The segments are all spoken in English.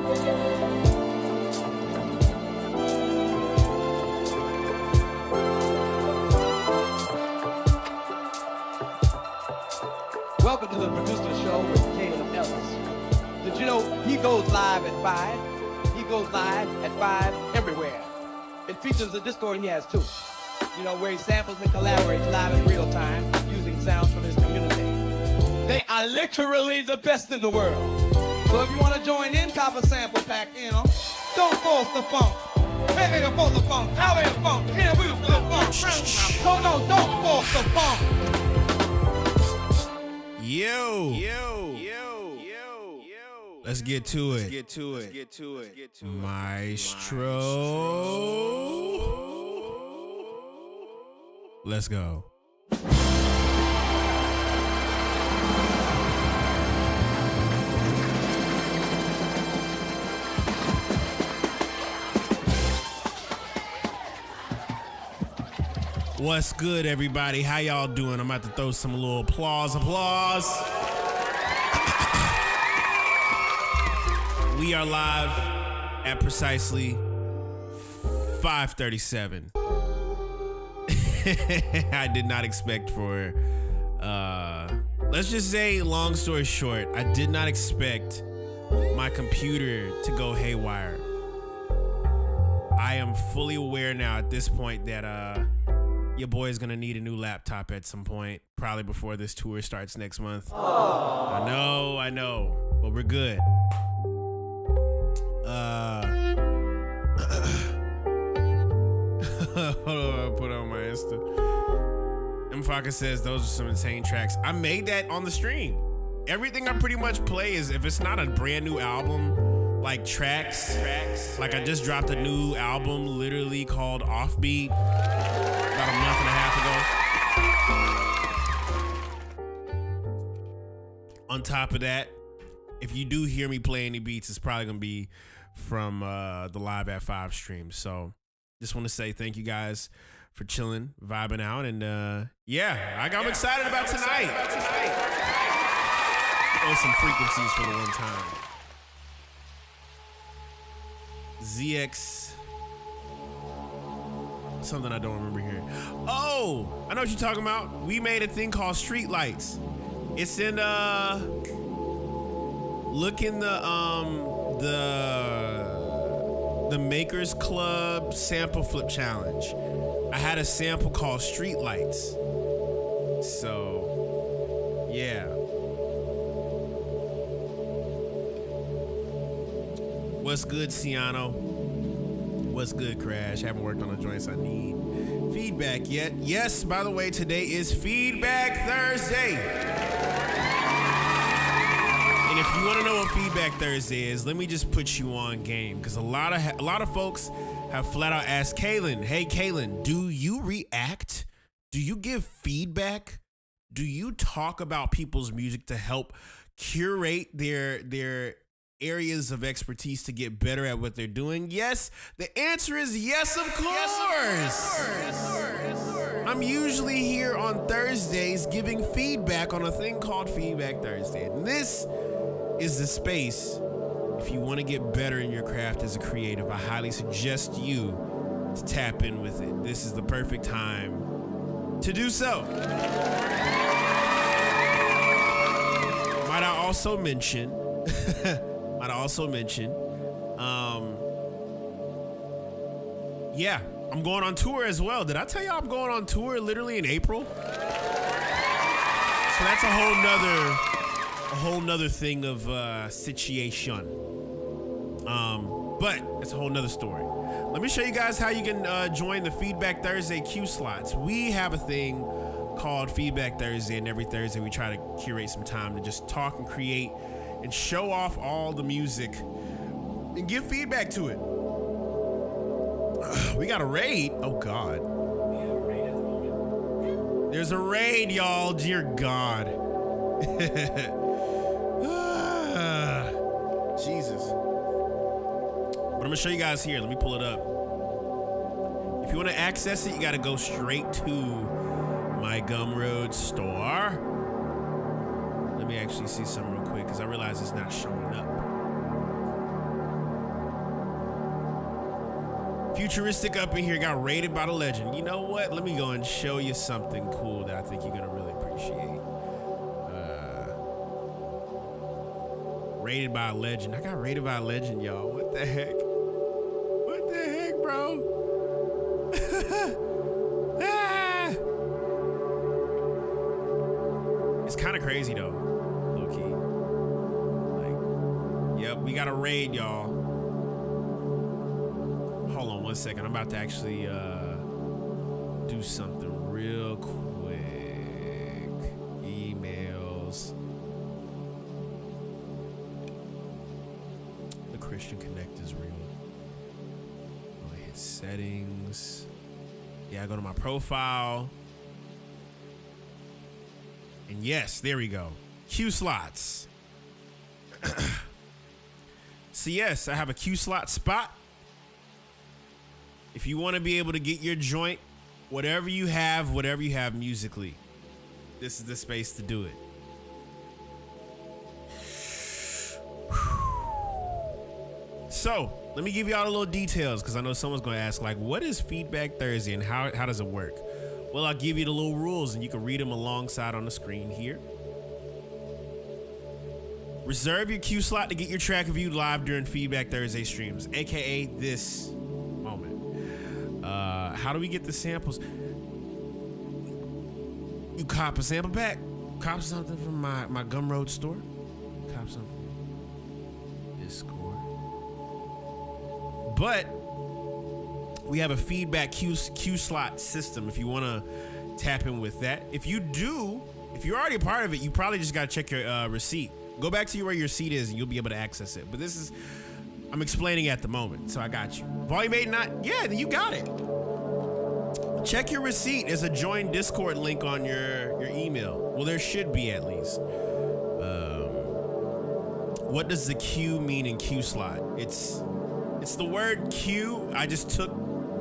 Welcome to the Producer Show with Caleb Ellis. Did you know he goes live at 5? He goes live at 5 everywhere. It features a Discord he has too. You know, where he samples and collaborates live in real time using sounds from his community. They are literally the best in the world. So if you want to join in, cop a sample pack, you know, don't force the funk. Hey, don't force the funk. How is the funk? Here we go, funk. No, don't force the funk. Yo. Let's get to it. Maestro. Let's go. What's good, everybody? How y'all doing? I'm about to throw some little applause. We are live at precisely 5:37. I did not expect for, let's just say, long story short, I did not expect my computer to go haywire. I am fully aware now at this point that, your boy is gonna need a new laptop at some point, probably before this tour starts next month. Aww. I know, but we're good. Hold on, put on my Insta. Mfaka says those are some insane tracks. I made that on the stream. Everything I pretty much play is, if it's not a brand new album, like tracks. Like I just dropped a new album literally called Offbeat about a month and a half ago. On top of that, if you do hear me play any beats, it's probably gonna be from the Live at 5 stream. So just want to say thank you guys for chilling, vibing out, and I'm excited about tonight. Throw some frequencies for the one time. ZX, something I don't remember here. Oh, I know what you're talking about. We made a thing called Street Lights. It's in look in the Makers Club sample flip challenge. I had a sample called Street Lights. So yeah. What's good, Ciano? What's good, Crash? Haven't worked on the joints I need feedback yet. Yes, by the way, today is Feedback Thursday. And if you want to know what Feedback Thursday is, let me just put you on game, because a lot of folks have flat out asked Kalen, hey Kalen, do you react? Do you give feedback? Do you talk about people's music to help curate their areas of expertise to get better at what they're doing? Yes, the answer is yes, of course. I'm usually here on Thursdays giving feedback on a thing called Feedback Thursday. And this is the space. If you want to get better in your craft as a creative, I highly suggest you to tap in with it. This is the perfect time to do so. Might I also mention I'm going on tour as well. Did I tell y'all I'm going on tour literally in April? So that's a whole nother thing of situation. But it's a whole nother story. Let me show you guys how you can join the Feedback Thursday Q slots. We have a thing called Feedback Thursday, and every Thursday we try to curate some time to just talk and create and show off all the music and give feedback to it. We got a raid. Oh God. There's a raid, y'all. Dear God. Jesus. But I'm gonna show you guys here. Let me pull it up. If you want to access it, you got to go straight to my Gumroad store. Let me actually see something real quick, because I realize it's not showing up. Futuristic up in here got raided by the legend. You know what? Let me go and show you something cool that I think you're gonna really appreciate. Raided by a legend. I got raided by a legend, y'all. What the heck? What the heck, bro? Ah! It's kind of crazy though, low key. Like, yep, we got a raid, y'all. Hold on 1 second. I'm about to actually do something real quick. Emails. The Christian Connect is real. Go hit settings. Yeah, I go to my profile. And yes, there we go. Q slots. So yes, I have a Q slot spot. If you want to be able to get your joint, whatever you have musically, this is the space to do it. So let me give you all the little details, because I know someone's going to ask, like, what is Feedback Thursday and how does it work? Well, I'll give you the little rules and you can read them alongside on the screen here. Reserve your Q slot to get your track viewed live during Feedback Thursday streams, aka this moment. How do we get the samples? You cop a sample pack, cop something from my Gumroad store, cop something from Discord. But we have a feedback Q slot system if you want to tap in with that. If you're already a part of it, you probably just got to check your receipt. Go back to where your receipt is and you'll be able to access it. But I'm explaining at the moment, so I got you. Volume 8 not, yeah, then you got it. Check your receipt. There's a join Discord link on your email. Well, there should be at least. What does the Q mean in Q slot? It's the word Q. I just took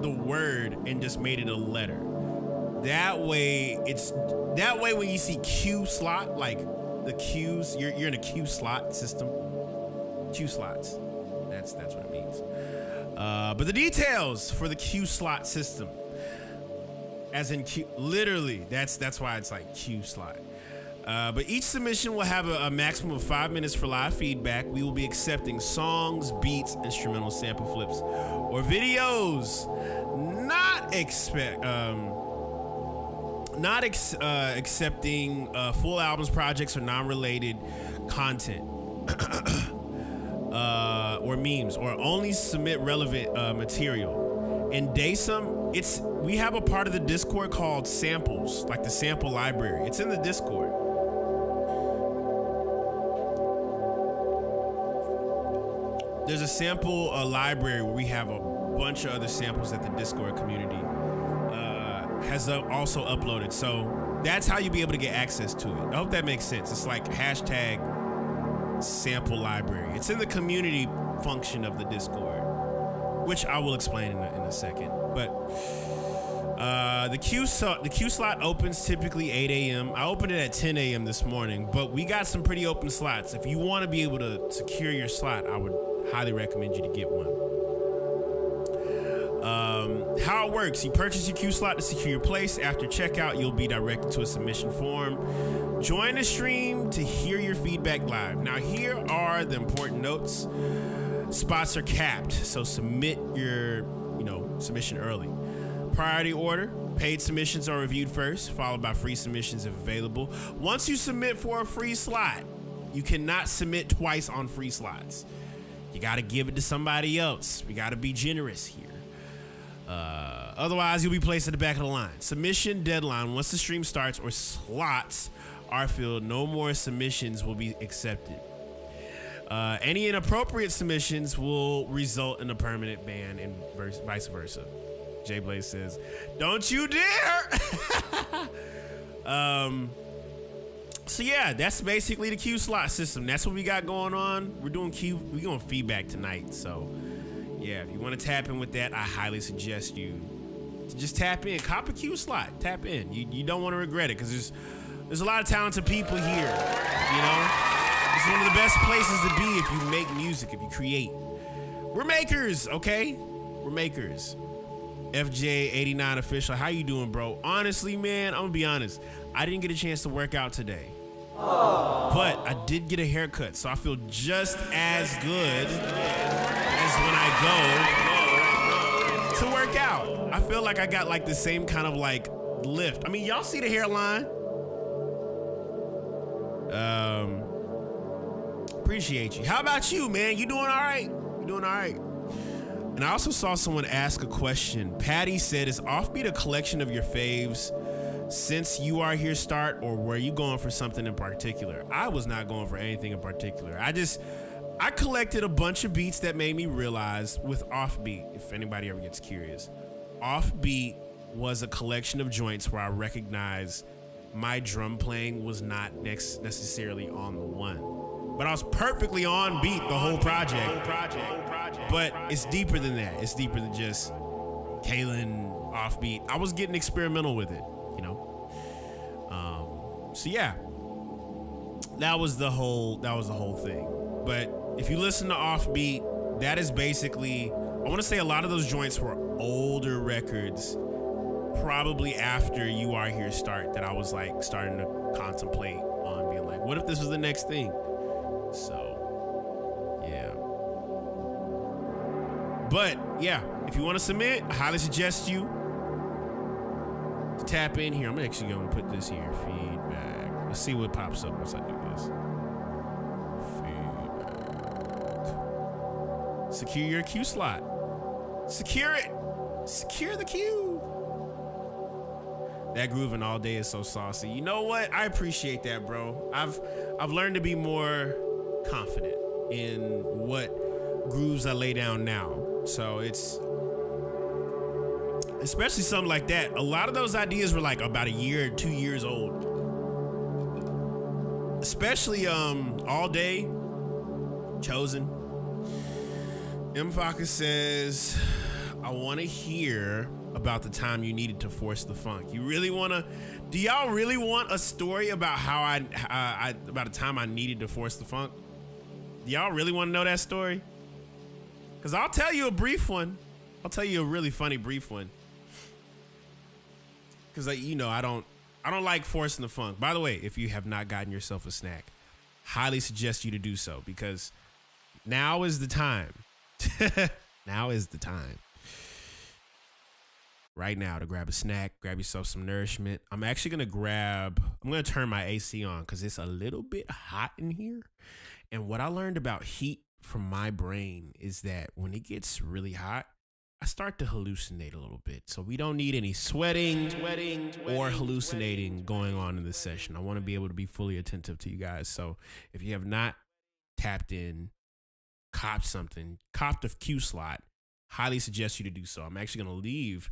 the word and just made it a letter. That way when you see Q slot, like the Qs, you're in a Q slot system. Q slots. That's what it means. But the details for the Q slot system, as in Q, literally, that's why it's like Q slot. But each submission will have a maximum of 5 minutes for live feedback. We will be accepting songs, beats, instrumental sample flips, or videos. Accepting full albums, projects, or non-related content. Or memes, or only submit relevant material. In DASM, we have a part of the Discord called samples, like the sample library. It's in the Discord. There's a sample library where we have a bunch of other samples that the Discord community has also uploaded. So that's how you'll be able to get access to it. I hope that makes sense. It's like hashtag sample library. It's in the community function of the Discord, which I will explain in a second. But the Q slot opens typically 8 a.m. I opened it at 10 a.m. this morning, but we got some pretty open slots. If you want to be able to secure your slot, I would highly recommend you to get one. How it works: you purchase your Q slot to secure your place. After checkout, you'll be directed to a submission form. Join the stream to hear your feedback live. Now, here are the important notes. Spots are capped, so submit your submission early. Priority order: paid submissions are reviewed first, followed by free submissions if available. Once you submit for a free slot, you cannot submit twice on free slots. You got to give it to somebody else. We got to be generous here. Otherwise, you'll be placed at the back of the line. Submission deadline: once the stream starts or slots are filled, no more submissions will be accepted. Any inappropriate submissions will result in a permanent ban, and vice versa. Jay Blaze says, "Don't you dare!" So yeah, that's basically the Q slot system. That's what we got going on. We're doing feedback tonight. So yeah, if you want to tap in with that, I highly suggest you to just tap in. Cop a Q slot. Tap in. You don't want to regret it, because there's a lot of talented people here. It's one of the best places to be if you make music, if you create. We're makers, okay? Makers. FJ89 official. How you doing, bro? Honestly, man, I'm gonna be honest. I didn't get a chance to work out today. But I did get a haircut, so I feel just as good as when I go to work out. I feel like I got like the same kind of like lift. I mean, y'all see the hairline? Appreciate you. How about you, man? You doing all right? You doing all right? And I also saw someone ask a question. Patty said, is Offbeat a collection of your faves since You Are Here start, or were you going for something in particular? I was not going for anything in particular. I collected a bunch of beats that made me realize with Offbeat, if anybody ever gets curious, Offbeat was a collection of joints where I recognized my drum playing was not necessarily on the one, but I was perfectly on beat the whole project. But it's deeper than that. It's deeper than just Kalen Offbeat. I was getting experimental with it, you know. So yeah, that was the whole thing. But if you listen to Offbeat, that is basically, I want to say a lot of those joints were older records, probably after You Are Here start, that I was like starting to contemplate on being like, what if this was the next thing? So yeah. But yeah, if you want to submit, I highly suggest you to tap in here. I'm actually going to put this here, feedback. Let's see what pops up once I do this. Feedback. Secure your queue slot. Secure it. Secure the queue. That grooving all day is so saucy. You know what? I appreciate that, bro. I've learned to be more confident in what grooves I lay down now. So it's, especially something like that. A lot of those ideas were like about a year, 2 years old. Especially All Day, Chosen. M. Faka says, I want to hear about the time you needed to force the funk. You really want to, do y'all really want a story about how about a time I needed to force the funk? Do y'all really want to know that story? Because I'll tell you a brief one. I'll tell you a really funny brief one. Because, you know, I don't like forcing the funk. By the way, if you have not gotten yourself a snack, highly suggest you to do so, because now is the time. Now is the time. Right now to grab a snack, grab yourself some nourishment. I'm actually going to turn my AC on because it's a little bit hot in here. And what I learned about heat from my brain is that when it gets really hot, I start to hallucinate a little bit. So we don't need any sweating or hallucinating going on in this session. I want to be able to be fully attentive to you guys. So if you have not tapped in, copped a queue slot, highly suggest you to do so. I'm actually going to leave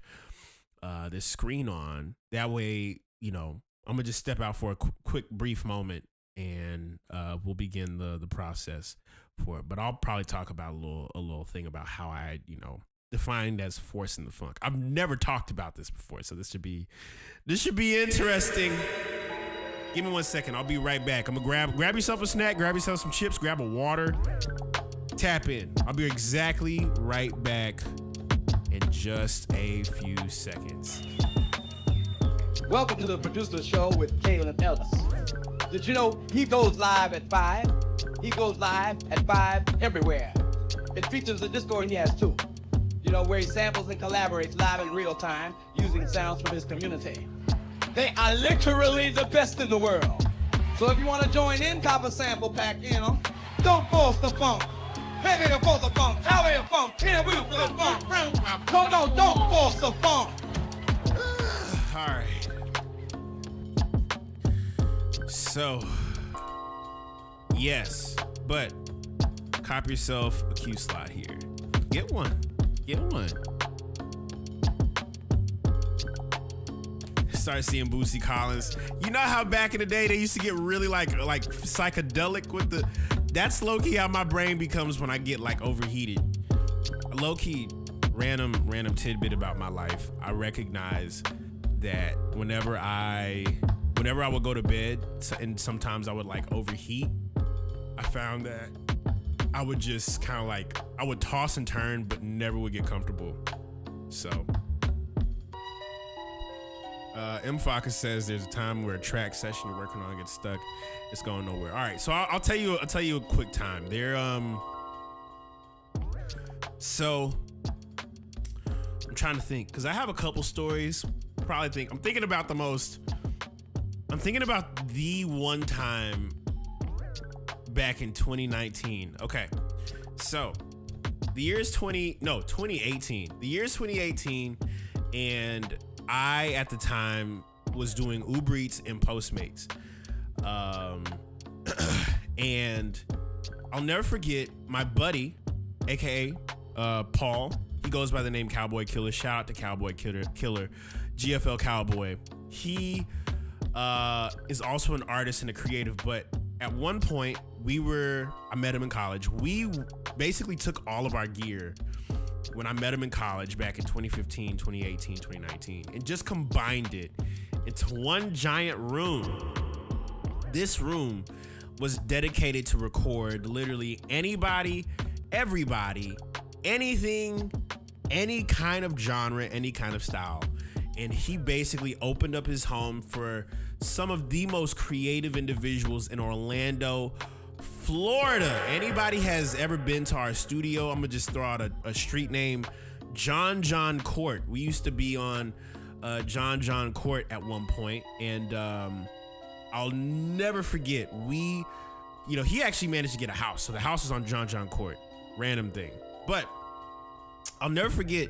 this screen on. That way, you know, I'm going to just step out for a quick brief moment, and we'll begin the process for it. But I'll probably talk about a little thing about how I, you know, defined as forcing the funk. I've never talked about this before, so this should be interesting. Give me 1 second. I'll be right back. I'm gonna grab yourself a snack, grab yourself some chips, grab a water, tap in. I'll be exactly right back in just a few seconds. Welcome to the Producer Show with Kalen Ellis. Did you know he goes live at 5? He goes live at 5 everywhere. It features a Discord he has too. You know, where he samples and collaborates live in real time using sounds from his community. They are literally the best in the world. So if you want to join in, cop a sample pack, you know. Don't force the funk. Heavy to force the funk. Heavy to funk. Can we for the funk? Don't force the funk. All right. So, yes, but cop yourself a queue slot here. Get one. Start seeing Bootsy Collins. You know how back in the day they used to get really like psychedelic with the. That's low key how my brain becomes when I get like overheated. Low key, random tidbit about my life. I recognize that whenever I would go to bed, and sometimes I would like overheat. I found that I would just kind of like, I would toss and turn, but never would get comfortable. So, M. Faka says there's a time where a track session you're working on gets stuck. It's going nowhere. All right, so I'll tell you a quick time. So I'm trying to think because I have a couple stories. I'm thinking about the one time back in 2019. Okay, so the year is 2018. The year is 2018, and I at the time was doing Uber Eats and Postmates, and I'll never forget my buddy, aka Paul. He goes by the name Cowboy Killer. Shout out to Cowboy Killer, GFL Cowboy. He is also an artist and a creative, but at one point I met him in college. We basically took all of our gear when I met him in college back in 2015, 2018, 2019, and just combined it into one giant room. This room was dedicated to record literally anybody, everybody, anything, any kind of genre, any kind of style. And he basically opened up his home for some of the most creative individuals in Orlando, Florida. Anybody has ever been to our studio, I'm gonna just throw out a street name, John Court. We used to be on John Court at one point, and I'll never forget, he actually managed to get a house. So the house was on John Court, random thing. But I'll never forget,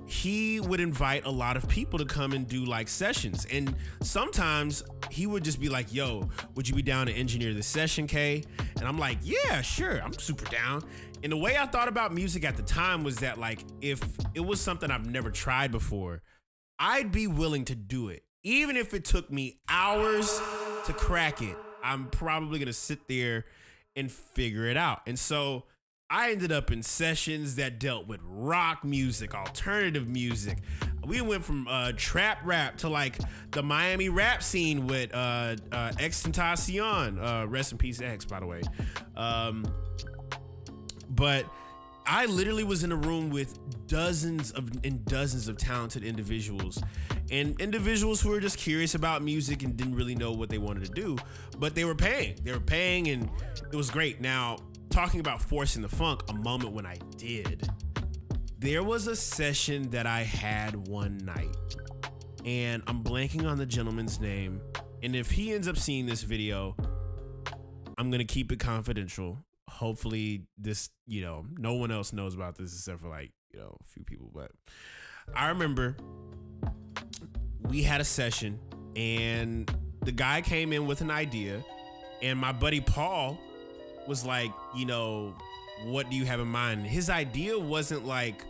he would invite a lot of people to come and do like sessions. And sometimes he would just be like, yo, would you be down to engineer this session, Kay? And I'm like, yeah, sure, I'm super down. And the way I thought about music at the time was that like, if it was something I've never tried before, I'd be willing to do it. Even if it took me hours to crack it, I'm probably gonna sit there and figure it out. And so I ended up in sessions that dealt with rock music, alternative music. We went from trap rap to like the Miami rap scene with XXXTentacion. Rest in peace, X, by the way. But I literally was in a room with dozens of talented individuals, and individuals who were just curious about music and didn't really know what they wanted to do, but they were paying, and it was great. Now, talking about forcing the funk, a moment when I did. There was a session that I had one night, and I'm blanking on the gentleman's name. And if he ends up seeing this video, I'm gonna keep it confidential. Hopefully this, no one else knows about this except for like, a few people. But I remember we had a session and the guy came in with an idea, and my buddy Paul was like, what do you have in mind? His idea wasn't like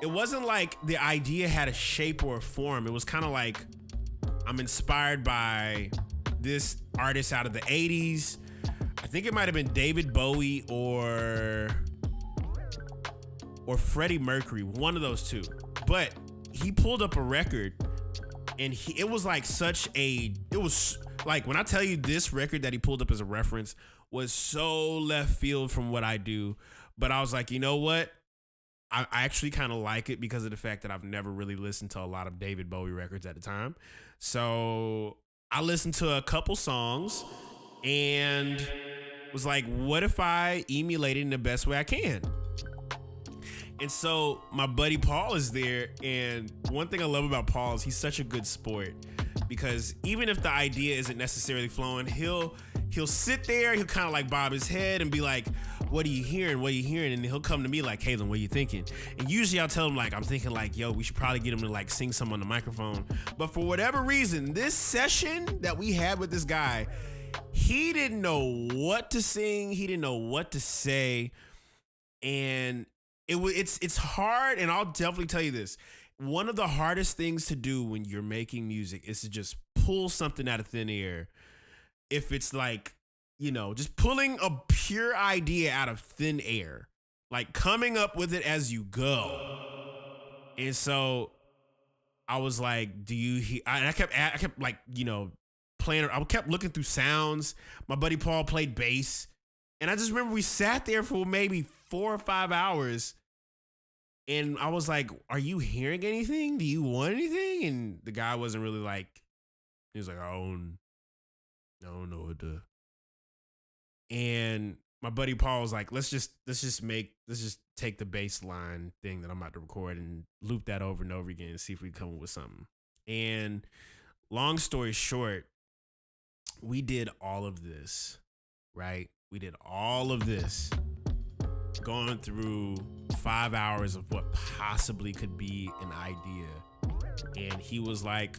the idea had a shape or a form. It was kind of like, I'm inspired by this artist out of the 80s. I think it might have been David Bowie or Freddie Mercury, one of those two. But he pulled up a record, and it was like when I tell you this record that he pulled up as a reference was so left field from what I do. But I was like, you know what? I actually kind of like it because of the fact that I've never really listened to a lot of David Bowie records at the time. So I listened to a couple songs and was like, what if I emulate it in the best way I can? And so my buddy Paul is there, and one thing I love about Paul is he's such a good sport, because even if the idea isn't necessarily flowing, he'll sit there, he'll kind of like bob his head and be like, what are you hearing? What are you hearing? And he'll come to me like, Kaylin, what are you thinking? And usually I'll tell him like, I'm thinking like, yo, we should probably get him to like sing some on the microphone. But for whatever reason, this session that we had with this guy, he didn't know what to sing. He didn't know what to say. And it's hard. And I'll definitely tell you this. One of the hardest things to do when you're making music is to just pull something out of thin air. If it's like, just pulling a pure idea out of thin air, like coming up with it as you go. And so I was like, do you hear? I kept like, playing. I kept looking through sounds. My buddy Paul played bass, And I just remember we sat there for maybe 4 or 5 hours. And I was like, are you hearing anything? Do you want anything? And the guy wasn't really like, he was like, I don't know what to. And my buddy Paul was like, let's just take the bass line thing that I'm about to record and loop that over and over again and see if we can come up with something. And long story short, we did all of this, right? We did all of this, going through 5 hours of what possibly could be an idea. And he was like,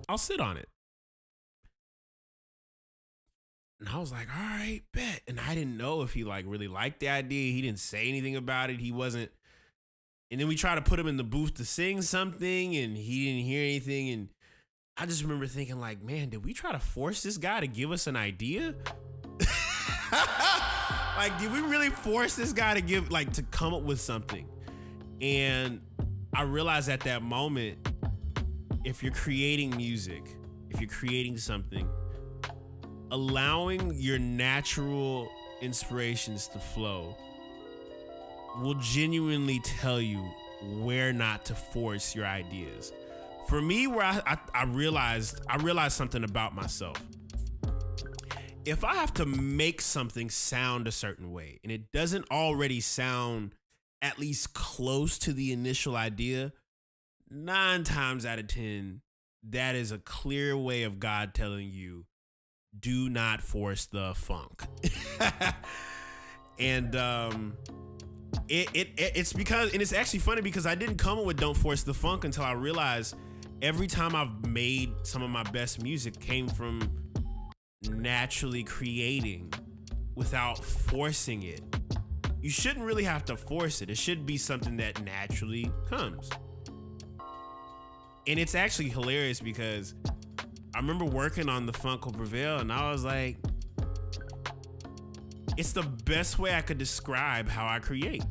I'll sit on it. And I was like, all right, bet. And I didn't know if he like really liked the idea. He didn't say anything about it. He wasn't. And then we tried to put him in the booth to sing something and he didn't hear anything. And I just remember thinking like, man, did we try to force this guy to give us an idea? Like, did we really force this guy to come up with something? And I realized at that moment, if you're creating music, if you're creating something, allowing your natural inspirations to flow will genuinely tell you where not to force your ideas. For me, where I realized something about myself. If I have to make something sound a certain way and it doesn't already sound at least close to the initial idea, 9 times out of 10, that is a clear way of God telling you, do not force the funk. And it's because, and it's actually funny because I didn't come up with Don't Force the Funk until I realized every time I've made some of my best music came from naturally creating without forcing it. You shouldn't really have to force it. It should be something that naturally comes. And it's actually hilarious because I remember working on The Funk Will Prevail and I was like, it's the best way I could describe how I create.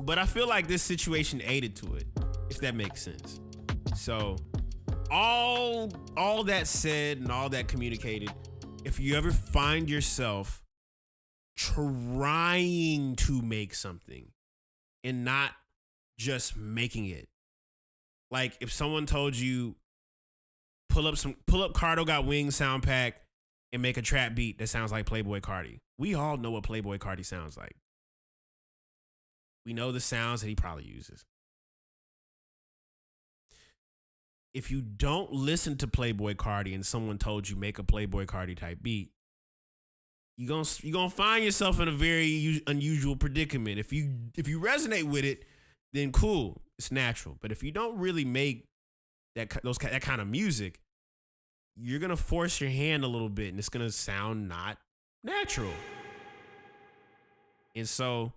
But I feel like this situation aided to it, if that makes sense. So all that said and all that communicated, if you ever find yourself trying to make something and not just making it, like if someone told you pull up Cardo Got Wings sound pack and make a trap beat that sounds like Playboy Cardi. We all know what Playboy Cardi sounds like. We know the sounds that he probably uses. If you don't listen to Playboy Cardi and someone told you make a Playboy Cardi type beat, you're gonna find yourself in a very unusual predicament. If you resonate with it, then cool, it's natural. But if you don't really make that kind of music, you're gonna force your hand a little bit, and it's gonna sound not natural. And so,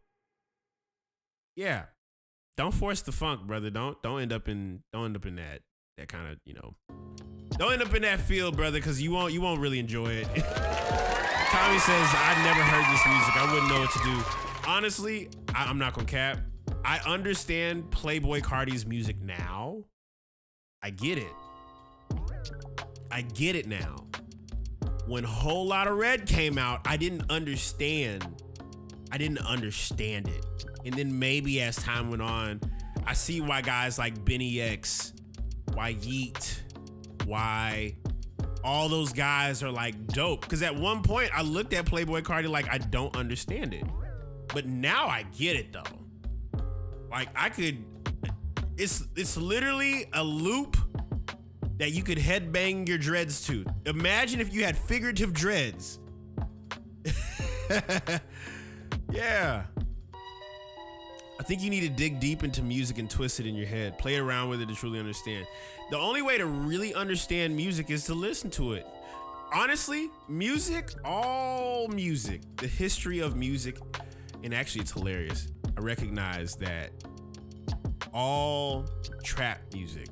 yeah, don't force the funk, brother. Don't end up in that kind of, don't end up in that field, brother, because you won't really enjoy it. Tommy says, I never heard this music. I wouldn't know what to do. Honestly, I'm not gonna cap. I understand Playboy Cardi's music now. I get it now. When Whole Lotta Red came out, I didn't understand it. And then maybe as time went on, I see why guys like Benny X, why Yeet, why all those guys are like dope. Because at one point I looked at Playboy Cardi like I don't understand it. But now I get it though. Like it's literally a loop that you could headbang your dreads to. Imagine if you had figurative dreads. Yeah. I think you need to dig deep into music and twist it in your head. Play around with it to truly understand. The only way to really understand music is to listen to it. Honestly, all music, the history of music, and actually it's hilarious. I recognize that all trap music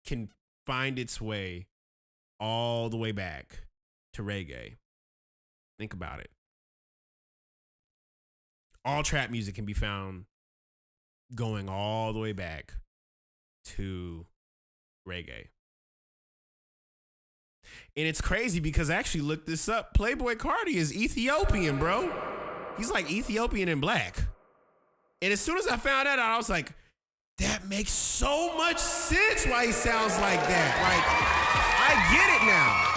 can find its way all the way back to reggae. Think about it. All trap music can be found going all the way back to reggae. And it's crazy because I actually looked this up. Playboi Carti is Ethiopian, bro. He's like Ethiopian and black. And as soon as I found that out, I was like, that makes so much sense why he sounds like that. Like, I get it now.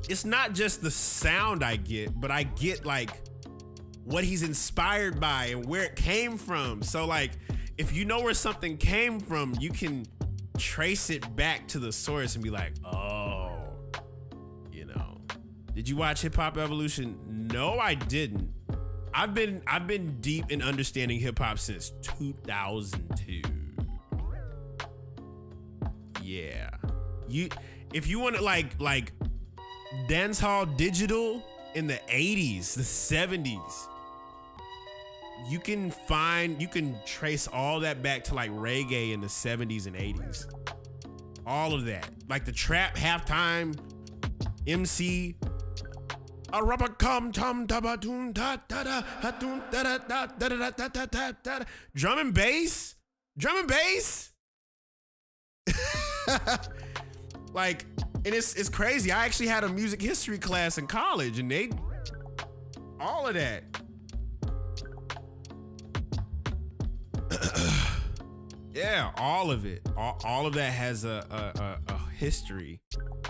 It's not just the sound I get, but I get like what he's inspired by and where it came from. So like, if you know where something came from, you can trace it back to the source and be like, oh, you know. Did you watch Hip Hop Evolution? No, I didn't. I've been deep in understanding hip hop since 2002. Yeah. If you want to like dancehall digital in the 80s, the 70s, you can trace all that back to like reggae in the 70s and 80s. All of that. Like the trap halftime MC. A rubber come tum tabatun ta ta da hatun da da da da da da da da da. Drum and bass? Drum and bass? Like, and it's crazy. I actually had a music history class in college and they all of that. Yeah, all of it. All of that has a history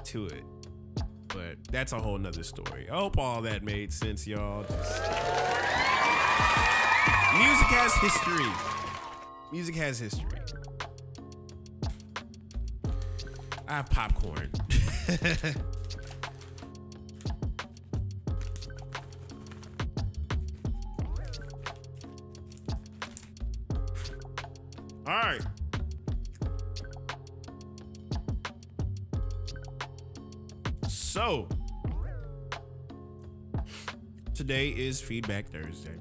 to it. But that's a whole nother story. I hope all that made sense, y'all. Music has history. Music has history. I have popcorn. All right. So, today is Feedback Thursday.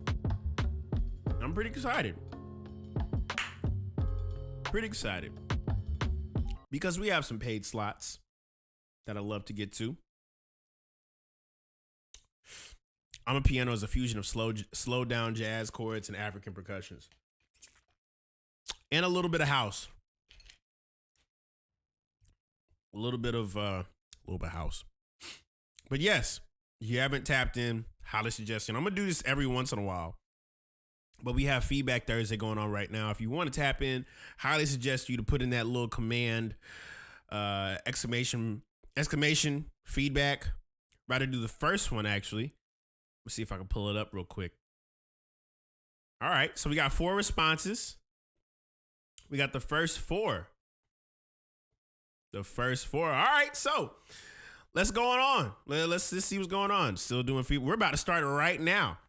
I'm pretty excited. Because we have some paid slots that I love to get to. I'm a Piano is a fusion of slow down jazz chords and African percussions. And a little bit of house. A little bit of house. But yes, if you haven't tapped in, highly suggestion. I'm going to do this every once in a while. But we have Feedback Thursday going on right now. If you want to tap in, highly suggest you to put in that little command, exclamation, feedback. Rather do the first one, actually. Let's see if I can pull it up real quick. All right, so we got 4 responses. We got the first 4. All right, so let's go on. Let's just see what's going on. Still doing feedback. We're about to start it right now.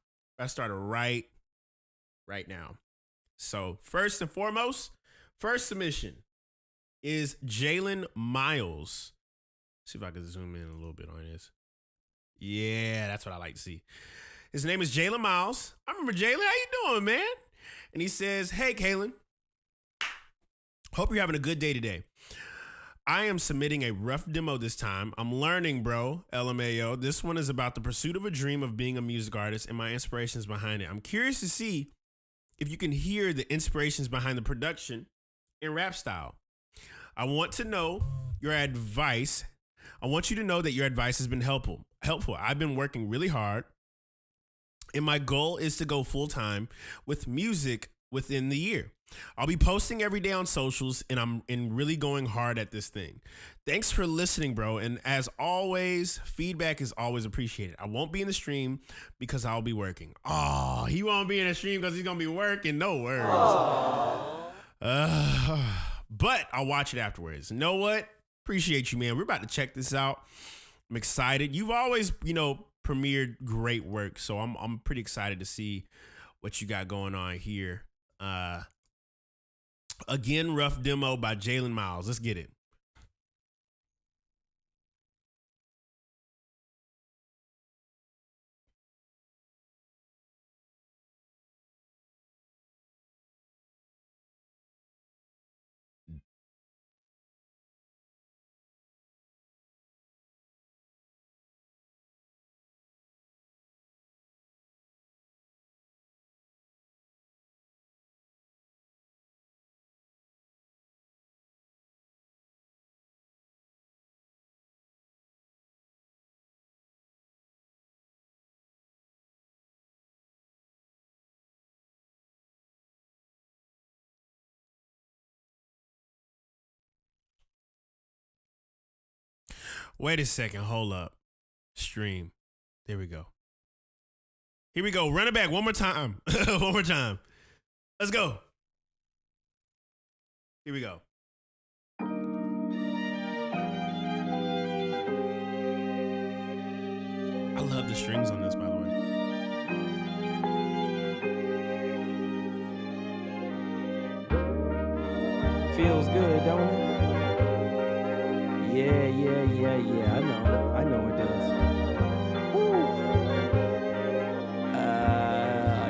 Right now. So first and foremost, first submission is Jalen Miles. See if I can zoom in a little bit on this. Yeah, that's what I like to see. His name is Jalen Miles. I remember Jalen. How you doing, man? And he says, hey, Kaylin. Hope you're having a good day today. I am submitting a rough demo this time. I'm learning, bro. LMAO. This one is about the pursuit of a dream of being a music artist and my inspirations behind it. I'm curious to see if you can hear the inspirations behind the production and rap style. I want to know your advice. I want you to know that your advice has been helpful. I've been working really hard, and my goal is to go full time with music within the year. I'll be posting every day on socials, and I'm really going hard at this thing. Thanks for listening, bro. And as always, feedback is always appreciated. I won't be in the stream because I'll be working. Oh, he won't be in the stream because he's going to be working. No worries. But I'll watch it afterwards. You know what? Appreciate you, man. We're about to check this out. I'm excited. You've always, premiered great work. So I'm pretty excited to see what you got going on here. Again, rough demo by Jalen Miles. Let's get it. Wait a second. Hold up. Stream. There we go. Here we go. Run it back one more time. One more time. Let's go. Here we go. I love the strings on this, by the way. Feels good, don't it? Yeah. I know it does. Woo.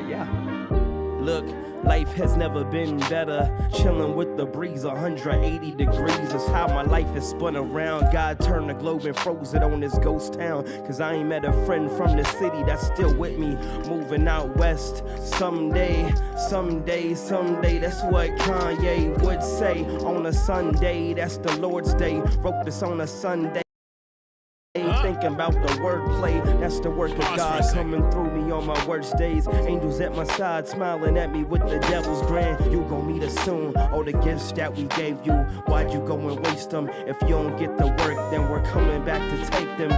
Yeah. Look, life has never been better. Chilling with the breeze, 180 degrees is how my life is spun around. God turned the globe and froze it on this ghost town. Cause I ain't met a friend from the city that's still with me. Moving out west, someday. That's what Kanye would say. On a Sunday, that's the Lord's day. Wrote this on a Sunday. Thinking about the wordplay, that's the work of God coming through me on my worst days. Angels at my side smiling at me with the devil's grin. You gon' meet us soon. All the gifts that we gave you, why'd you go and waste them? If you don't get the work, then we're coming back to take them.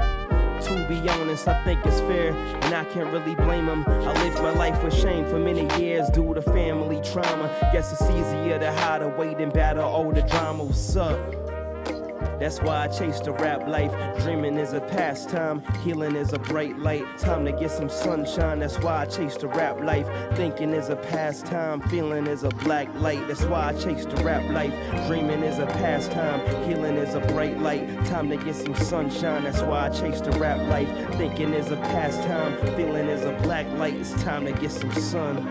To be honest, I think it's fair, and I can't really blame them. I lived my life with shame for many years due to family trauma. Guess it's easier to hide away than battle all the drama. What's up? That's why I chase the rap life. Dreaming is a pastime, healing is a bright light. Time to get some sunshine, that's why I chase the rap life. Thinking is a pastime, feeling is a black light. That's why I chase the rap life. Dreaming is a pastime, healing is a bright light. Time to get some sunshine, that's why I chase the rap life. Thinking is a pastime, feeling is a black light. It's time to get some sun.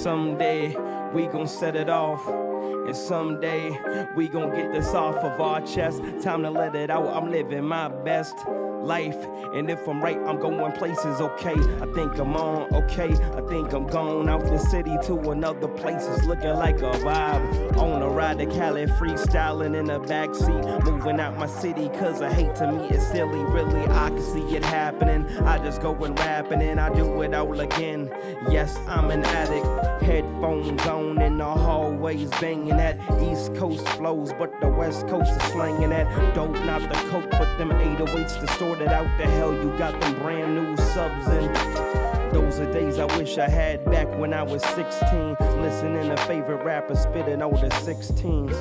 Someday we gon' set it off. And someday we gon' get this off of our chest. Time to let it out, I'm living my best life. And if I'm right, I'm going places, okay. I think I'm on, okay. I think I'm gone out the city to another place. It's looking like a vibe. On a ride to Cali, freestyling in the backseat. Moving out my city, cause I hate to me, it's silly. Really, I can see it happening. I just go and rapping and I do it all again. Yes, I'm an addict. Headphones on in the hallways, banging that East Coast flows, but the West Coast is slanging that dope, not the coke, but them 808s distorted out. The hell you got them brand new subs in. Those are days I wish I had back when I was 16, listening to favorite rappers spitting older 16s.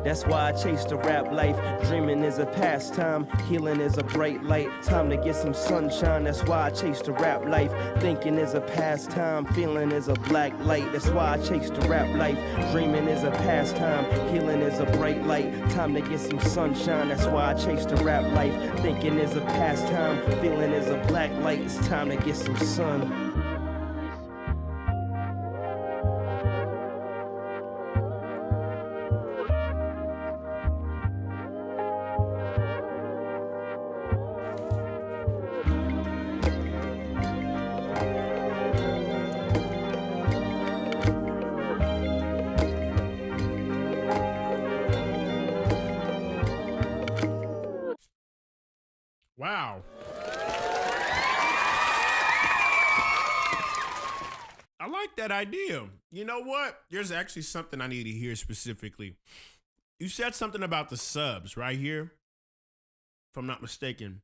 That's why I chase the rap life. Dreaming is a pastime, healing is a bright light. Time to get some sunshine, that's why I chase the rap life. Thinking is a pastime, feeling is a black light. That's why I chase the rap life. Dreaming is a pastime, healing is a bright light. Time to get some sunshine, that's why I chase the rap life. Thinking is a pastime, feeling is a black light. It's time to get some sun. Wow. I like that idea. You know what? There's actually something I need to hear specifically. You said something about the subs right here, if I'm not mistaken.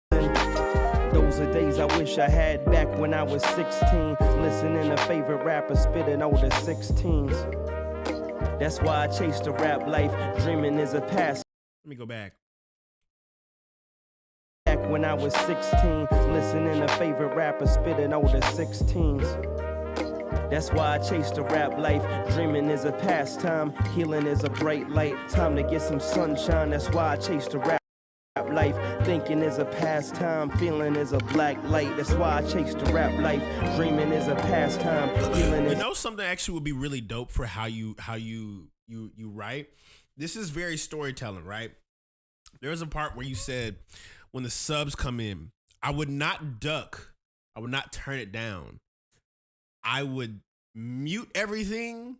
Those are days I wish I had back when I was 16, listening to favorite rappers spitting older 16s. That's why I chase the rap life. Dreaming is a past. Let me go back. Back when I was 16, listening to favorite rappers spitting older 16s. That's why I chase the rap life. Dreaming is a pastime, healing is a bright light. Time to get some sunshine, that's why I chase the rap life. Thinking is a pastime, feeling is a black light. That's why I chase the rap life. Dreaming is a pastime, feeling is... You know something actually would be really dope for how you write? This is very storytelling, right? There's a part where you said, when the subs come in, I would not duck. I would not turn it down. I would mute everything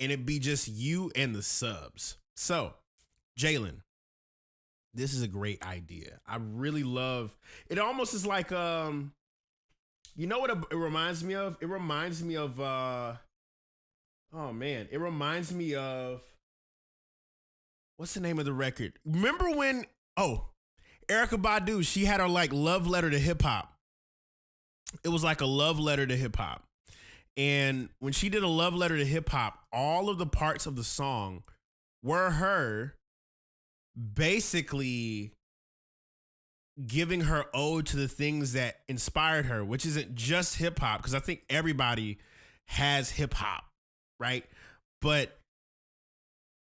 and it'd be just you and the subs. So, Jalen, this is a great idea. I really love it. Almost is like, you know what it reminds me of? It reminds me of, it reminds me of, what's the name of the record? Remember when, Erykah Badu, she had her like love letter to hip hop. It was like a love letter to hip hop. And when she did a love letter to hip hop, all of the parts of the song were her basically giving her ode to the things that inspired her, which isn't just hip hop, because I think everybody has hip hop, right? But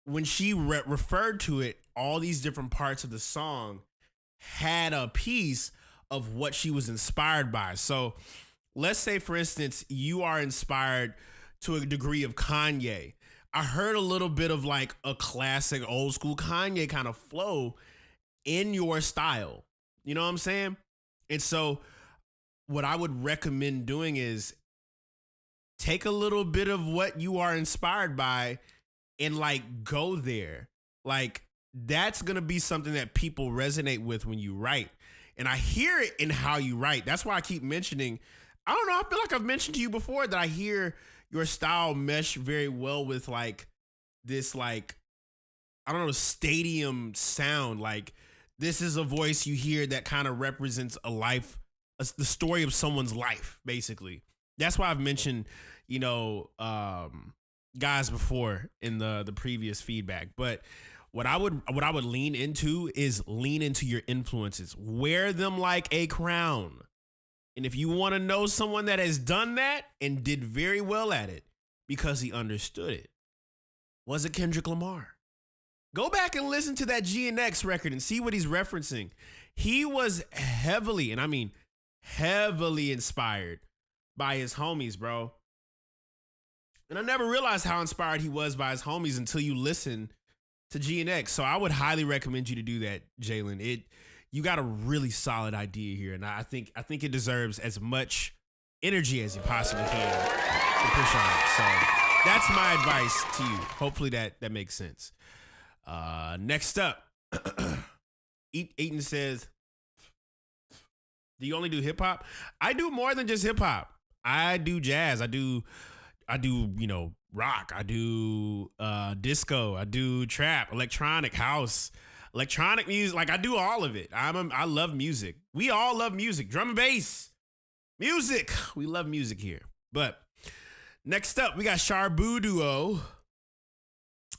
when she referred to it, all these different parts of the song had a piece of what she was inspired by. So let's say, for instance, you are inspired to a degree of Kanye. I heard a little bit of like a classic old school Kanye kind of flow in your style. You know what I'm saying? And so what I would recommend doing is take a little bit of what you are inspired by and like go there. Like that's going to be something that people resonate with when you write. And I hear it in how you write. That's why I keep mentioning, I don't know, I feel like I've mentioned to you before that I hear your style mesh very well with like this, like, I don't know, stadium sound. Like this is a voice you hear that kind of represents a life, the story of someone's life, basically. That's why I've mentioned, you know, guys before in the previous feedback. But what I would lean into is lean into your influences. Wear them like a crown. And if you want to know someone that has done that and did very well at it because he understood it, was it Kendrick Lamar? Go back and listen to that GNX record and see what he's referencing. He was heavily, and I mean heavily inspired by his homies, bro. And I never realized how inspired he was by his homies until you listen to GNX. So I would highly recommend you to do that, Jalen. You got a really solid idea here, and I think it deserves as much energy as you possibly can to push on it. So that's my advice to you. Hopefully that makes sense. Next up, Eaton says, do you only do hip hop? I do more than just hip hop. I do jazz. I do, you know, rock. I do disco. I do trap, electronic, house, electronic music. Like I do all of it. I love music. We all love music. Drum and bass, music. We love music here. But next up, we got Sharbuduo.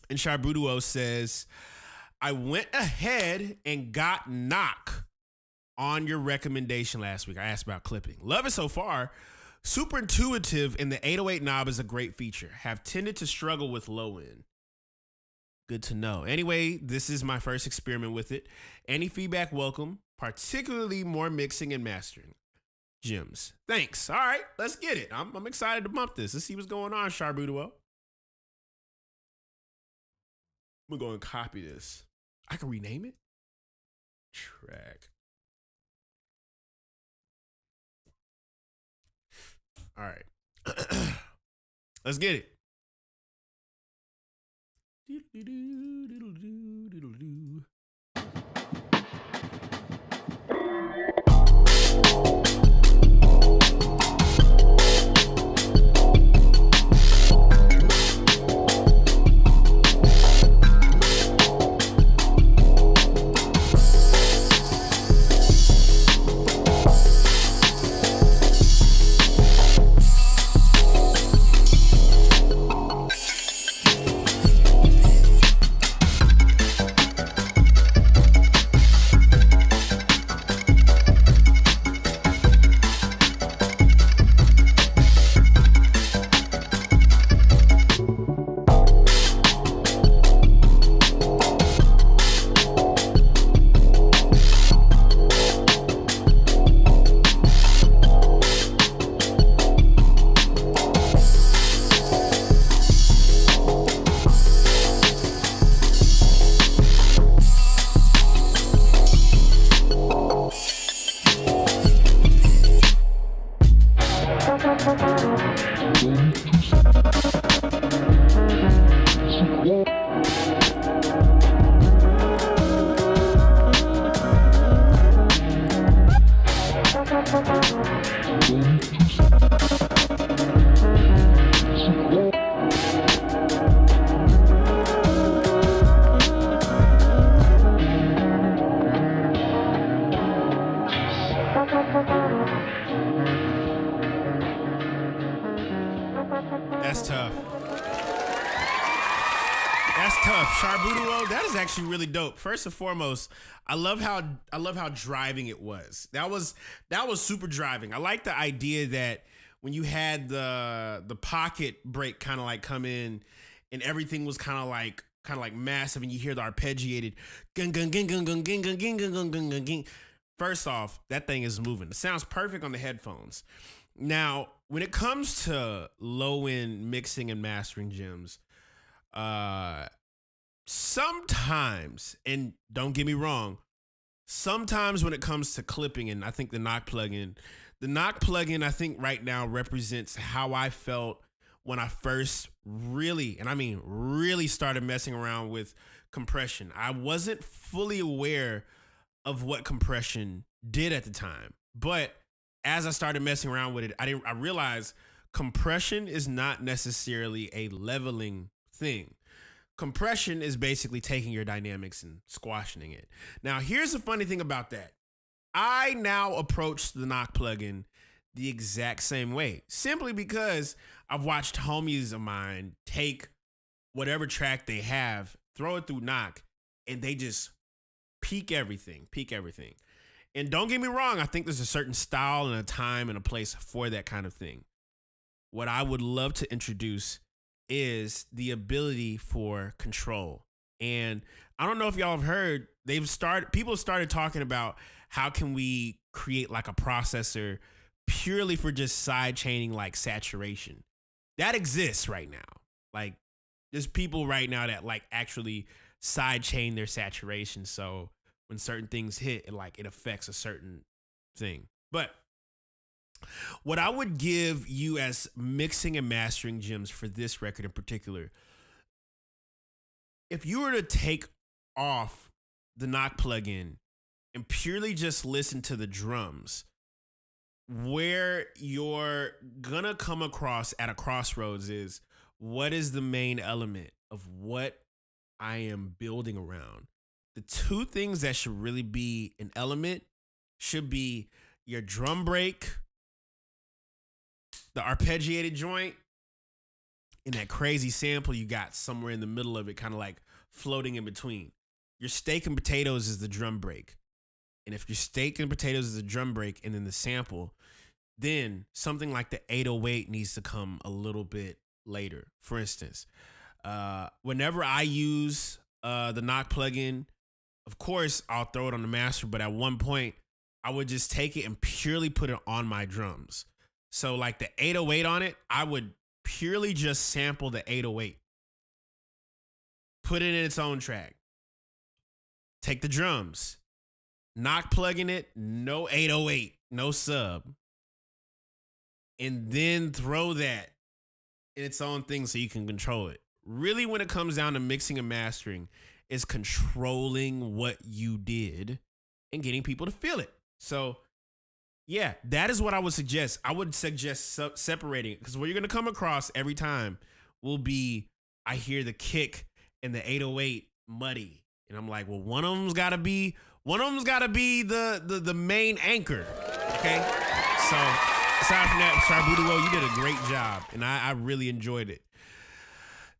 And Sharbuduo says, I went ahead and got knock on your recommendation last week. I asked about clipping. Love it so far. Super intuitive, and the 808 knob is a great feature. Have tended to struggle with low end. Good to know. Anyway, this is my first experiment with it. Any feedback welcome, particularly more mixing and mastering. Gems. Thanks. All right, let's get it. I'm excited to bump this. Let's see what's going on, Sharbuduo. I'm going to go and copy this. I can rename it. Track. All right. Let's get it. know, that is actually really dope. First and foremost, I love how driving it was. That was super driving. I like the idea that when you had the pocket break kind of like come in and everything was kind of like massive and you hear the arpeggiated gung gung gung gung gung gung gung gung gung gung gung gung. First off, that thing is moving. It sounds perfect on the headphones. Now, when it comes to low-end mixing and mastering gems, sometimes, and don't get me wrong, sometimes when it comes to clipping, and I think the Knock plugin, I think right now represents how I felt when I first really, and I mean really started messing around with compression. I wasn't fully aware of what compression did at the time, but as I started messing around with it, I realized compression is not necessarily a leveling thing. Compression is basically taking your dynamics and squashing it. Now, here's the funny thing about that. I now approach the Knock plugin the exact same way, simply because I've watched homies of mine take whatever track they have, throw it through Knock, and they just peak everything. And don't get me wrong, I think there's a certain style and a time and a place for that kind of thing. What I would love to introduce is the ability for control. And I don't know if y'all have heard, people started talking about how can we create like a processor purely for just side chaining like saturation. That exists right now. Like there's people right now that like actually side chain their saturation. So when certain things hit, it affects a certain thing. But what I would give you as mixing and mastering gems for this record in particular, if you were to take off the Knock plugin and purely just listen to the drums, where you're gonna come across at a crossroads is what is the main element of what I am building around. The two things that should really be an element should be your drum break, the arpeggiated joint, and that crazy sample you got somewhere in the middle of it, kind of like floating in between. Your steak and potatoes is the drum break. And if your steak and potatoes is a drum break and then the sample, then something like the 808 needs to come a little bit later. For instance, whenever I use the Knock plugin, of course, I'll throw it on the master, but at one point, I would just take it and purely put it on my drums. So like the 808 on it, I would purely just sample the 808. Put it in its own track. Take the drums. Knock plugin it, no 808, no sub. And then throw that in its own thing so you can control it. Really, when it comes down to mixing and mastering, is controlling what you did and getting people to feel it. So yeah, that is what I would suggest. I would suggest separating it, because what you're going to come across every time will be, I hear the kick and the 808 muddy. And I'm like, well, one of them's got to be the main anchor. Okay. So aside from that, Sarbuduo, you did a great job. And I really enjoyed it.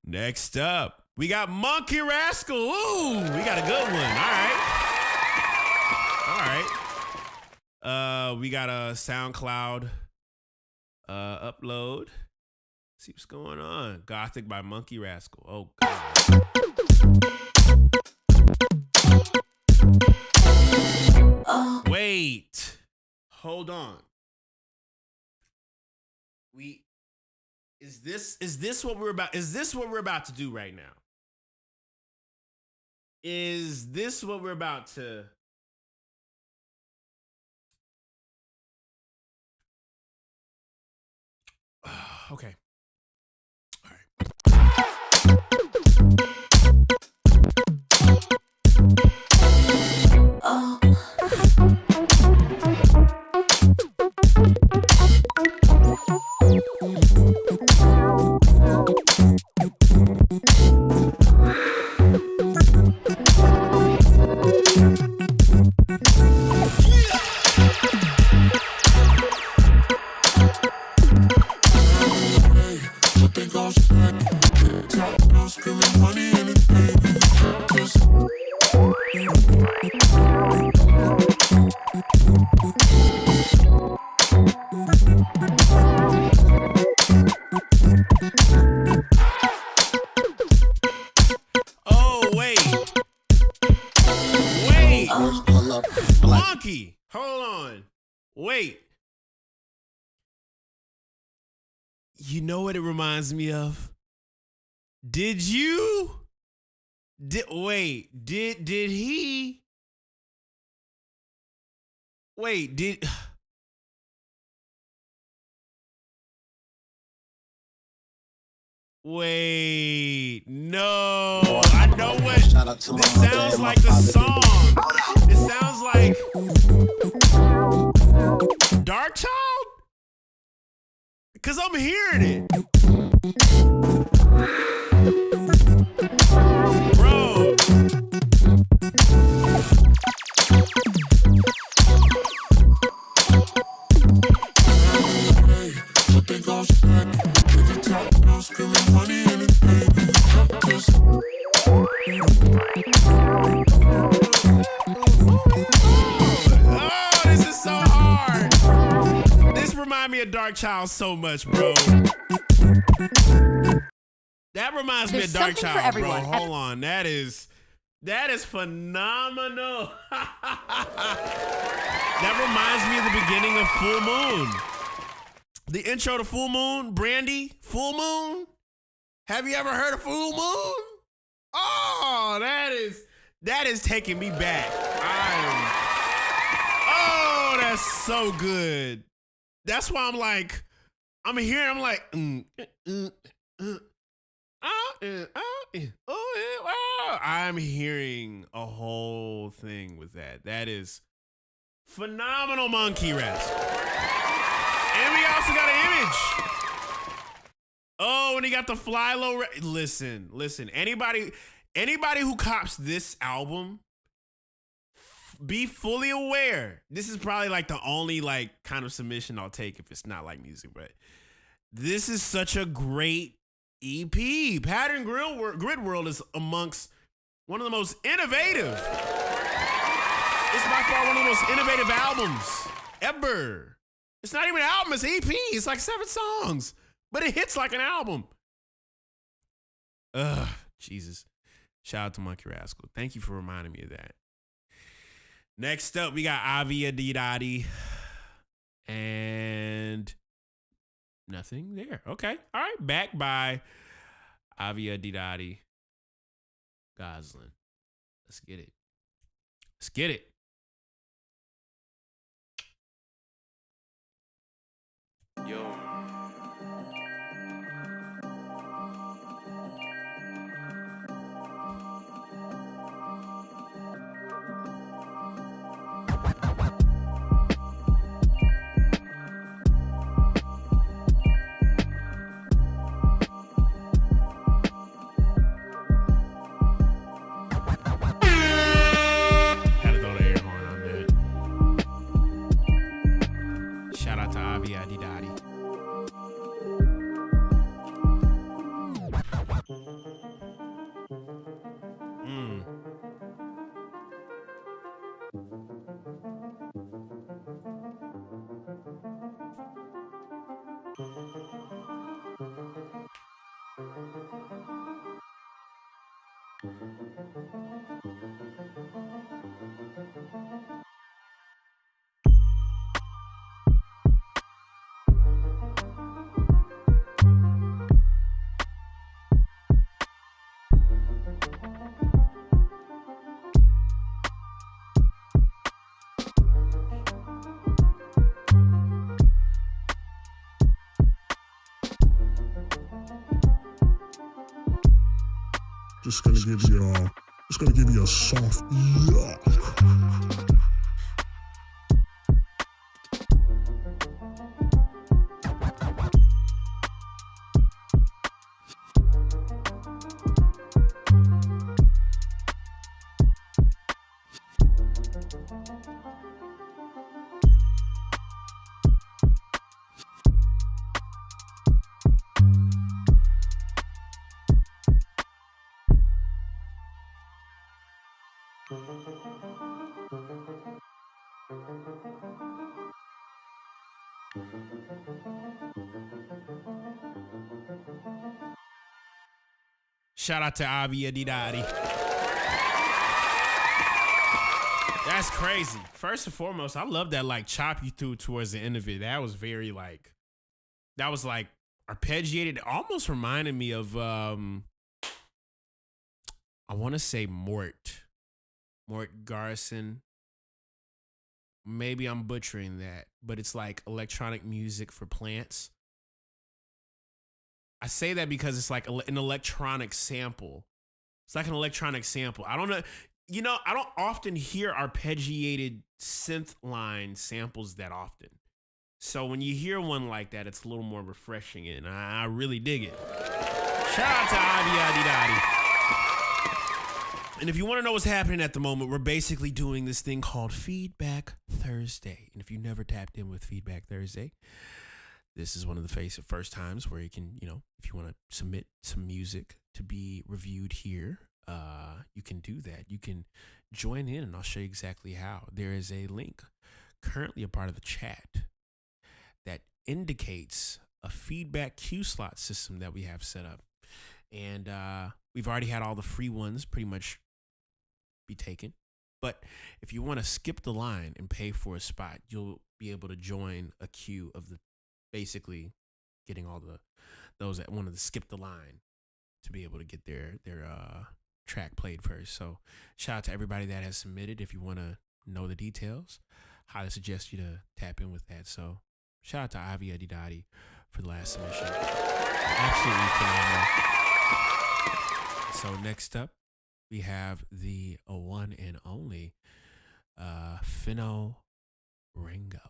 Next up, we got Monkey Rascal. Ooh, we got a good one. All right. We got a SoundCloud upload. See what's going on. Gothic by Monkey Rascal. Oh, God. Wait. Hold on. Is this what we're about to do right now? Is this what we're about to... Okay. All right. Oh, wait. Monkey, hold on. Wait. You know what it reminds me of? Did he? Wait, no. I know what. This sounds like the song. It sounds like Dark Child? Because I'm hearing it. Bro. Oh, this is so hard. This reminds me of Dark Child so much, bro. That reminds me of Dark Child, bro. Hold on. That is phenomenal. That reminds me of the beginning of Full Moon. The intro to Full Moon, Brandy, Full Moon. Have you ever heard of Full Moon? Oh, that is taking me back. Oh, that's so good. That's why I'm like, I'm hearing a whole thing with that. That is phenomenal, Monkey Rest. And we also got an image. Oh, and he got the Fly Low. Listen. Anybody who cops this album, be fully aware. This is probably like the only like kind of submission I'll take if it's not like music, but this is such a great EP. Pattern Grid World is amongst one of the most innovative. It's by far one of the most innovative albums ever. It's not even an album, it's an EP. It's like 7 songs, but it hits like an album. Ugh, Jesus. Shout out to Monkey Rascal. Thank you for reminding me of that. Next up, we got Avi Adidadi. And nothing there. Okay. All right. Back by Avi Adidadi. Goslin. Let's get it. Let's get it. Yo. Had to throw the air horn on that. Shout out to Avi Adidadi. Just gonna give you a soft yuck. Shout out to Avia Didadi. That's crazy. First and foremost, I love that like chop you through towards the end of it. That was very like, that was like arpeggiated. It almost reminded me of, I want to say Mort Garson. Maybe I'm butchering that, but it's like electronic music for plants. I say that because it's like an electronic sample. It's like an electronic sample. I don't know. You know, I don't often hear arpeggiated synth line samples that often. So when you hear one like that, it's a little more refreshing, and I really dig it. Shout out to Avi Adidadi. And if you want to know what's happening at the moment, we're basically doing this thing called Feedback Thursday. And if you've never tapped in with Feedback Thursday, this is one of the first times where you can, you know, if you want to submit some music to be reviewed here, you can do that. You can join in, and I'll show you exactly how. There is a link currently a part of the chat that indicates a feedback queue slot system that we have set up. And we've already had all the free ones pretty much be taken. But if you want to skip the line and pay for a spot, you'll be able to join a queue of the basically getting all those that wanted to skip the line to be able to get their track played first. So shout out to everybody that has submitted. If you want to know the details, highly suggest you to tap in with that. So shout out to Avi Adidadi for the last submission. Absolutely phenomenal. So next up, we have the one and only Fino Rango.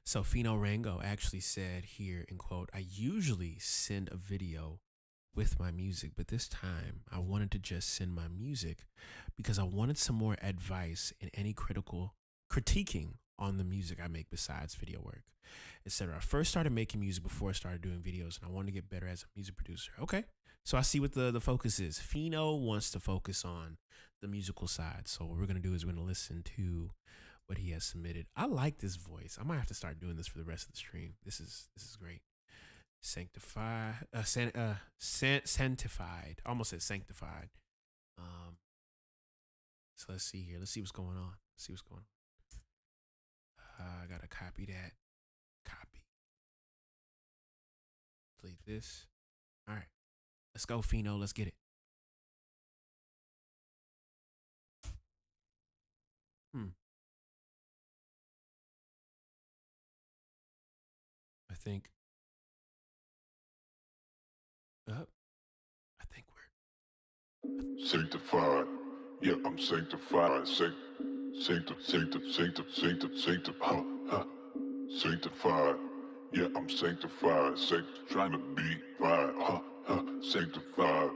So Fino Rango actually said here in quote, "I usually send a video with my music, but this time I wanted to just send my music because I wanted some more advice and any critiquing on the music I make besides video work, etc. I first started making music before I started doing videos, and I wanted to get better as a music producer." Okay, so I see what the focus is. Fino wants to focus on the musical side. So what we're going to do is we're going to listen to what he has submitted. I like this voice. I might have to start doing this for the rest of the stream. This is great. Sanctified. I almost said sanctified. So let's see here. Let's see what's going on. I gotta copy that. Copy. Delete this. All right. Let's go, Fino. Let's get it. I think we're sanctified. Yeah, I'm sanctified. Sanctified. Yeah, I'm sanctified. Trying to be right. Sanctified.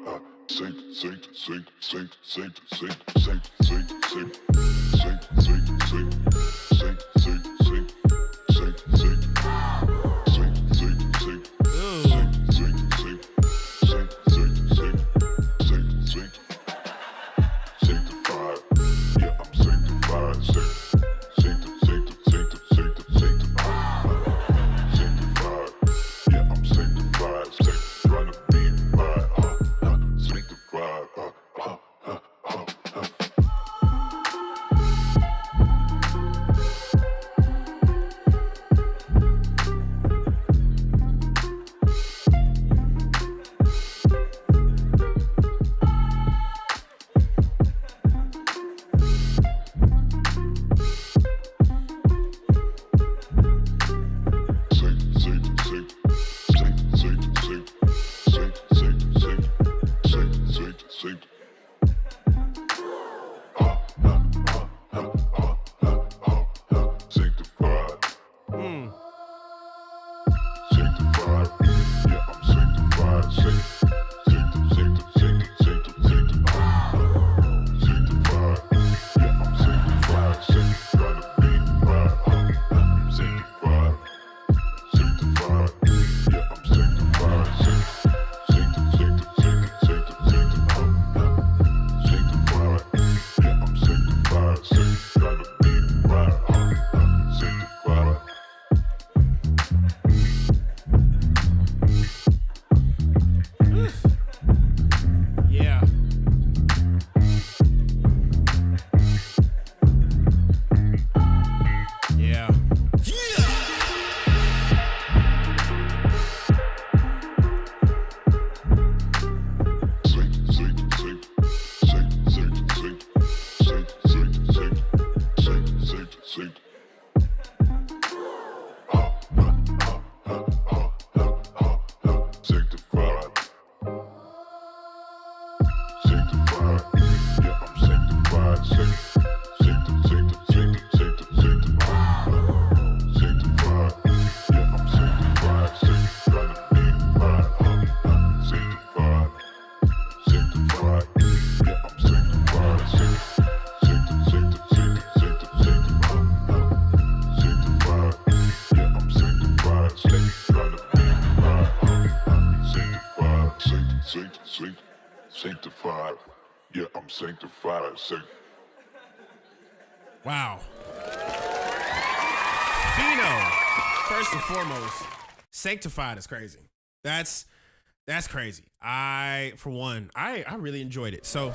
Sanctified. Yeah, I'm sanctified. Wow. Pheno, first and foremost, sanctified is crazy. That's crazy. For one, I really enjoyed it. So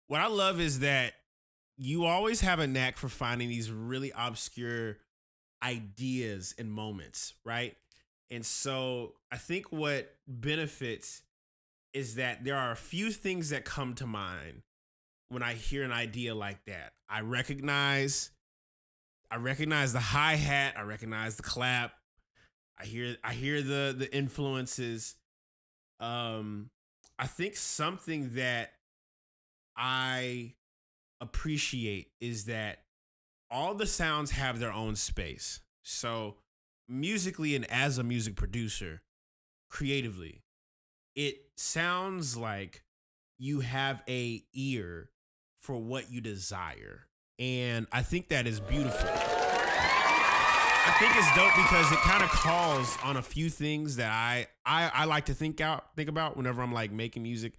what I love is that you always have a knack for finding these really obscure ideas and moments, right? And so I think what benefits is that there are a few things that come to mind when I hear an idea like that. I recognize the hi-hat, I recognize the clap, I hear the influences. I think something that I appreciate is that all the sounds have their own space. So musically and as a music producer, creatively, it sounds like you have a ear for what you desire. And I think that is beautiful. I think it's dope because it kind of calls on a few things that I like to think about whenever I'm like making music.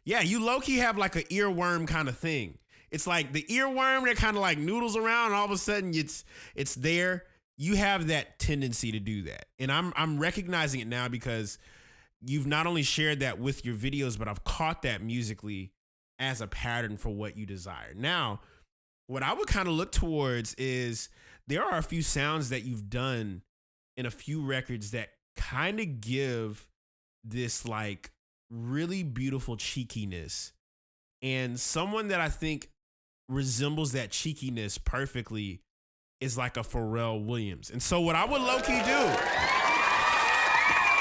Yeah, you low-key have like an earworm kind of thing. It's like the earworm that kind of like noodles around and all of a sudden it's there. You have that tendency to do that. And I'm recognizing it now because you've not only shared that with your videos, but I've caught that musically as a pattern for what you desire. Now, what I would kind of look towards is there are a few sounds that you've done in a few records that kind of give this like really beautiful cheekiness. And someone that I think resembles that cheekiness perfectly is like a Pharrell Williams. And so what I would low-key do,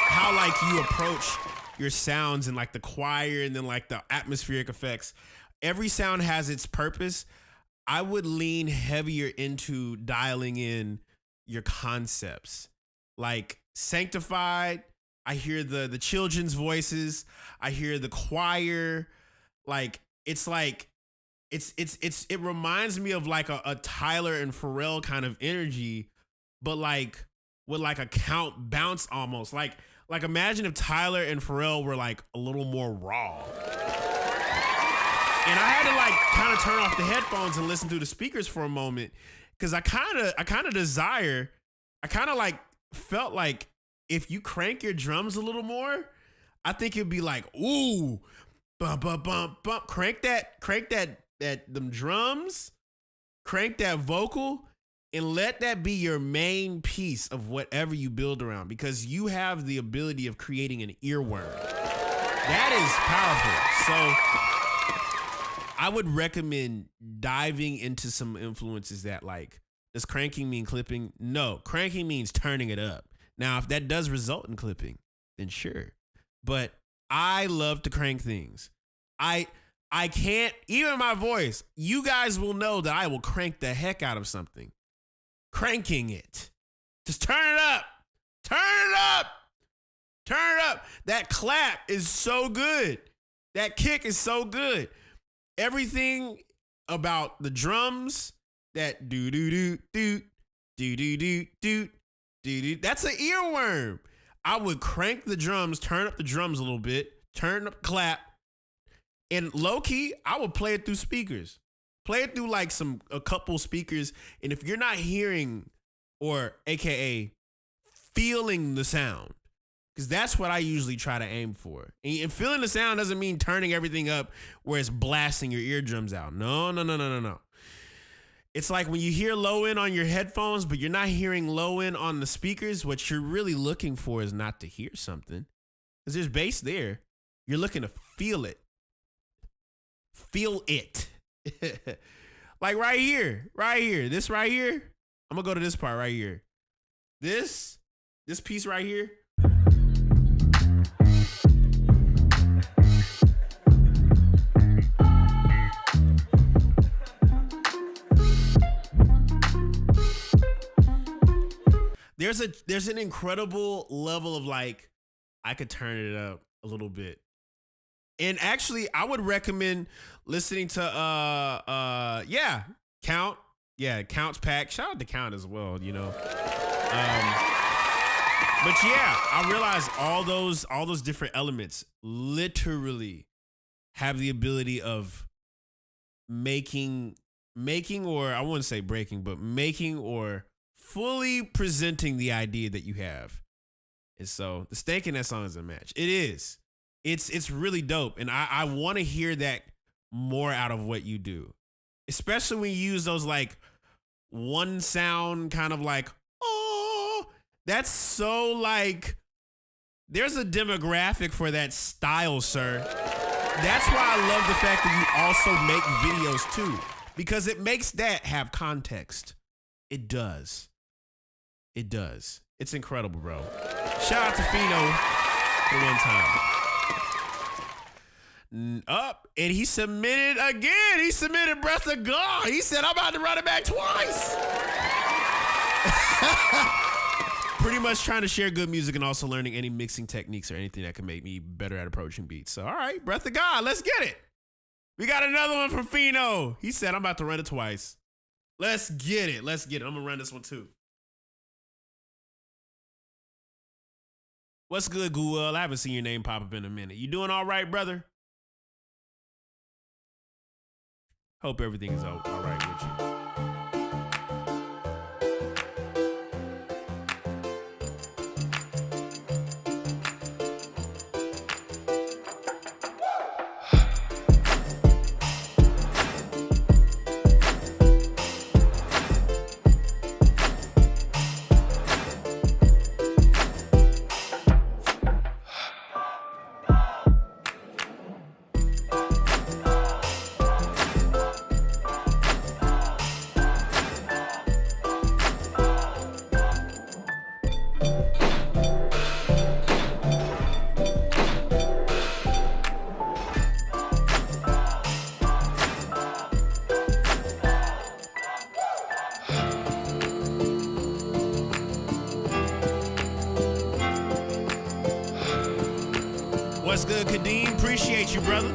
how like you approach your sounds and like the choir and then like the atmospheric effects, every sound has its purpose. I would lean heavier into dialing in your concepts. Like Sanctified, I hear the children's voices, I hear the choir, it reminds me of like a Tyler and Pharrell kind of energy, but like with like a count bounce almost. Like imagine if Tyler and Pharrell were like a little more raw. And I had to like kind of turn off the headphones and listen through the speakers for a moment because I kind of like felt like if you crank your drums a little more, I think it'd be like, ooh, bump, bump, bump, bump. Crank them drums, crank that vocal, and let that be your main piece of whatever you build around because you have the ability of creating an earworm. That is powerful. So I would recommend diving into some influences that like, does cranking mean clipping? No, cranking means turning it up. Now, if that does result in clipping, then sure. But I love to crank things. I can't, even my voice, you guys will know that I will crank the heck out of something. Cranking it. Just turn it up. Turn it up. Turn it up. That clap is so good. That kick is so good. Everything about the drums, that do-do-do-do, do-do-do-do, do-do, that's an earworm. I would crank the drums, turn up the drums a little bit, turn up clap, and low-key, I would play it through speakers. Play it through like a couple speakers, and if you're not hearing or AKA feeling the sound, because that's what I usually try to aim for. And feeling the sound doesn't mean turning everything up where it's blasting your eardrums out. No. It's like when you hear low end on your headphones, but you're not hearing low end on the speakers, what you're really looking for is not to hear something. Because there's bass there. You're looking to feel it. Feel it. Like right here. This right here. I'm going to go to this part right here. This piece right here. there's an incredible level of like, I could turn it up a little bit. And actually, I would recommend listening to Count. Yeah, Count's Pack. Shout out to Count as well, you know. But yeah, I realized all those different elements literally have the ability of making or I wouldn't say breaking, but making or fully presenting the idea that you have. And so the stank in that song is a match. It is. It's really dope. And I want to hear that more out of what you do. Especially when you use those like one sound kind of like, oh, that's so like, there's a demographic for that style, sir. That's why I love the fact that you also make videos too, because it makes that have context. It does. It does. It's incredible, bro. Shout out to Fino for one time. Up, and he submitted again. He submitted Breath of God. He said, I'm about to run it back twice. Pretty much trying to share good music and also learning any mixing techniques or anything that can make me better at approaching beats. So, all right, Breath of God, let's get it. We got another one from Fino. He said, I'm about to run it twice. Let's get it. Let's get it. I'm going to run this one too. What's good, Guel? I haven't seen your name pop up in a minute. You doing all right, brother? Hope everything is all right with you. What's good, Kadeem? Appreciate you, brother.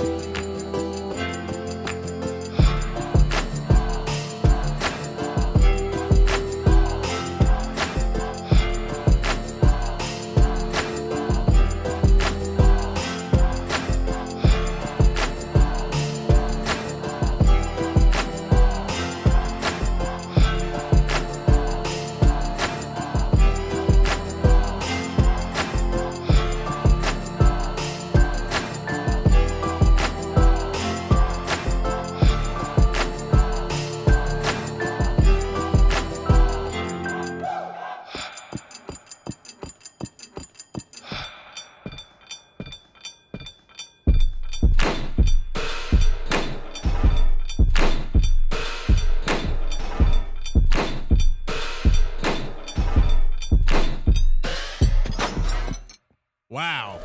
Wow.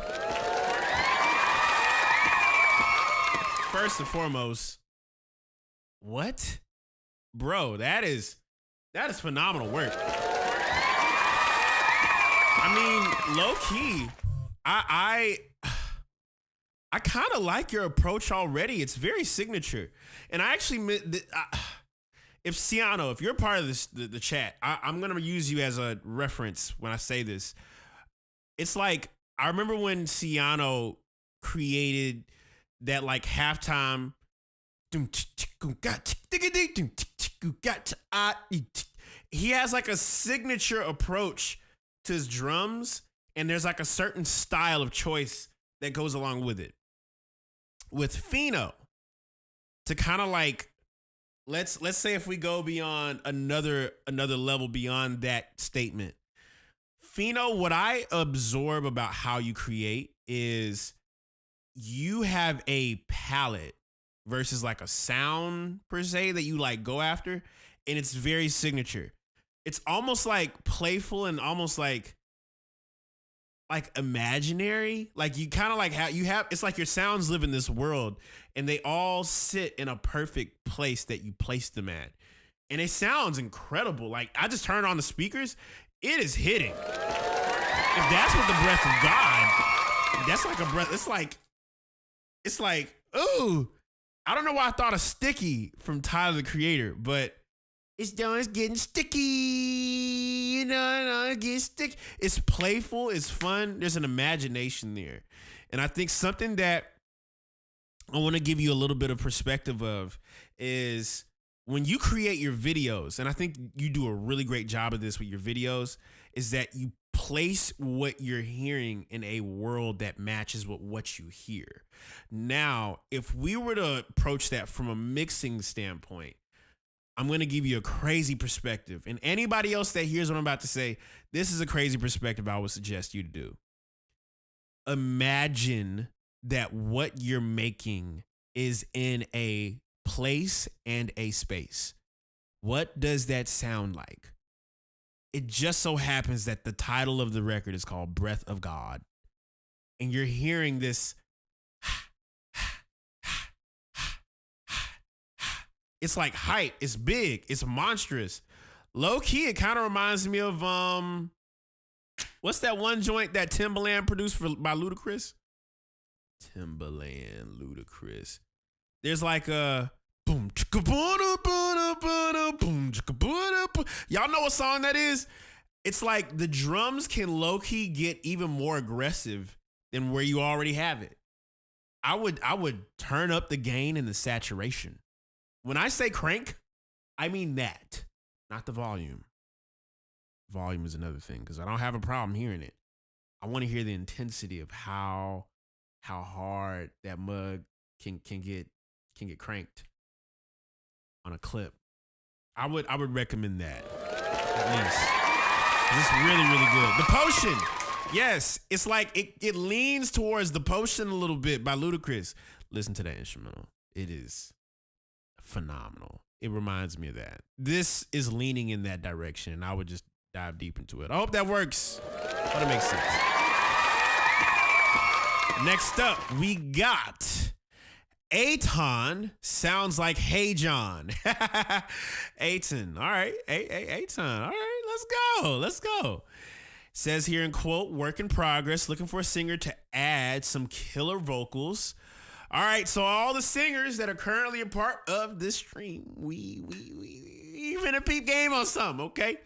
First and foremost, what? Bro, that is phenomenal work. I mean, low key, I kind of like your approach already. It's very signature. And I actually, if Ciano, if you're part of this, the chat, I'm going to use you as a reference when I say this. It's like, I remember when Ciano created that like halftime. He has like a signature approach to his drums, and there's like a certain style of choice that goes along with it. With Fino, to kind of like, let's say if we go beyond another level beyond that statement. Fino, what I absorb about how you create is you have a palette versus like a sound per se that you like go after, and it's very signature. It's almost like playful and almost like imaginary. Like you kind of like it's like your sounds live in this world and they all sit in a perfect place that you place them at. And it sounds incredible. Like I just turned on the speakers. It is hitting. If that's what the breath of God, that's like a breath. It's like, ooh. I don't know why I thought of Sticky from Tyler the Creator, but it's getting sticky. You know, it's getting sticky. It's playful. It's fun. There's an imagination there. And I think something that I want to give you a little bit of perspective of is when you create your videos, and I think you do a really great job of this with your videos, is that you place what you're hearing in a world that matches with what you hear. Now, if we were to approach that from a mixing standpoint, I'm going to give you a crazy perspective. And anybody else that hears what I'm about to say, this is a crazy perspective I would suggest you to do. Imagine that what you're making is in a place and a space. What does that sound like? It just so happens that the title of the record is called Breath of God. And you're hearing this. It's like hype. It's big. It's monstrous. Low key, it kind of reminds me of what's that one joint that Timbaland produced by Ludacris? Timbaland, Ludacris. There's like a boom chicka boom chicka. Y'all know what song that is? It's like the drums can low key get even more aggressive than where you already have it. I would turn up the gain and the saturation. When I say crank, I mean that, not the volume. Volume is another thing because I don't have a problem hearing it. I want to hear the intensity of how hard that mug can get cranked on a clip. I would recommend that at least. It's really, really good. The Potion. Yes, it's like it leans towards The Potion a little bit by Ludacris. Listen to that instrumental. It is phenomenal. It reminds me of that. This is leaning in that direction, and I would just dive deep into it. I hope that works. But it makes sense. Next up, we got Aton. Sounds like Hey John. Aton. All right. Aton. All right, let's go. Says here in quote, work in progress, looking for a singer to add some killer vocals. All right, so all the singers that are currently a part of this stream, we finna peep game on something, okay?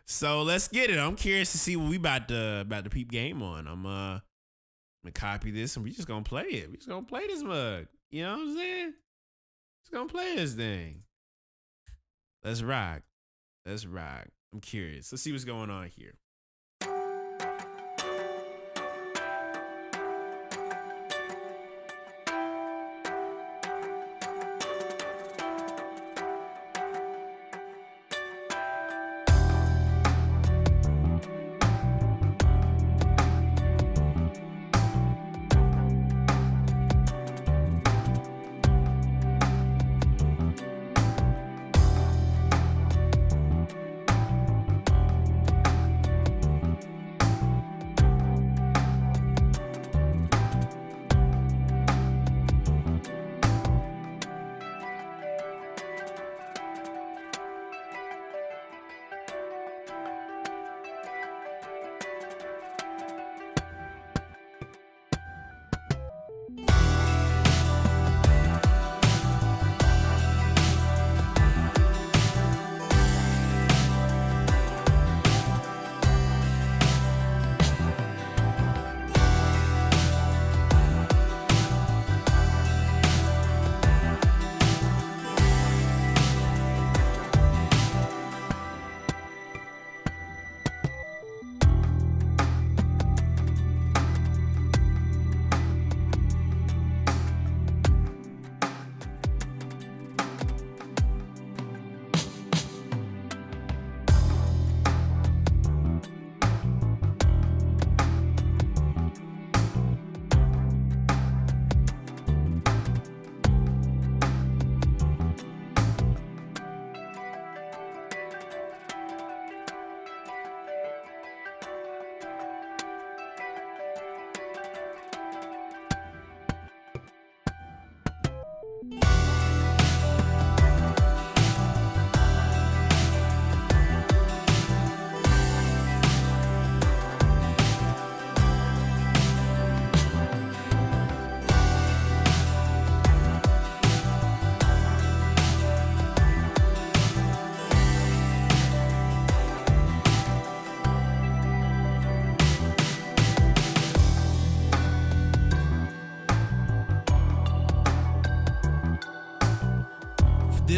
So let's get it. I'm curious to see what we about to peep game on. I'm gonna copy this and we just gonna play it. We just gonna play this mug. You know what I'm saying? Just gonna play this thing. Let's rock. I'm curious. Let's see what's going on here.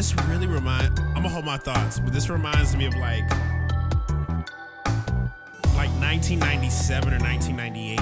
this really I'm gonna hold my thoughts, but this reminds me of like 1997 or 1998.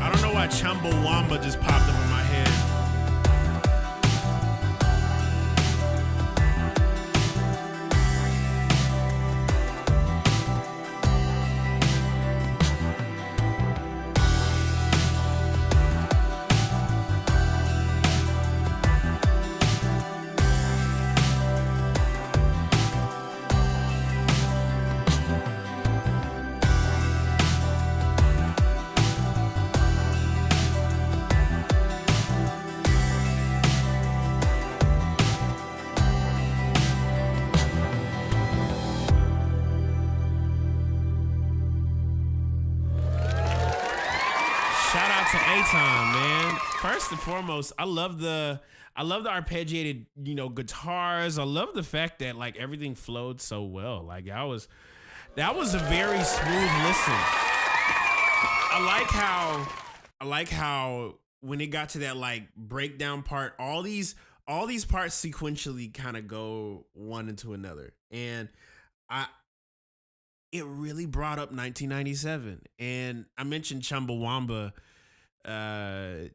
I don't know why Chumbawamba just popped up in my head. Shout out to A-Time, man. First and foremost, I love the arpeggiated, guitars. I love the fact that like everything flowed so well. Like that was a very smooth listen. I like how when it got to that like breakdown part, all these parts sequentially kind of go one into another. And it really brought up 1997. And I mentioned Chumbawamba. They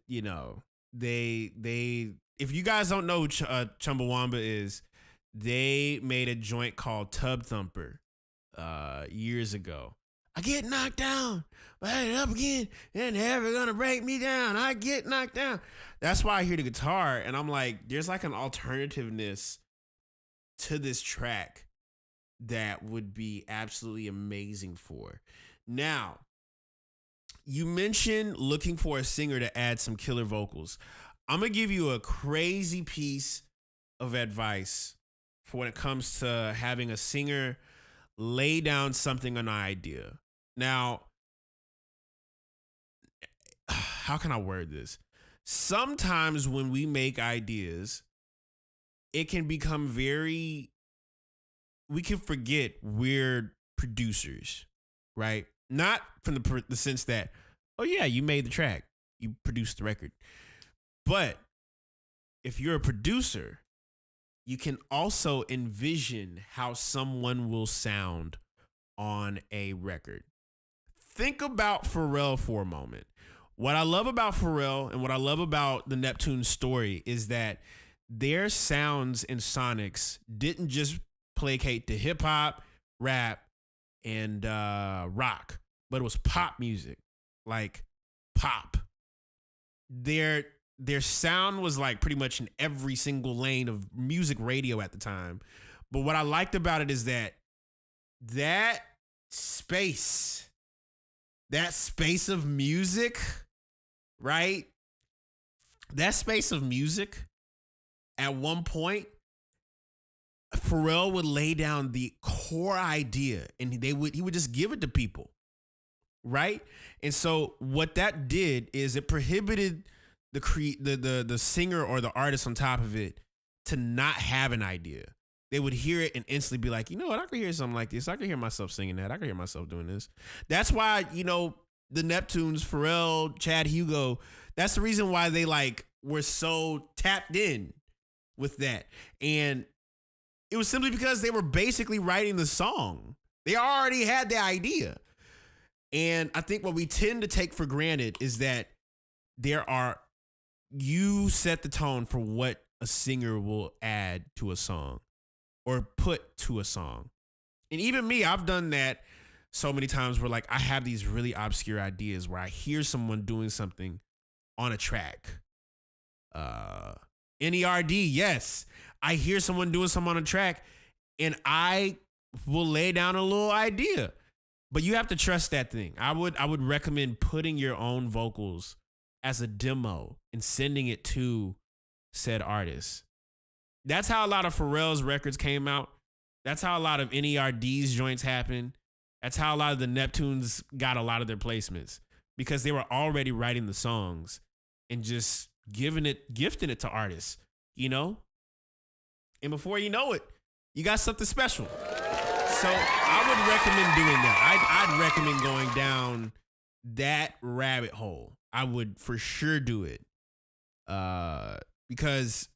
if you guys don't know who Chumbawamba is, they made a joint called Tub Thumper years ago. I get knocked down, but I get up again, and they're never gonna break me down. I get knocked down. That's why I hear the guitar, and I'm like, there's like an alternativeness to this track that would be absolutely amazing for. Now, you mentioned looking for a singer to add some killer vocals. I'm going to give you a crazy piece of advice for when it comes to having a singer lay down something on an idea. Now, how can I word this? Sometimes when we make ideas, it can become we can forget we're producers, right? Not from the sense that, oh yeah, you made the track, you produced the record. But if you're a producer, you can also envision how someone will sound on a record. Think about Pharrell for a moment. What I love about Pharrell and what I love about the Neptune story is that their sounds and sonics didn't just placate to hip hop, rap, and rock, but it was pop music, like pop. Their sound was like pretty much in every single lane of music radio at the time. But what I liked about it is that space of music, right? That space of music, at one point, Pharrell would lay down the core idea and he would just give it to people, right? And so what that did is it prohibited the singer or the artist on top of it to not have an idea. They would hear it and instantly be like, you know what, I could hear something like this. I could hear myself singing that. I could hear myself doing this. That's why, the Neptunes, Pharrell, Chad Hugo, that's the reason why they like were so tapped in with that. And it was simply because they were basically writing the song. They already had the idea. And I think what we tend to take for granted is that you set the tone for what a singer will add to a song or put to a song. And even me, I've done that so many times where like I have these really obscure ideas where I hear someone doing something on a track. NERD, yes. I hear someone doing something on a track and I will lay down a little idea. But you have to trust that thing. I would recommend putting your own vocals as a demo and sending it to said artist. That's how a lot of Pharrell's records came out. That's how a lot of NERD's joints happened. That's how a lot of the Neptunes got a lot of their placements because they were already writing the songs and just gifting it to artists, you know? And before you know it, you got something special. So I would recommend doing that. I'd recommend going down that rabbit hole. I would for sure do it. Because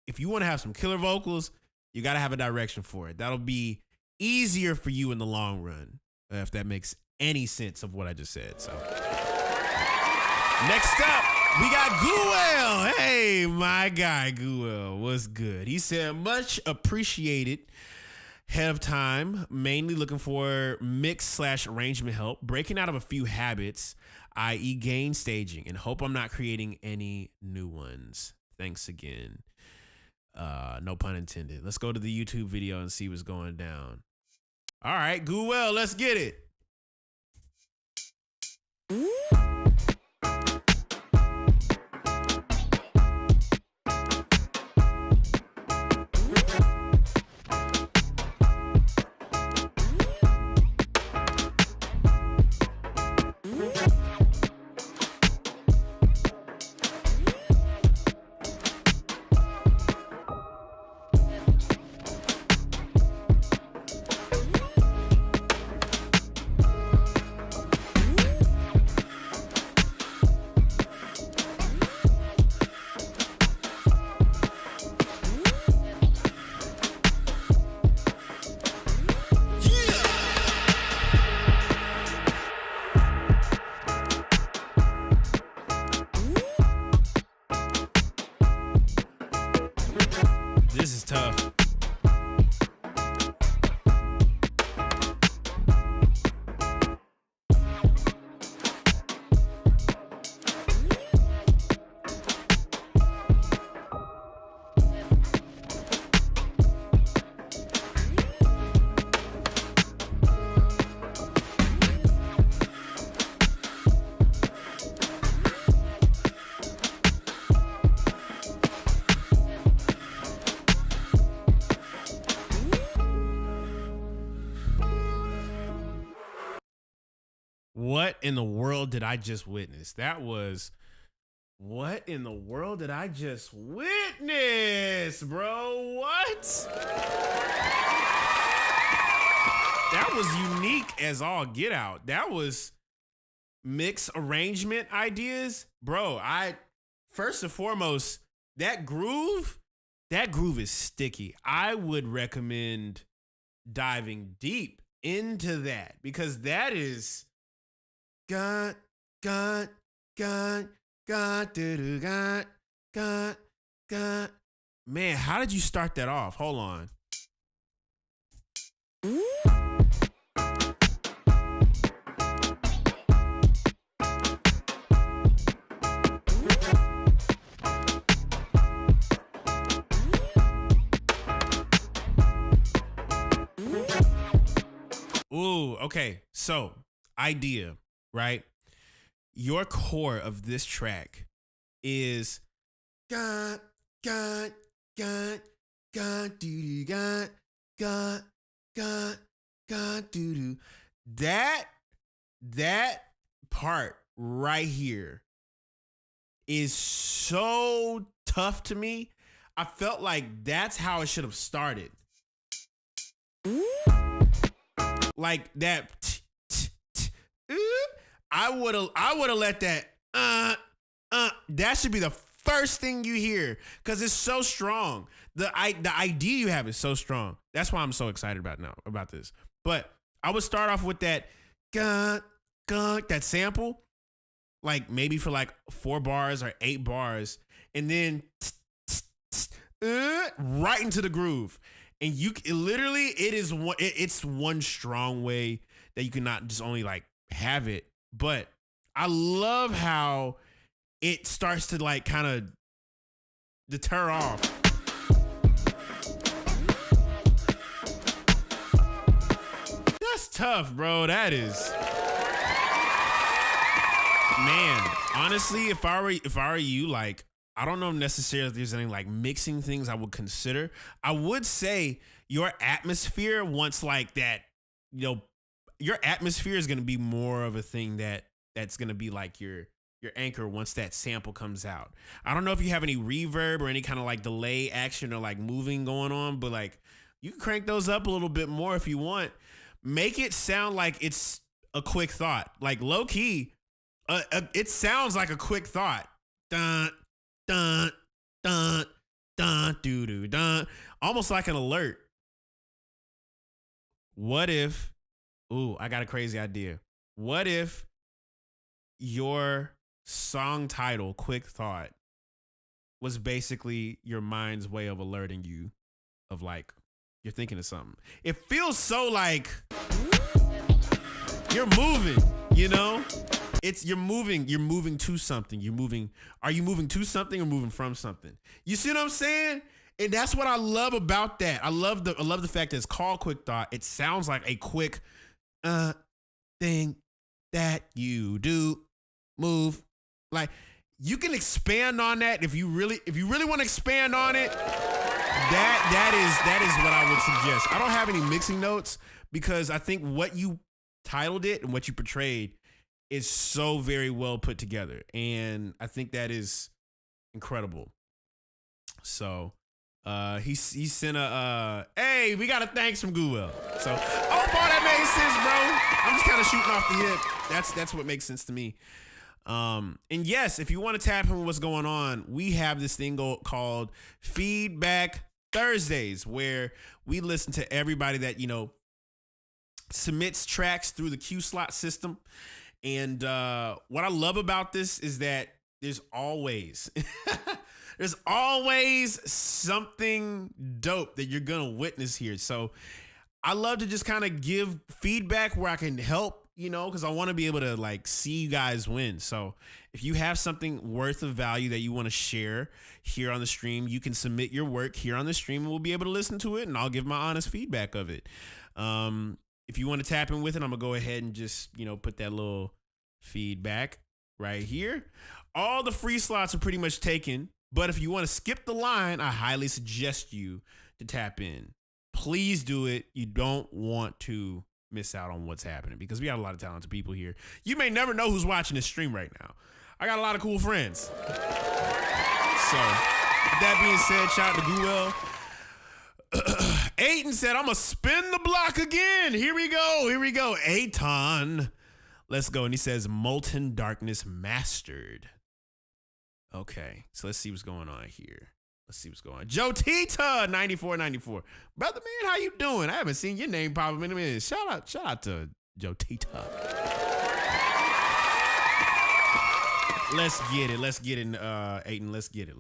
if you want to have some killer vocals, you got to have a direction for it. That'll be easier for you in the long run, if that makes any sense of what I just said. So next up, we got Guel. Hey, my guy Guel, what's good? He said, much appreciated. Head of time, mainly looking for mix/arrangement help, breaking out of a few habits, i.e. gain staging, and hope I'm not creating any new ones. Thanks again. No pun intended. Let's go to the YouTube video and see what's going down. All right, Guel, let's get it. This is tough. What in the world did I just witness? What in the world did I just witness, bro? What? That was unique as all get out. That was mix arrangement ideas. Bro, first and foremost, that groove is sticky. I would recommend diving deep into that because that is God, do God. Man, how did you start that off? Hold on. Ooh, okay. So, idea. Right? Your core of this track is God, do do. That part right here is so tough to me. I felt like that's how it should have started. Like that. I would have let that that should be the first thing you hear because it's so strong. The idea you have is so strong. That's why I'm so excited about this. But I would start off with that that sample, like maybe for like 4 bars or 8 bars, and then right into the groove. And it's one strong way that you cannot just only like have it. But I love how it starts to like kind of deter off. That's tough, bro. That is. Man, honestly, if I were you, like, I don't know necessarily if there's any like mixing things I would consider. I would say your atmosphere once like that, you know, your atmosphere is going to be more of a thing that's going to be like your your anchor once that sample comes out. I don't know if you have any reverb or any kind of like delay action or like moving going on, but like you can crank those up a little bit more if you want. Make it sound like it's a quick thought, like low key. It sounds like a quick thought. Dun, dun, dun, dun, doo, doo, dun. Almost like an alert. What if, I got a crazy idea. What if your song title, Quick Thought, was basically your mind's way of alerting you of like, you're thinking of something. It feels so like you're moving, you know? You're moving to something. Are you moving to something or moving from something? You see what I'm saying? And that's what I love about that. I love the fact that it's called Quick Thought. It sounds like a quick thing that you do, move. Like you can expand on that if you really want to expand on it. That is what I would suggest. I don't have any mixing notes because I think what you titled it and what you portrayed is so very well put together, and I think that is incredible. So he sent a hey, we got a thanks from Google. So that made sense, bro. I'm just kind of shooting off the hip. That's what makes sense to me. And yes, if you want to tap in with what's going on, we have this thing called Feedback Thursdays, where we listen to everybody that, you know, submits tracks through the Q slot system. And what I love about this is that there's always something dope that you're gonna witness here. So I love to just kind of give feedback where I can help, you know, because I want to be able to like see you guys win. So if you have something worth of value that you want to share here on the stream, you can submit your work here on the stream and we'll be able to listen to it and I'll give my honest feedback of it. If you want to tap in with it, I'm going to go ahead and just, you know, put that little feedback right here. All the free slots are pretty much taken, but if you want to skip the line, I highly suggest you to tap in. Please do it. You don't want to miss out on what's happening because we got a lot of talented people here. You may never know who's watching this stream right now. I got a lot of cool friends. So, with that being said, shout out to Guel. Aiton said, I'm going to spin the block again. Here we go. Aiton. Let's go. And he says, Molten Darkness Mastered. Okay. So let's see what's going on here. Joe Tita 9494. Brother man, how you doing? I haven't seen your name pop up in a minute. Shout out to Joe Tita. Let's get it, Aiton. Let's get it.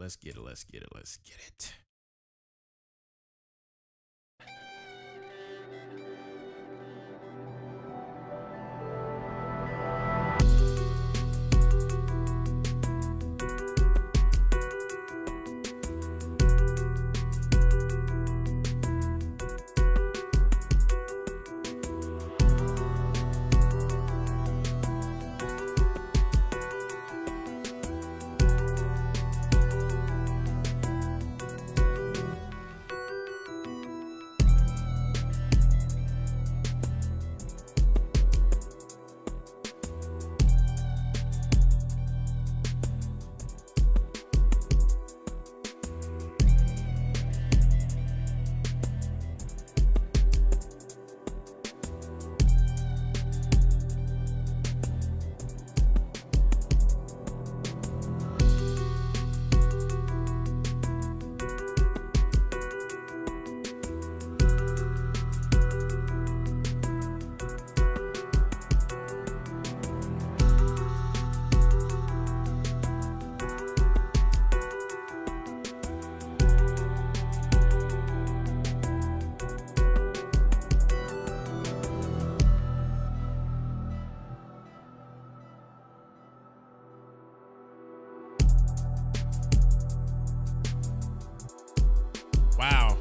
Wow.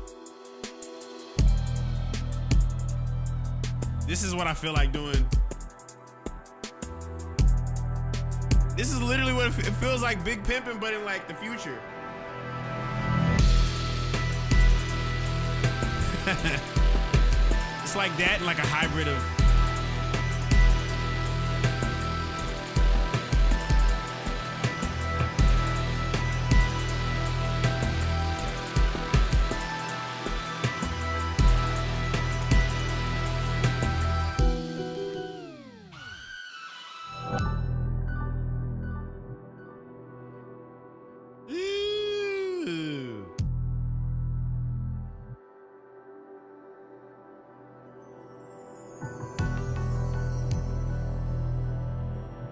This is what I feel like doing. This is literally what it feels like, Big Pimpin', but in like the future. It's like that and like a hybrid of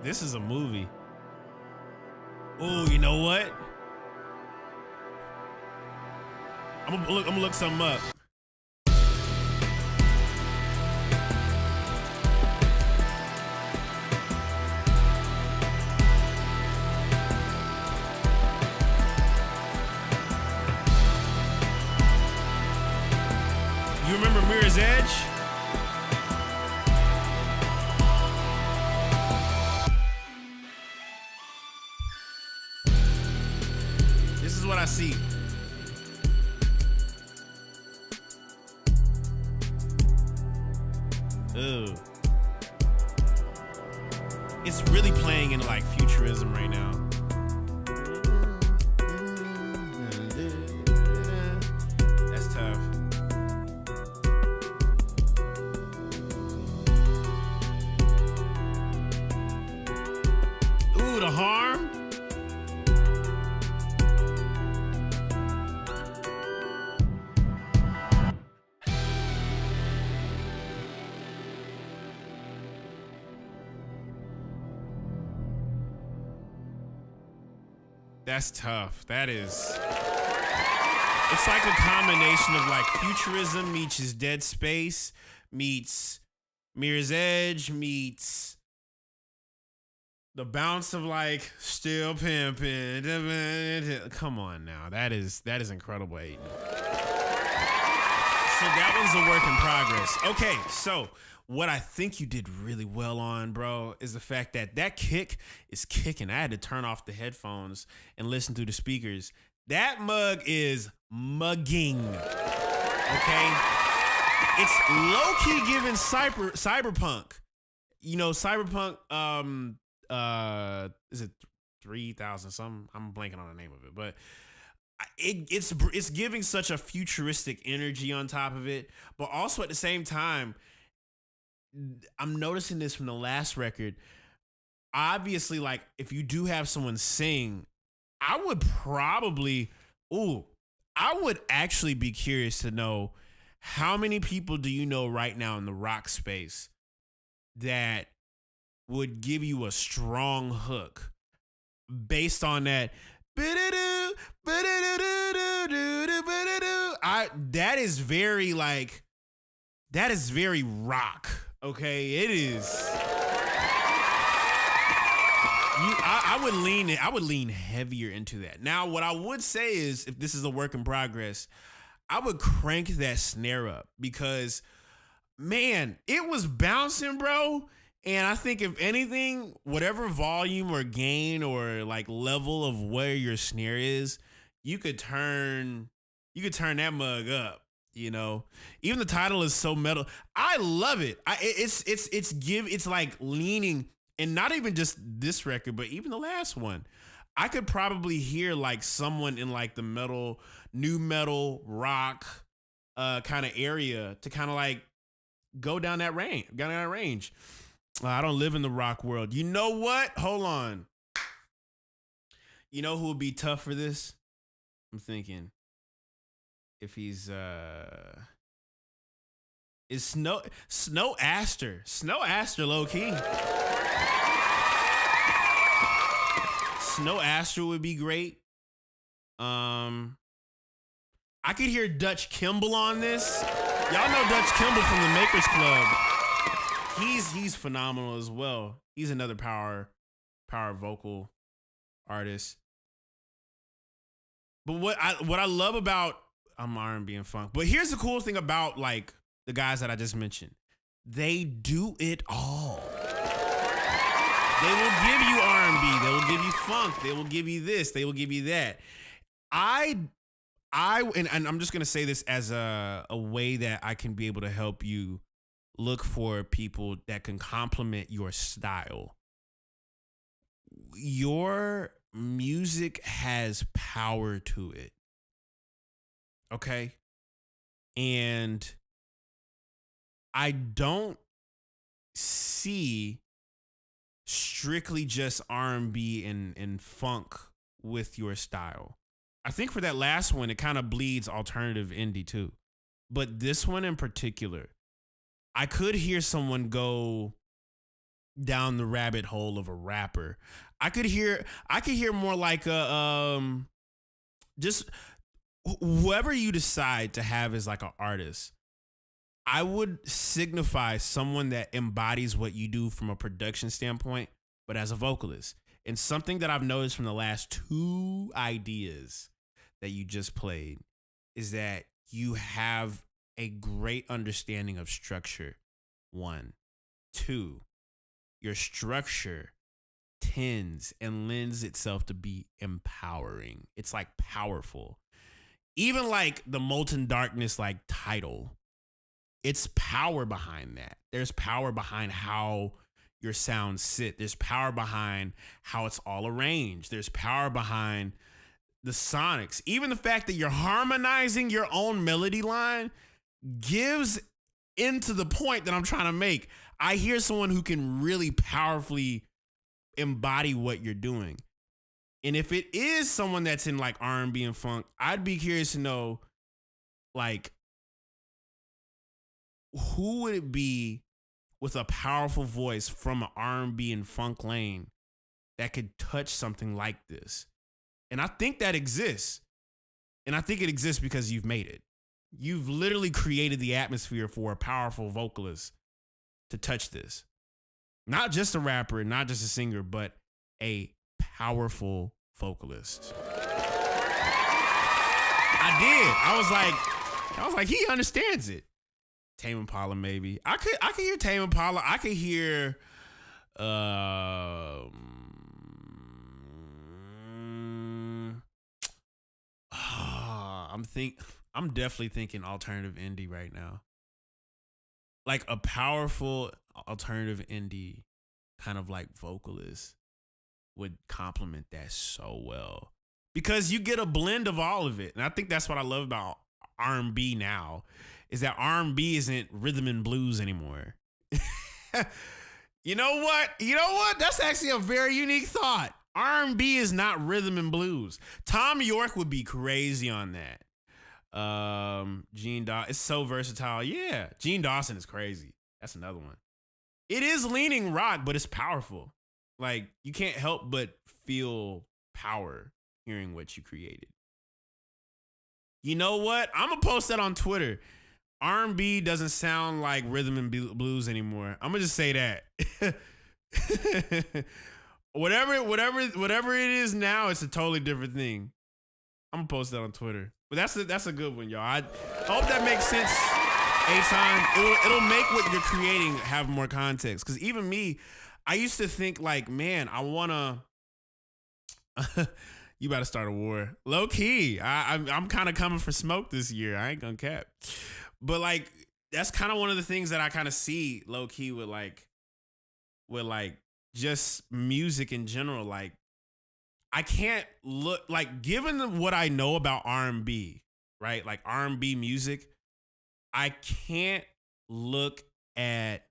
This is a movie. Oh, you know what? I'm gonna look something up. You remember Mirror's Edge? This is what I see. Ooh. It's really playing in like futurism right now. That's tough. Ooh, the harm. That's tough. That is. It's like a combination of like futurism meets Dead Space, meets Mirror's Edge, meets the bounce of like still pimping. Come on now. That is incredible, Aiden. So that one's a work in progress. Okay, so what I think you did really well on, bro, is the fact that that kick is kicking. I had to turn off the headphones and listen through the speakers. That mug is mugging. Okay? It's low-key giving cyberpunk. You know, cyberpunk, is it 3000 something? I'm blanking on the name of it, but it's giving such a futuristic energy on top of it, but also at the same time, I'm noticing this from the last record. Obviously, like if you do have someone sing, I would actually be curious to know how many people do you know right now in the rock space that would give you a strong hook based on that. That is very like, that is very rock. Okay, it is. I would lean heavier into that. Now, what I would say is, if this is a work in progress, I would crank that snare up because, man, it was bouncing, bro. And I think if anything, whatever volume or gain or like level of where your snare is, you could turn that mug up. You know, even the title is so metal. I love it. It's like leaning, and not even just this record, but even the last one. I could probably hear like someone in like the new metal rock kind of area to kind of like go down that range. I don't live in the rock world. You know what? Hold on. You know who would be tough for this? I'm thinking. If he's is Snow Aster low key. Snow Aster would be great. I could hear Dutch Kimball on this. Y'all know Dutch Kimball from the Makers Club. He's phenomenal as well. He's another power vocal artist. But what I love about R&B and funk. But here's the cool thing about like the guys that I just mentioned. They do it all. They will give you R&B. They will give you funk. They will give you this. They will give you that. And I'm just gonna say this as a way that I can be able to help you look for people that can complement your style. Your music has power to it. Okay. And I don't see strictly just R&B and funk with your style. I think for that last one, it kind of bleeds alternative indie too. But this one in particular, I could hear someone go down the rabbit hole of a rapper. I could hear more like a just whoever you decide to have as like an artist. I would signify someone that embodies what you do from a production standpoint, but as a vocalist. And something that I've noticed from the last 2 ideas that you just played is that you have a great understanding of structure. 1. 2, your structure tends and lends itself to be empowering. It's like powerful. Even like the Molten Darkness like title, it's power behind that. There's power behind how your sounds sit. There's power behind how it's all arranged. There's power behind the sonics. Even the fact that you're harmonizing your own melody line gives into the point that I'm trying to make. I hear someone who can really powerfully embody what you're doing. And if it is someone that's in like R&B and funk, I'd be curious to know, like, who would it be with a powerful voice from an R&B and funk lane that could touch something like this? And I think that exists. And I think it exists because you've made it. You've literally created the atmosphere for a powerful vocalist to touch this. Not just a rapper, not just a singer, but a powerful vocalist. I did. I was like, he understands it. Tame Impala, maybe. I could hear Tame Impala. I could hear I'm definitely thinking alternative indie right now. Like a powerful alternative indie kind of like vocalist would complement that so well. Because you get a blend of all of it. And I think that's what I love about R&B now, is that R&B isn't rhythm and blues anymore. You know what? That's actually a very unique thought. R&B is not rhythm and blues. Tom York would be crazy on that. Gene Dawson, it's so versatile. Yeah, Gene Dawson is crazy. That's another one. It is leaning rock, but it's powerful. Like, you can't help but feel power hearing what you created. You know what? I'm gonna post that on Twitter. R&B doesn't sound like rhythm and blues anymore. I'm gonna just say that. whatever it is now, it's a totally different thing. I'm gonna post that on Twitter. But that's a good one, y'all. I hope that makes sense. It'll make what you're creating have more context. Because even me, I used to think like, man, I wanna. You about to start a war, low key. I'm kind of coming for smoke this year. I ain't gonna cap. But like, that's kind of one of the things that I kind of see low key with just music in general. Like, I can't look, like, given what I know about R&B, right? Like R&B music, I can't look at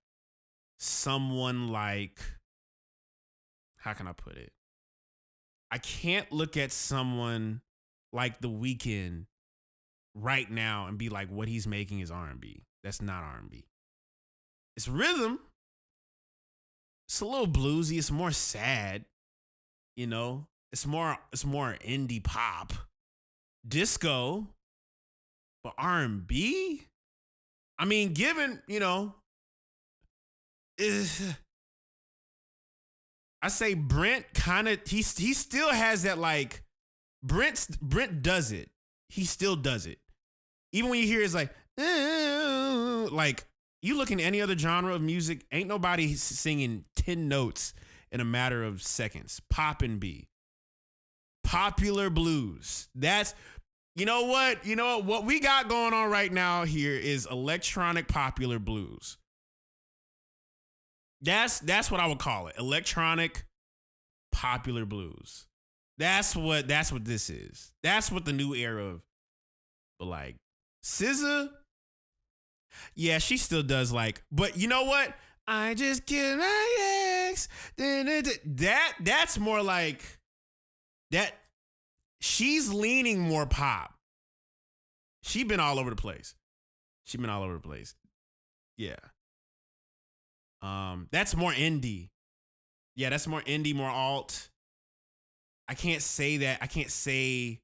someone like, how can I put it? I can't look at someone like The Weeknd right now and be like, what he's making is R&B. That's not R&B. It's rhythm. It's a little bluesy. It's more sad, you know? It's more indie pop, disco, but R&B. I mean, given, you know, I say Brent kind of he still has that, like, Brent does it. He still does it. Even when you hear it's like you look in any other genre of music, ain't nobody singing 10 notes in a matter of seconds. Pop and B. Popular blues. That's, you know what? What we got going on right now here is electronic popular blues. That's what I would call it. Electronic popular blues. That's what this is. That's what the new era of, but like SZA, yeah, she still does, like, but you know what? I just killed my ex. That's more like that. She's leaning more pop. She been all over the place. Yeah. That's more indie. Yeah, that's more indie, more alt. I can't say that. I can't say.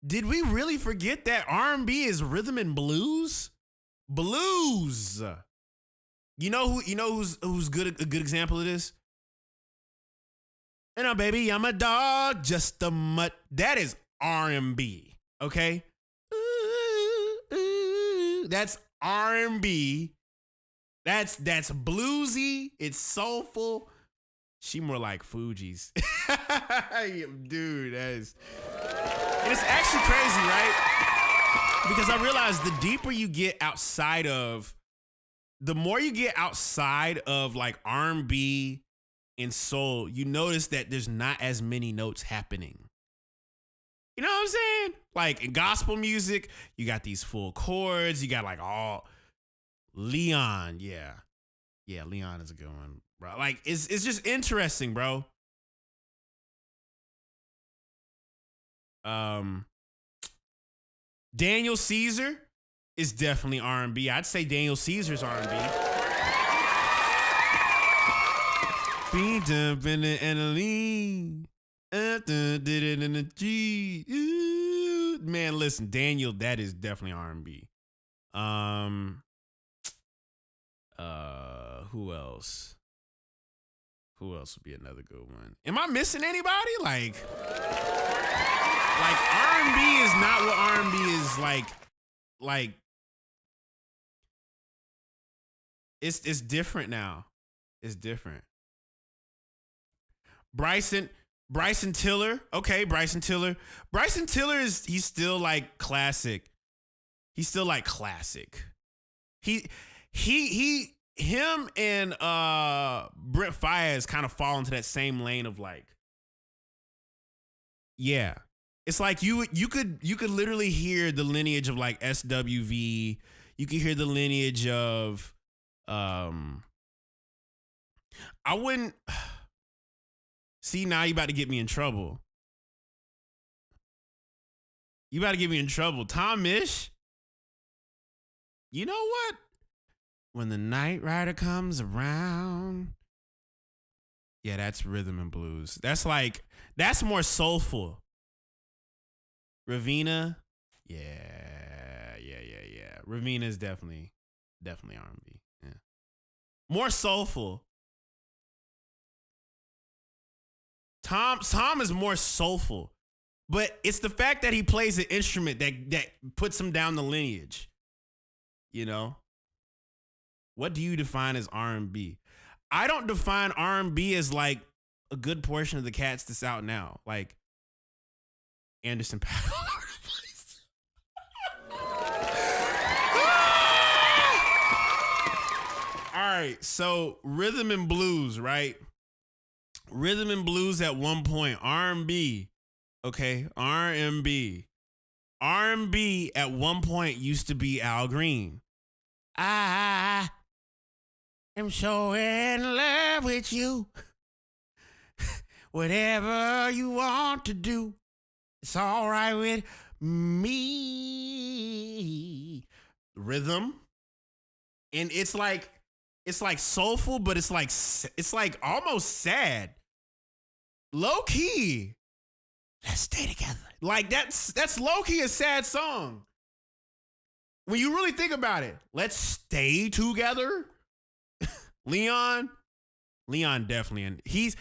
Did we really forget that R&B is rhythm and blues? Blues. You know who's good, a good example of this? And baby, I'm a dog, just a mutt. That is R&B, okay? That's R&B. That's bluesy. It's soulful. She more like Fugees. Dude, that is. And it's actually crazy, right? Because I realized the deeper you get outside of, the more you get outside of like R&B and soul, you notice that there's not as many notes happening. You know what I'm saying? Like in gospel music, you got these full chords. You got like all Leon. Yeah. Yeah, Leon is a good one, bro. Like it's just interesting, bro. Daniel Caesar is definitely R&B. I'd say Daniel Caesar's R&B. Beat up in the Annalee. Did it in the G. Man, listen, Daniel, that is definitely R&B. Who else? Who else would be another good one? Am I missing anybody? Like R&B is not what R&B is like it's different now. It's different. Bryson Tiller. Okay, Bryson Tiller. Bryson Tiller he's still like classic. He's still like classic. Him and Brent Faiyaz kind of fall into that same lane of like, yeah. It's like you could literally hear the lineage of like SWV. You could hear the lineage of I wouldn't see, now you about to get me in trouble. You about to get me in trouble. Tom Misch. You know what? When the Night Rider comes around. Yeah, that's rhythm and blues. That's more soulful. Ravina. Yeah. Ravina is definitely R&B. Yeah. More soulful. Tom is more soulful. But it's the fact that he plays an instrument that puts him down the lineage. You know? What do you define as R&B? I don't define R&B as like a good portion of the cats that's out now. Like Anderson .Paak. All right, so rhythm and blues, right? Rhythm and blues at one point. R&B, okay? R&B at one point used to be Al Green. I am so in love with you. Whatever you want to do, it's all right with me. Rhythm. And it's like soulful, but it's like almost sad. Low key. Let's stay together. Like that's low key a sad song. When you really think about it, let's stay together. Leon definitely, and he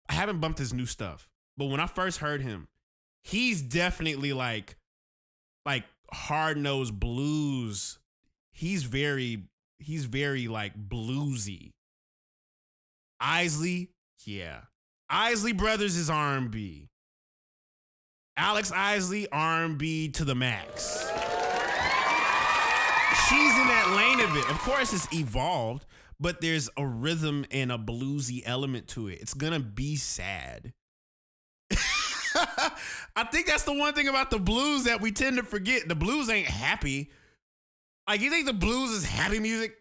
I haven't bumped his new stuff, but when I first heard him, he's definitely like hard-nosed blues. He's very like bluesy. Isley, yeah. Isley Brothers is R&B. Alex Isley, R&B to the max. She's in that lane of it. Of course, it's evolved, but there's a rhythm and a bluesy element to it. It's gonna be sad. I think that's the one thing about the blues that we tend to forget. The blues ain't happy. Like, you think the blues is happy music?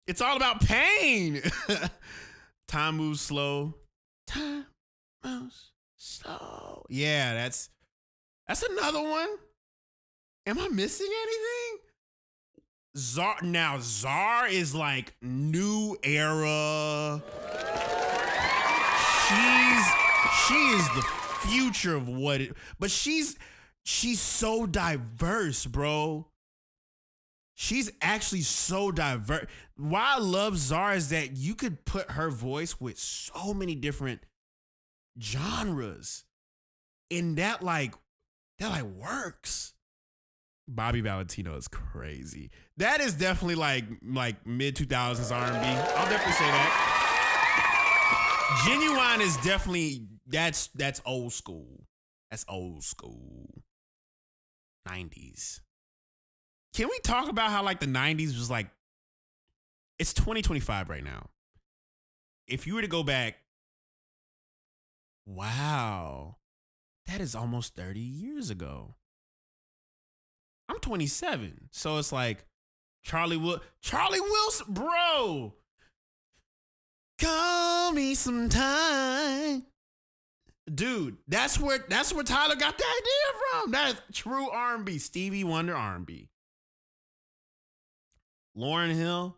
It's all about pain. Time moves slow. Time moves slow. Yeah, that's another one. Am I missing anything? Czar is like new era. She is the future of what it, but she's so diverse, bro. She's actually so diverse. Why I love Czar is that you could put her voice with so many different genres, and that works. Bobby Valentino is crazy. That is definitely like mid 2000s R&B. I'll definitely say that. Genuine is definitely that's old school. That's old school. 90s. Can we talk about how like the 90s was like, it's 2025 right now. If you were to go back, wow, that is almost 30 years ago. I'm 27. So it's like Charlie Wilson, bro. Call me sometime. Dude, that's where Tyler got the idea from. That is true R&B. Stevie Wonder R&B. Lauryn Hill.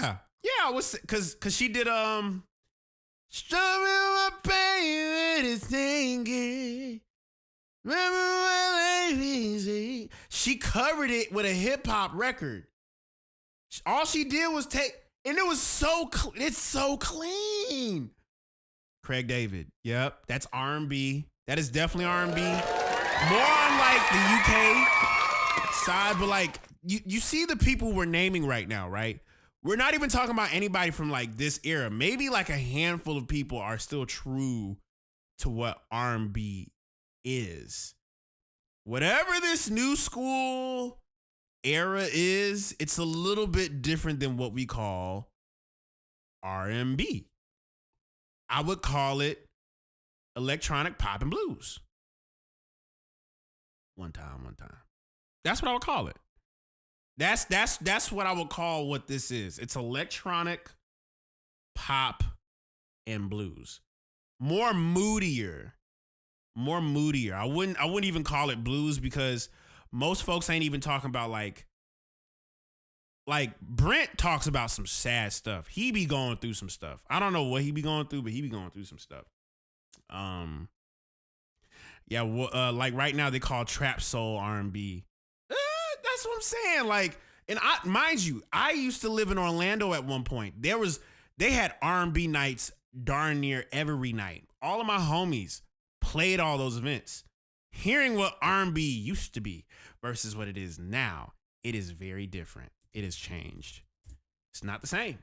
Yeah, I was cause she did Show me what pain is thinking. Remember when easy. She covered it with a hip hop record. All she did was take, and it was it's so clean. Craig David. Yep, that's R&B. That is definitely R&B. More on like the UK side, but like you see the people we're naming right now, right? We're not even talking about anybody from like this era. Maybe like a handful of people are still true to what R&B is. Whatever this new school era is, it's a little bit different than what we call R&B. I would call it electronic pop and blues. One time. That's what I would call it. That's what I would call what this is. It's electronic pop and blues. More moodier. I wouldn't even call it blues because most folks ain't even talking about like Brent talks about some sad stuff. He be going through some stuff. I don't know what he be going through, but he be going through some stuff. Like right now they call trap soul R&B. That's what I'm saying. Like, and mind you, I used to live in Orlando at one point. They had R&B nights darn near every night. All of my homies played all those events. Hearing what R&B used to be versus what it is now, it is very different. It has changed. It's not the same.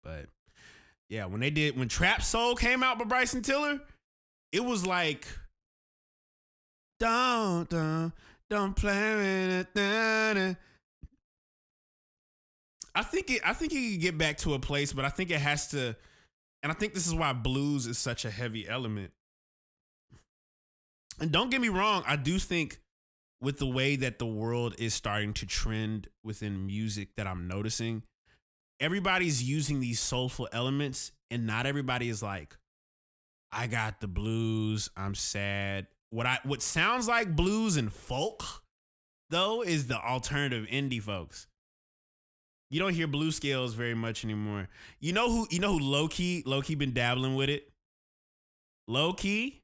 But yeah, when Trap Soul came out by Bryson Tiller, it was like, don't play with it. I think it could get back to a place, but I think it has to, and I think this is why blues is such a heavy element. And don't get me wrong, I do think with the way that the world is starting to trend within music that I'm noticing, everybody's using these soulful elements, and not everybody is like, I got the blues, I'm sad. What sounds like blues and folk, though, is the alternative indie folks. You don't hear blues scales very much anymore. You know who low key been dabbling with it? Low key?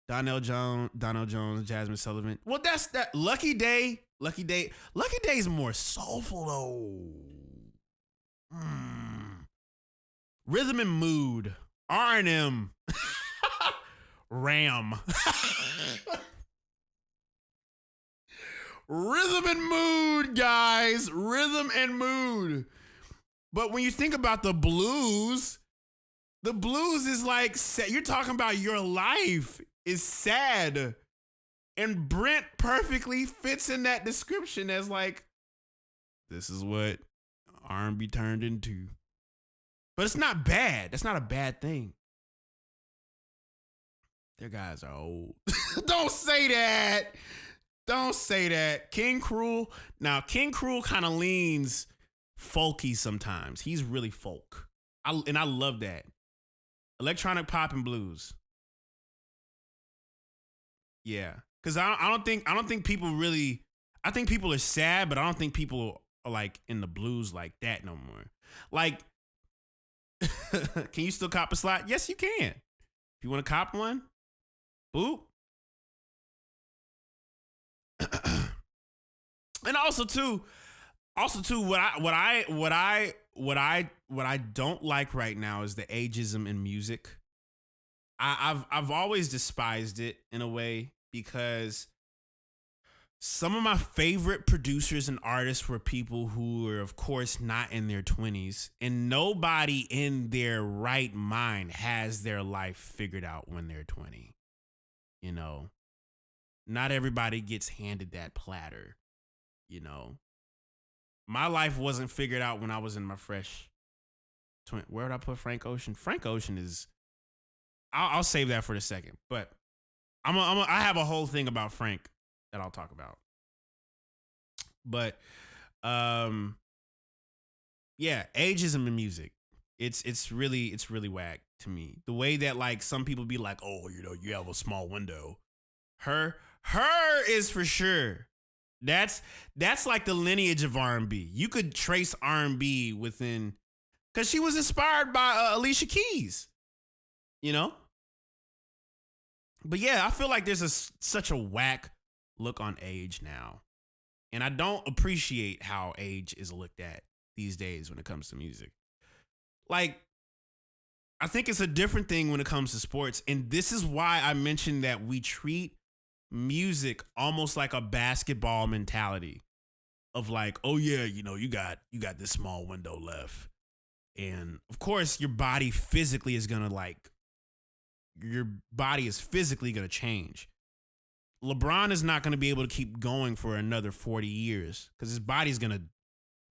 Donnell Jones, Jasmine Sullivan. Well, that's that. Lucky Day's more soulful though. Rhythm and Mood, R&M, Ram. Rhythm and Mood, guys. Rhythm and Mood. But when you think about the blues is like, you're talking about your life is sad. And Brent perfectly fits in that description as like, this is what R&B turned into. But it's not bad. That's not a bad thing. Their guys are old. Don't say that. Don't say that. King Krule kind of leans folky sometimes. He's really folk. I love that. Electronic pop and blues. Yeah, because I don't think people really. I think people are sad, but I don't think people are like in the blues like that no more. Like, can you still cop a slot? Yes, you can. If you want to cop one, boop. And also too, what I don't like right now is the ageism in music. I've always despised it in a way because some of my favorite producers and artists were people who were, of course, not in their 20s, and nobody in their right mind has their life figured out when they're 20. You know, not everybody gets handed that platter. You know, my life wasn't figured out when I was in my fresh 20. Where would I put Frank Ocean? Frank Ocean is, I'll save that for the second, but I have a whole thing about Frank that I'll talk about. But, yeah, ageism in music. It's really whack to me. The way that like some people be like, oh, you know, you have a small window. Her is for sure. That's like the lineage of R&B. You could trace R&B within, because she was inspired by Alicia Keys, you know? But yeah, I feel like there's such a whack look on age now. And I don't appreciate how age is looked at these days when it comes to music. Like, I think it's a different thing when it comes to sports. And this is why I mentioned that we treat music almost like a basketball mentality of like, oh yeah, you know, you got this small window left. And of course your body physically is going to change. LeBron is not going to be able to keep going for another 40 years because his body's going to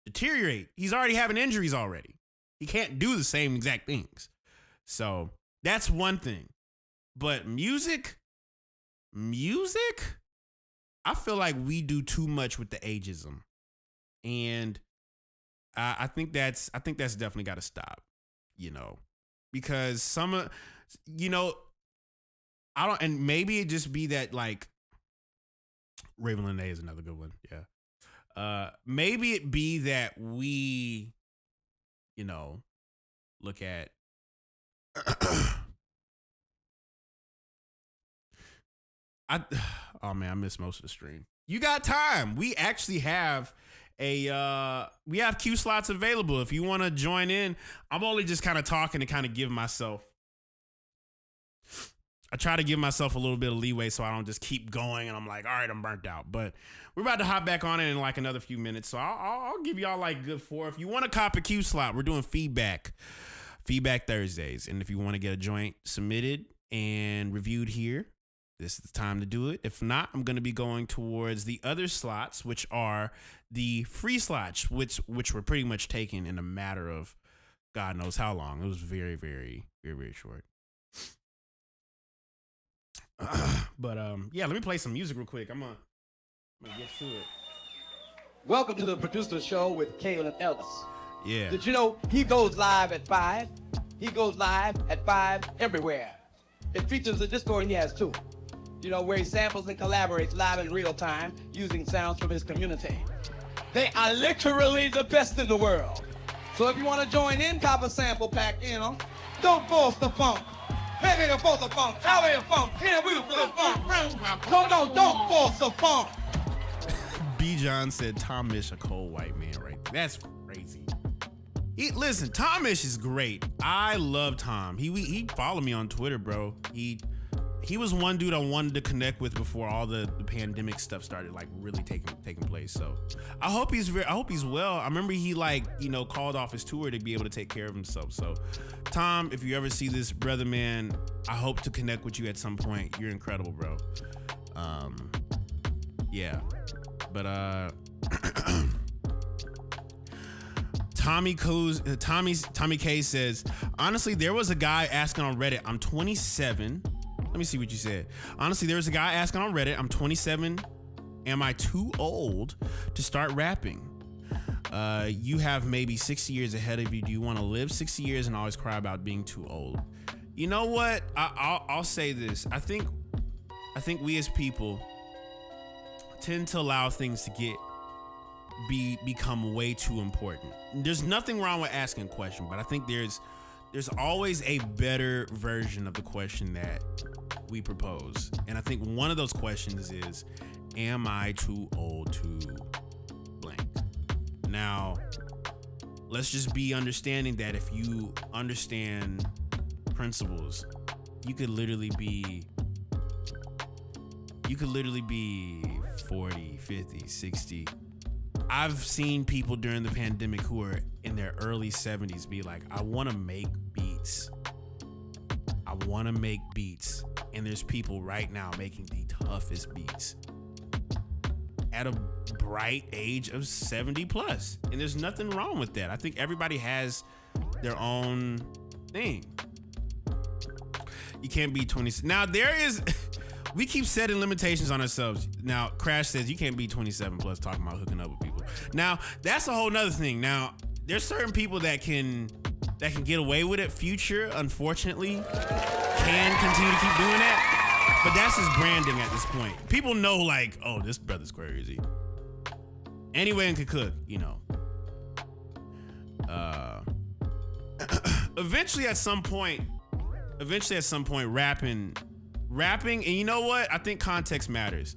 deteriorate. He's already having injuries already. He can't do the same exact things. So that's one thing. But music, I feel like we do too much with the ageism, and I think that's definitely got to stop, you know, because some, you know, I don't, and maybe it just be that like Raven Lene is another good one, yeah. Maybe it be that we, you know, look at. Oh man, I missed most of the stream. You got time. We actually have we have queue slots available. If you want to join in, I'm only just kind of talking to kind of give myself, I try to give myself a little bit of leeway so I don't just keep going and I'm like, all right, I'm burnt out. But we're about to hop back on it in like another few minutes. So I'll give y'all like good 4. If you want to cop a queue slot, we're doing feedback Thursdays. And if you want to get a joint submitted and reviewed here, this is the time to do it. If not, I'm going to be going towards the other slots, which are the free slots, which were pretty much taken in a matter of God knows how long. It was very, very, very, very short. But yeah, let me play some music real quick. I'm gonna get to it. Welcome to the Producer Show with Kalen Ellis. Yeah. Did you know he goes live at 5? He goes live at 5 everywhere. It features a Discord he has too. You know, where he samples and collaborates live in real time using sounds from his community. They are literally the best in the world. So if you want to join in, cop a sample pack, you know. Don't force the funk. Maybe the force the funk. How the funk? Here we for the funk. Don't force the funk. B. John said Tom Misch a cold white man right there. That's crazy. Listen, Tom Misch is great. I love Tom. He followed me on Twitter, bro. He was one dude I wanted to connect with before all the pandemic stuff started like really taking place. So I hope he's well. I remember he like, you know, called off his tour to be able to take care of himself. So Tom, if you ever see this, brother man, I hope to connect with you at some point. You're incredible, bro. Yeah. But Tommy K says, honestly, there was a guy asking on Reddit, I'm 27. Let me see what you said. Honestly, there was a guy asking on Reddit, I'm 27. Am I too old to start rapping? You have maybe 60 years ahead of you. Do you want to live 60 years and always cry about being too old? You know what? I'll say this. I think I think we as people tend to allow things to become way too important. There's nothing wrong with asking a question, but I think there's always a better version of the question that we propose. And I think one of those questions is, am I too old to blank? Now, let's just be understanding that if you understand principles, you could literally be 40, 50, 60. I've seen people during the pandemic who are in their early 70s be like, I want to make beats. And there's people right now making the toughest beats at a bright age of 70 plus. And there's nothing wrong with that. I think everybody has their own thing. You can't be 20. Now we keep setting limitations on ourselves. Now, Crash says you can't be 27 plus talking about hooking up with people. Now, that's a whole nother thing. Now, there's certain people that can get away with it. Future, unfortunately, can continue to keep doing that. But that's his branding at this point. People know, like, oh, this brother's crazy. Anyway, and could cook, you know. Eventually, at some point, rapping, and you know what? I think context matters.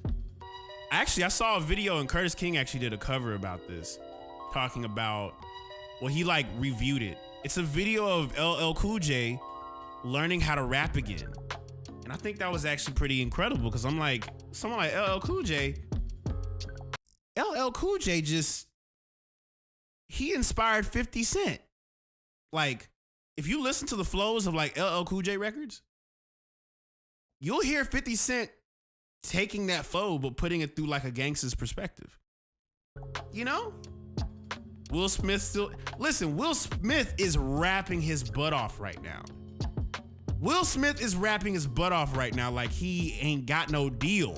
Actually, I saw a video and Curtis King actually did a cover about this, talking about, well, he like reviewed it. It's a video of LL Cool J learning how to rap again. And I think that was actually pretty incredible because I'm like, someone like LL Cool J just, he inspired 50 Cent. Like, if you listen to the flows of like LL Cool J records, you'll hear 50 Cent taking that flow, but putting it through like a gangster's perspective. You know? Will Smith is rapping his butt off right now. Will Smith is rapping his butt off right now like he ain't got no deal.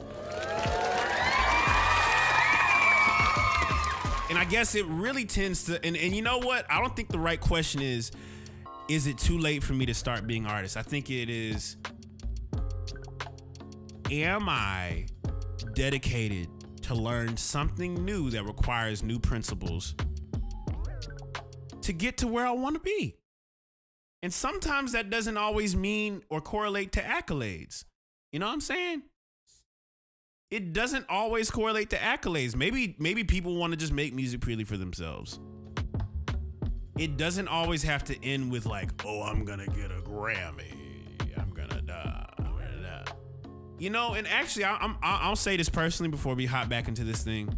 And I guess it really tends to, and you know what? I don't think the right question is it too late for me to start being an artist? I think it is, am I dedicated to learn something new that requires new principles to get to where I want to be? And sometimes that doesn't always mean or correlate to accolades. You know what I'm saying? It doesn't always correlate to accolades. Maybe people want to just make music purely for themselves. It doesn't always have to end with like, oh, I'm gonna get a Grammy. I'm gonna die. You know, and actually, I'll say this personally before we hop back into this thing.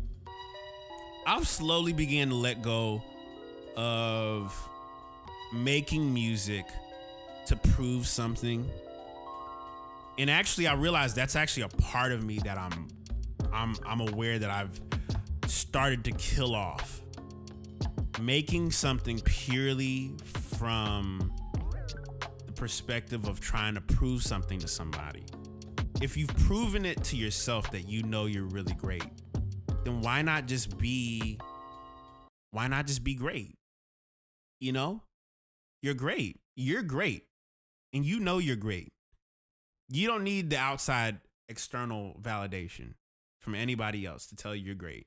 I've slowly began to let go of making music to prove something. And actually, I realized that's actually a part of me that I'm aware that I've started to kill off. Making something purely from the perspective of trying to prove something to somebody. If you've proven it to yourself that you know you're really great, then why not just be great? You know? You're great. You're great. And you know you're great. You don't need the outside external validation from anybody else to tell you you're great.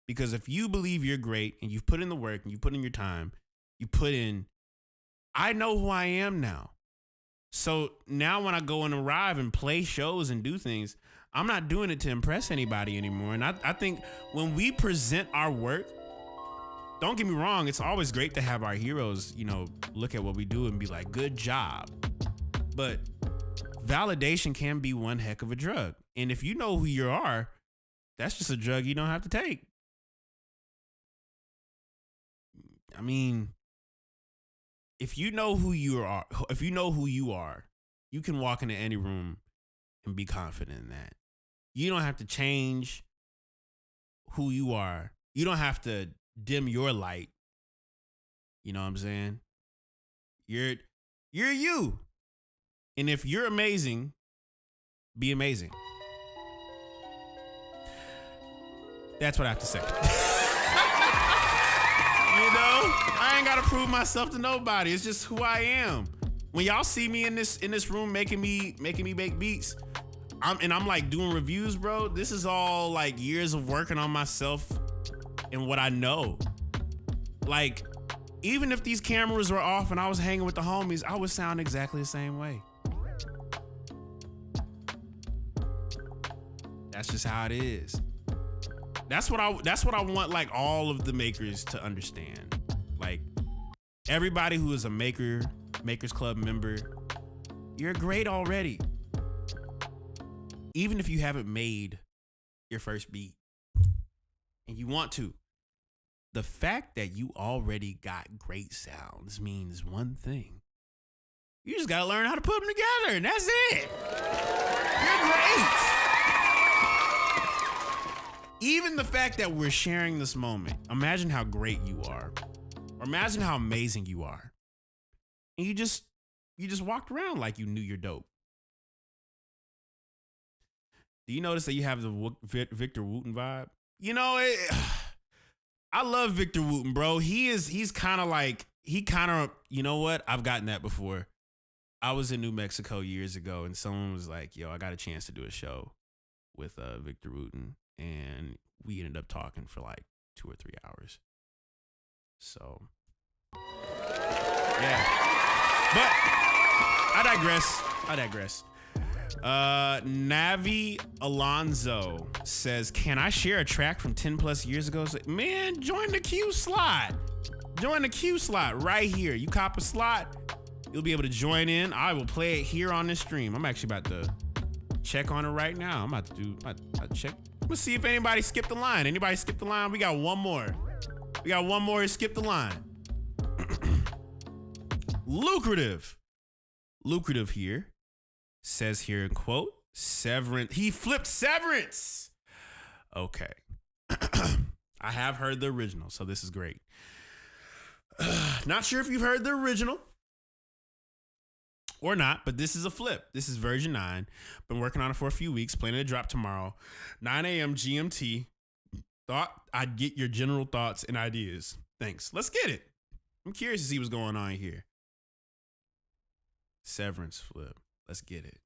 Because if you believe you're great and you've put in the work and you put in your time, I know who I am now. So now when I go and arrive and play shows and do things, I'm not doing it to impress anybody anymore. And I think when we present our work, don't get me wrong, it's always great to have our heroes, you know, look at what we do and be like, good job. But validation can be one heck of a drug. And if you know who you are, that's just a drug you don't have to take. I mean, if you know who you are, you can walk into any room and be confident in that. You don't have to change who you are. You don't have to dim your light. You know what I'm saying? You're you. And if you're amazing, be amazing. That's what I have to say. You know, I ain't gotta prove myself to nobody. It's just who I am. When y'all see me in this room making me make beats, I'm like doing reviews, bro. This is all like years of working on myself and what I know. Like, even if these cameras were off and I was hanging with the homies, I would sound exactly the same way. That's just how it is. That's what I want, like, all of the makers to understand. Like, everybody who is a Makers Club member, you're great already. Even if you haven't made your first beat and you want to, the fact that you already got great sounds means one thing. You just gotta learn how to put them together, and that's it. You're great. Even the fact that we're sharing this moment, imagine how great you are, or imagine how amazing you are. And you just walked around like you knew you're dope. Do you notice that you have the Victor Wooten vibe? You know, I love Victor Wooten, bro. He's kind of, you know what? I've gotten that before. I was in New Mexico years ago and someone was like, yo, I got a chance to do a show with Victor Wooten. And we ended up talking for like 2 or 3 hours. So, yeah. But I digress. Navi Alonzo says, can I share a track from 10 plus years ago? So, man, join the Q slot. Join the Q slot right here. You cop a slot, you'll be able to join in. I will play it here on this stream. I'm actually about to check on it right now. I'm about to check. Let's see if anybody skipped the line. Anybody skipped the line? We got one more. To skip the line. Lucrative here. Says here in quote, Severance. He flipped Severance. Okay. I have heard the original, so this is great. Not sure if you've heard the original or not, but this is a flip. This is version 9. Been working on it for a few weeks, planning to drop tomorrow. 9 a.m. GMT. Thought I'd get your general thoughts and ideas. Thanks. Let's get it. I'm curious to see what's going on here. Severance flip. Let's get it.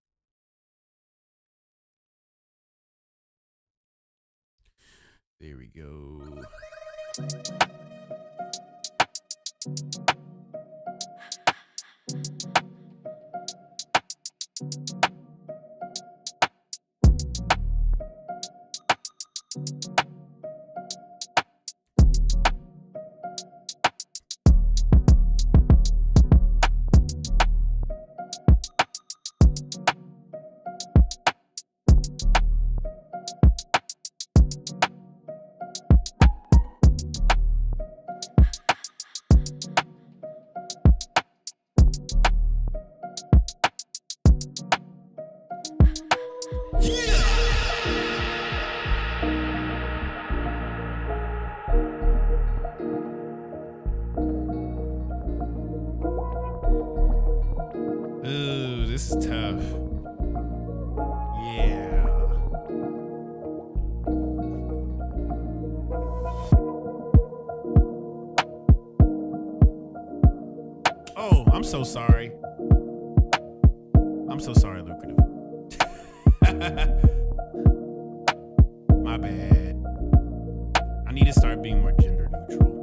There we go. Ooh, this is tough. Yeah. Oh, I'm so sorry. I'm so sorry, Lucrative. My bad. I need to start being more gender neutral.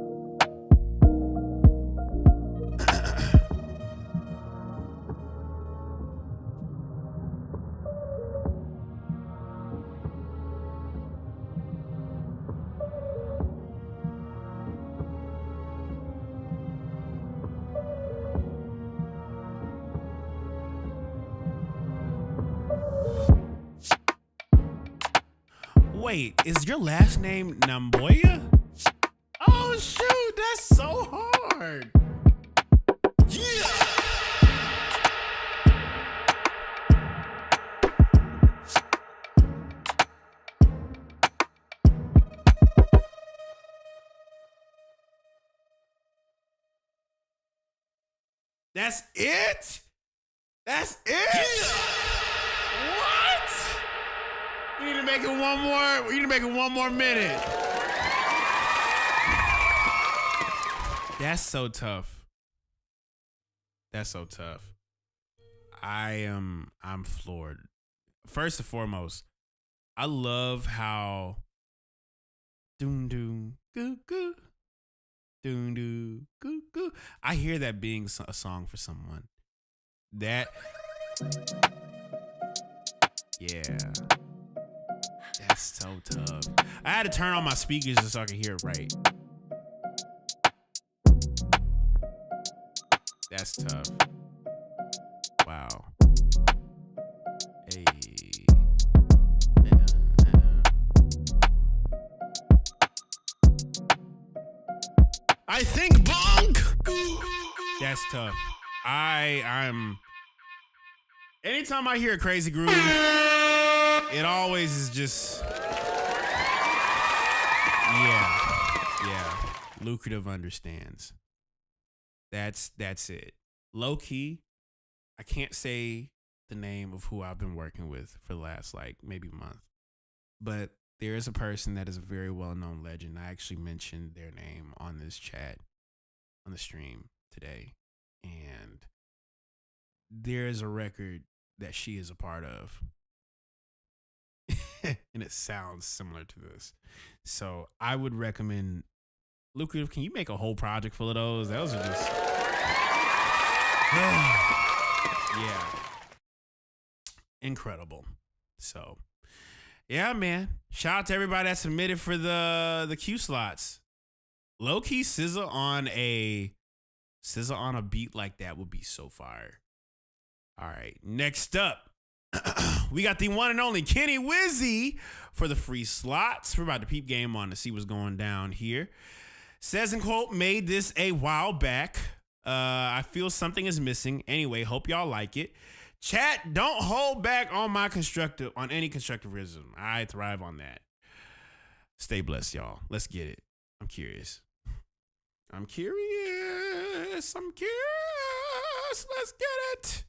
Wait, is your last name Namboya? Oh shoot, that's so hard. Yeah. That's it? That's it? Yeah. What? We need to make it one more. We need to make it one more minute. That's so tough. That's so tough. I'm floored first and foremost, I love how doom doom goo goo doom doom goo goo. I hear that being a song for someone. That, yeah, that's so tough. I had to turn on my speakers so I could hear it right. That's tough. Wow. Hey. I think bunk. That's tough. I'm. Anytime I hear a crazy groove, it always is just. Yeah. Lucrative understands. That's it. Low key, I can't say the name of who I've been working with for the last maybe month, but there is a person that is a very well-known legend. I actually mentioned their name on this chat, on the stream today, and there is a record that she is a part of, and it sounds similar to this. So I would recommend Lucrative. Can you make a whole project full of those? Those are just yeah, incredible. So yeah, man. Shout out to everybody that submitted for the Q slots. Low key SZA on a beat like that would be so fire. All right, next up, we got the one and only Kenny Wizzy for the free slots. We're about to peep game on to see what's going down here. Says in quote, made this a while back. I feel something is missing. Anyway, hope y'all like it. Chat, don't hold back on any constructive criticism. I thrive on that. Stay blessed, y'all. Let's get it. I'm curious. Let's get it.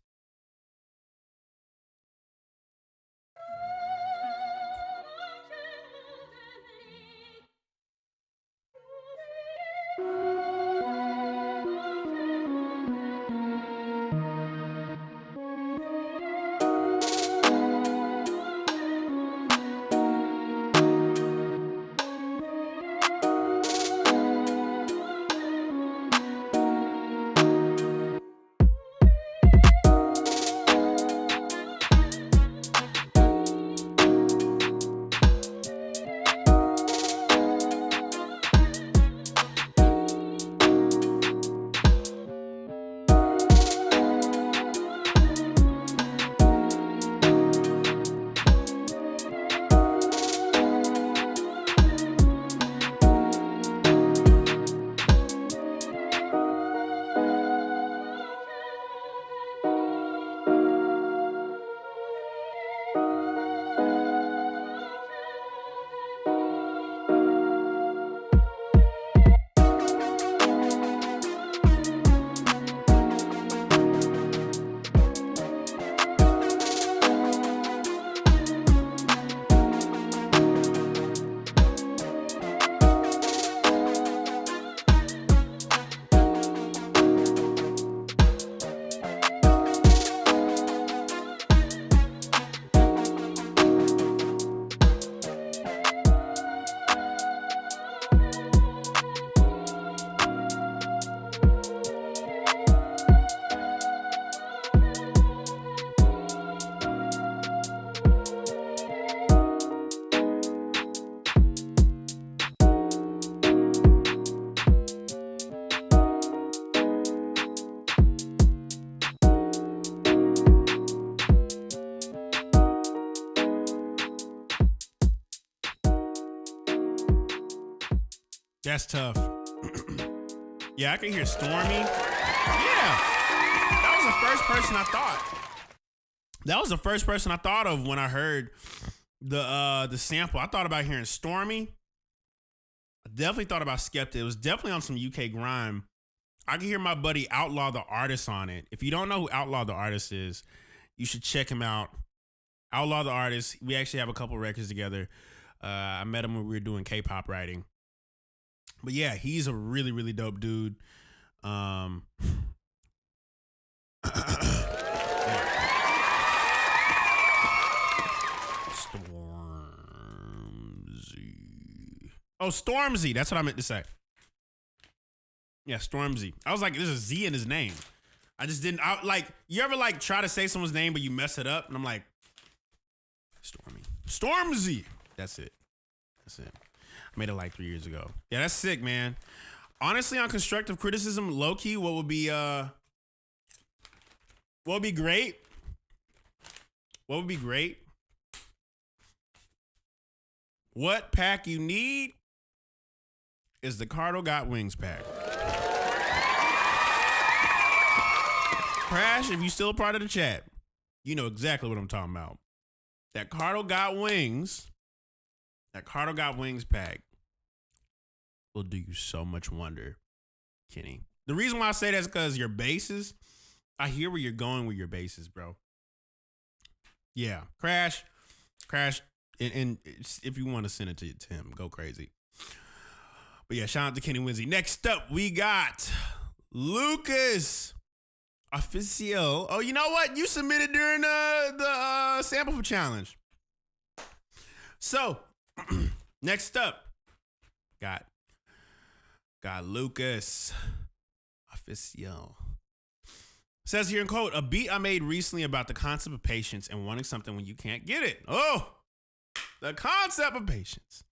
That's tough. Yeah, I can hear Stormy. Yeah, that was the first person I thought. That was the first person I thought of when I heard the sample. I thought about hearing Stormy. I definitely thought about Skepta. It was definitely on some UK grime. I can hear my buddy Outlaw the Artist on it. If you don't know who Outlaw the Artist is, you should check him out. Outlaw the Artist. We actually have a couple records together. I met him when we were doing K-pop writing. But yeah, he's a really, really dope dude. Yeah. Oh, Stormzy. That's what I meant to say. Yeah, Stormzy. I was like, there's a Z in his name. I just didn't. You ever like try to say someone's name but you mess it up, and I'm like, Stormzy. That's it. I made it like 3 years ago. Yeah, that's sick, man. Honestly, on constructive criticism, low key, what would be great? What would be great? What pack you need is the Cardo Got Wings pack. Crash, if you still a part of the chat, you know exactly what I'm talking about. That Cardo Got Wings pack will do you so much wonder, Kenny. The reason why I say that is because your bases, I hear where you're going with your bases, bro. Yeah, Crash, and if you want to send it to him, go crazy. But yeah, shout out to Kenny Winsey. Next up, we got Lucas Officio. Oh, you know what? You submitted during the sample for challenge. So, next up, got Lucas Officio. Says here in quote, a beat I made recently about the concept of patience and wanting something when you can't get it. Oh, the concept of patience.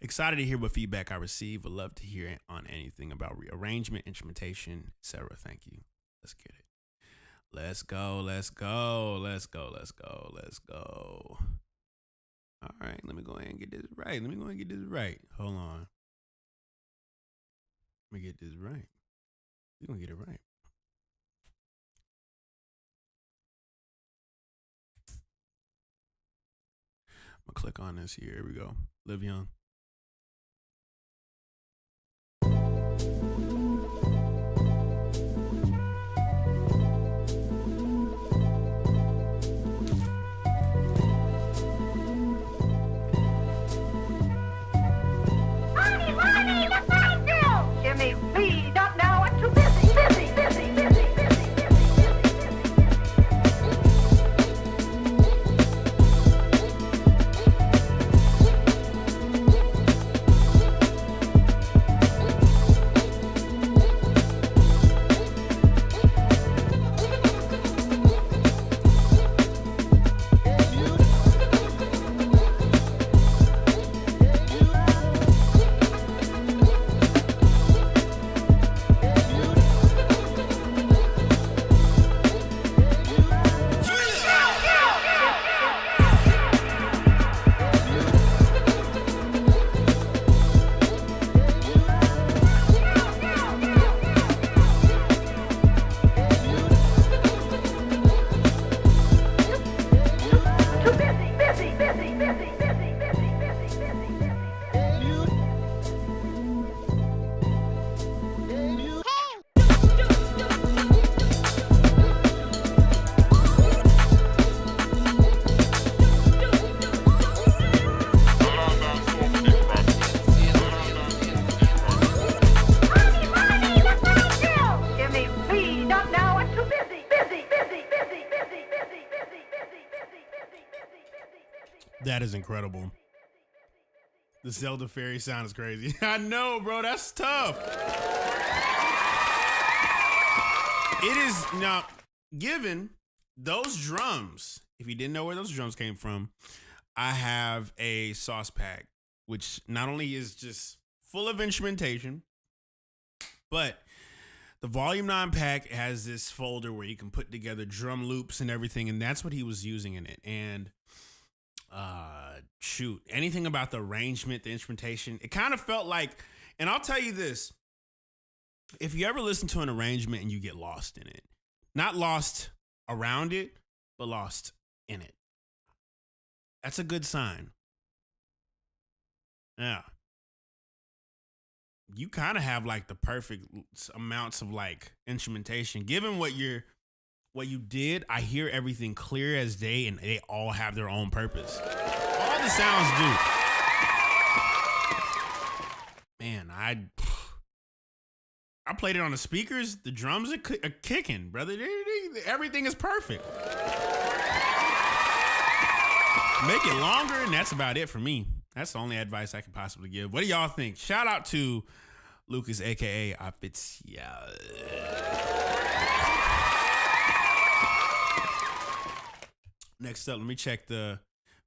Excited to hear what feedback I receive. Would love to hear it on anything about rearrangement, instrumentation, etc. Thank you. Let's get it. Let's go. All right, let me go ahead and get this right. Hold on. Let me get this right. We're going to get it right. I'm going to click on this here. Here we go. Live Young. Jimmy, feed up now. I'm too busy. That is incredible. The Zelda fairy sound is crazy. I know, bro. That's tough. It is now, given those drums, if you didn't know where those drums came from, I have a sauce pack, which not only is just full of instrumentation, but the Volume 9 pack has this folder where you can put together drum loops and everything, and that's what he was using in it. And shoot, anything about the arrangement, the instrumentation, it kind of felt like, and I'll tell you this, if you ever listen to an arrangement and you get lost in it, not lost around it, but lost in it, that's a good sign. Yeah. You kind of have like the perfect amounts of like instrumentation. Given what you did, I hear everything clear as day, and they all have their own purpose. All the sounds do. Man, I played it on the speakers. The drums are kicking, brother. Everything is perfect. Make it longer, and that's about it for me. That's the only advice I can possibly give. What do y'all think? Shout out to Lucas, aka Official. Next up, let me check the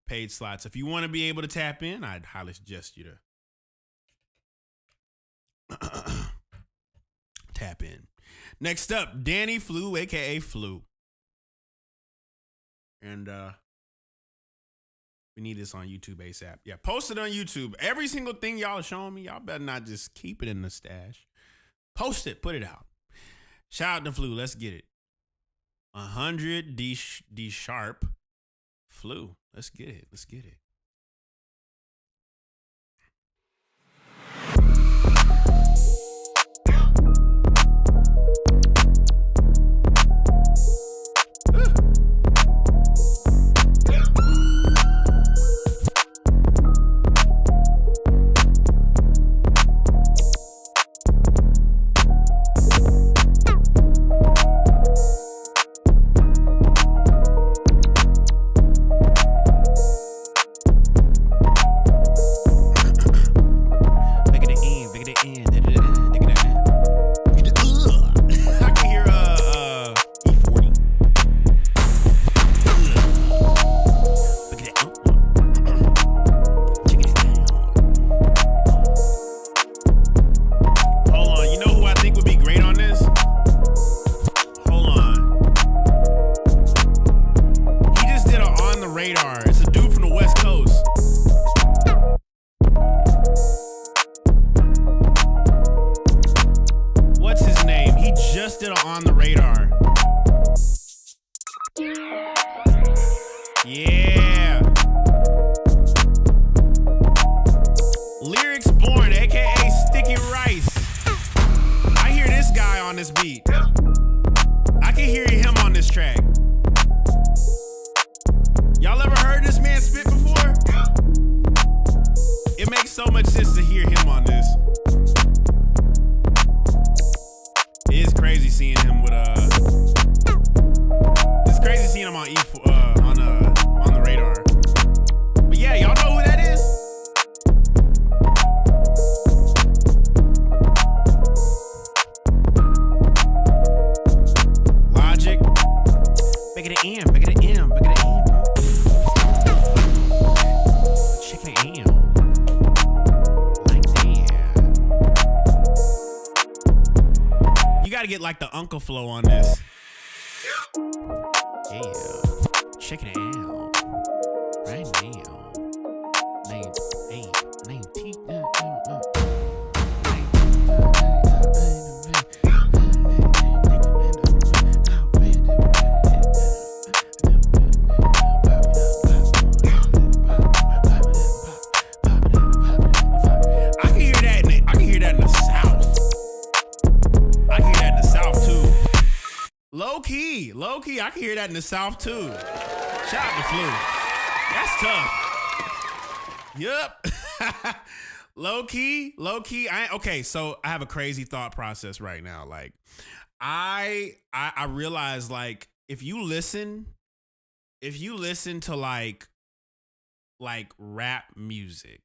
paid slots. If you want to be able to tap in, I'd highly suggest you to tap in. Next up, Danny Flu, aka Flu. And we need this on YouTube ASAP. Yeah, post it on YouTube. Every single thing y'all are showing me, y'all better not just keep it in the stash. Post it, put it out. Shout out to Flu. Let's get it. 100 D sharp. Flu. Let's get it. Let's get it. Like the uncle flow on this. Yeah. Check it out. Right now. Name T. Low key, I can hear that in the South too. Shout out to Flu. That's tough. Yup. low key. Okay, so I have a crazy thought process right now. Like, I realize, like, if you listen to like rap music,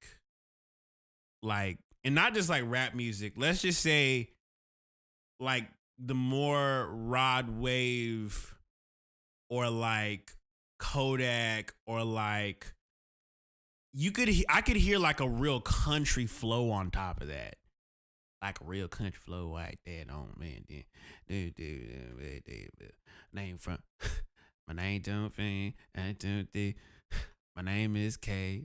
like, and not just like rap music, let's just say like the more Rod Wave or like Kodak or like I could hear like a real country flow on top of that. Like a real country flow like that on man. Name from my name don't fin. My name is K.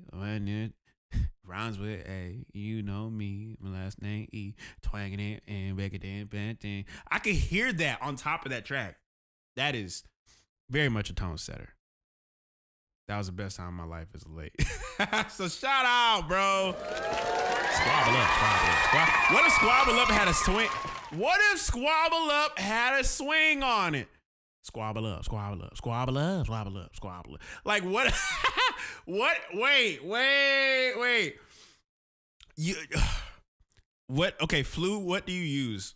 Rhymes with A, you know me. My last name E, twanging it and back it. I can hear that on top of that track. That is very much a tone setter. That was the best time of my life as of late. So shout out, bro. Squabble up. What if Squabble Up had a swing? What if Squabble Up had a swing on it? Squabble up. Like what? What? Wait. You what? Okay, Flu. What do you use?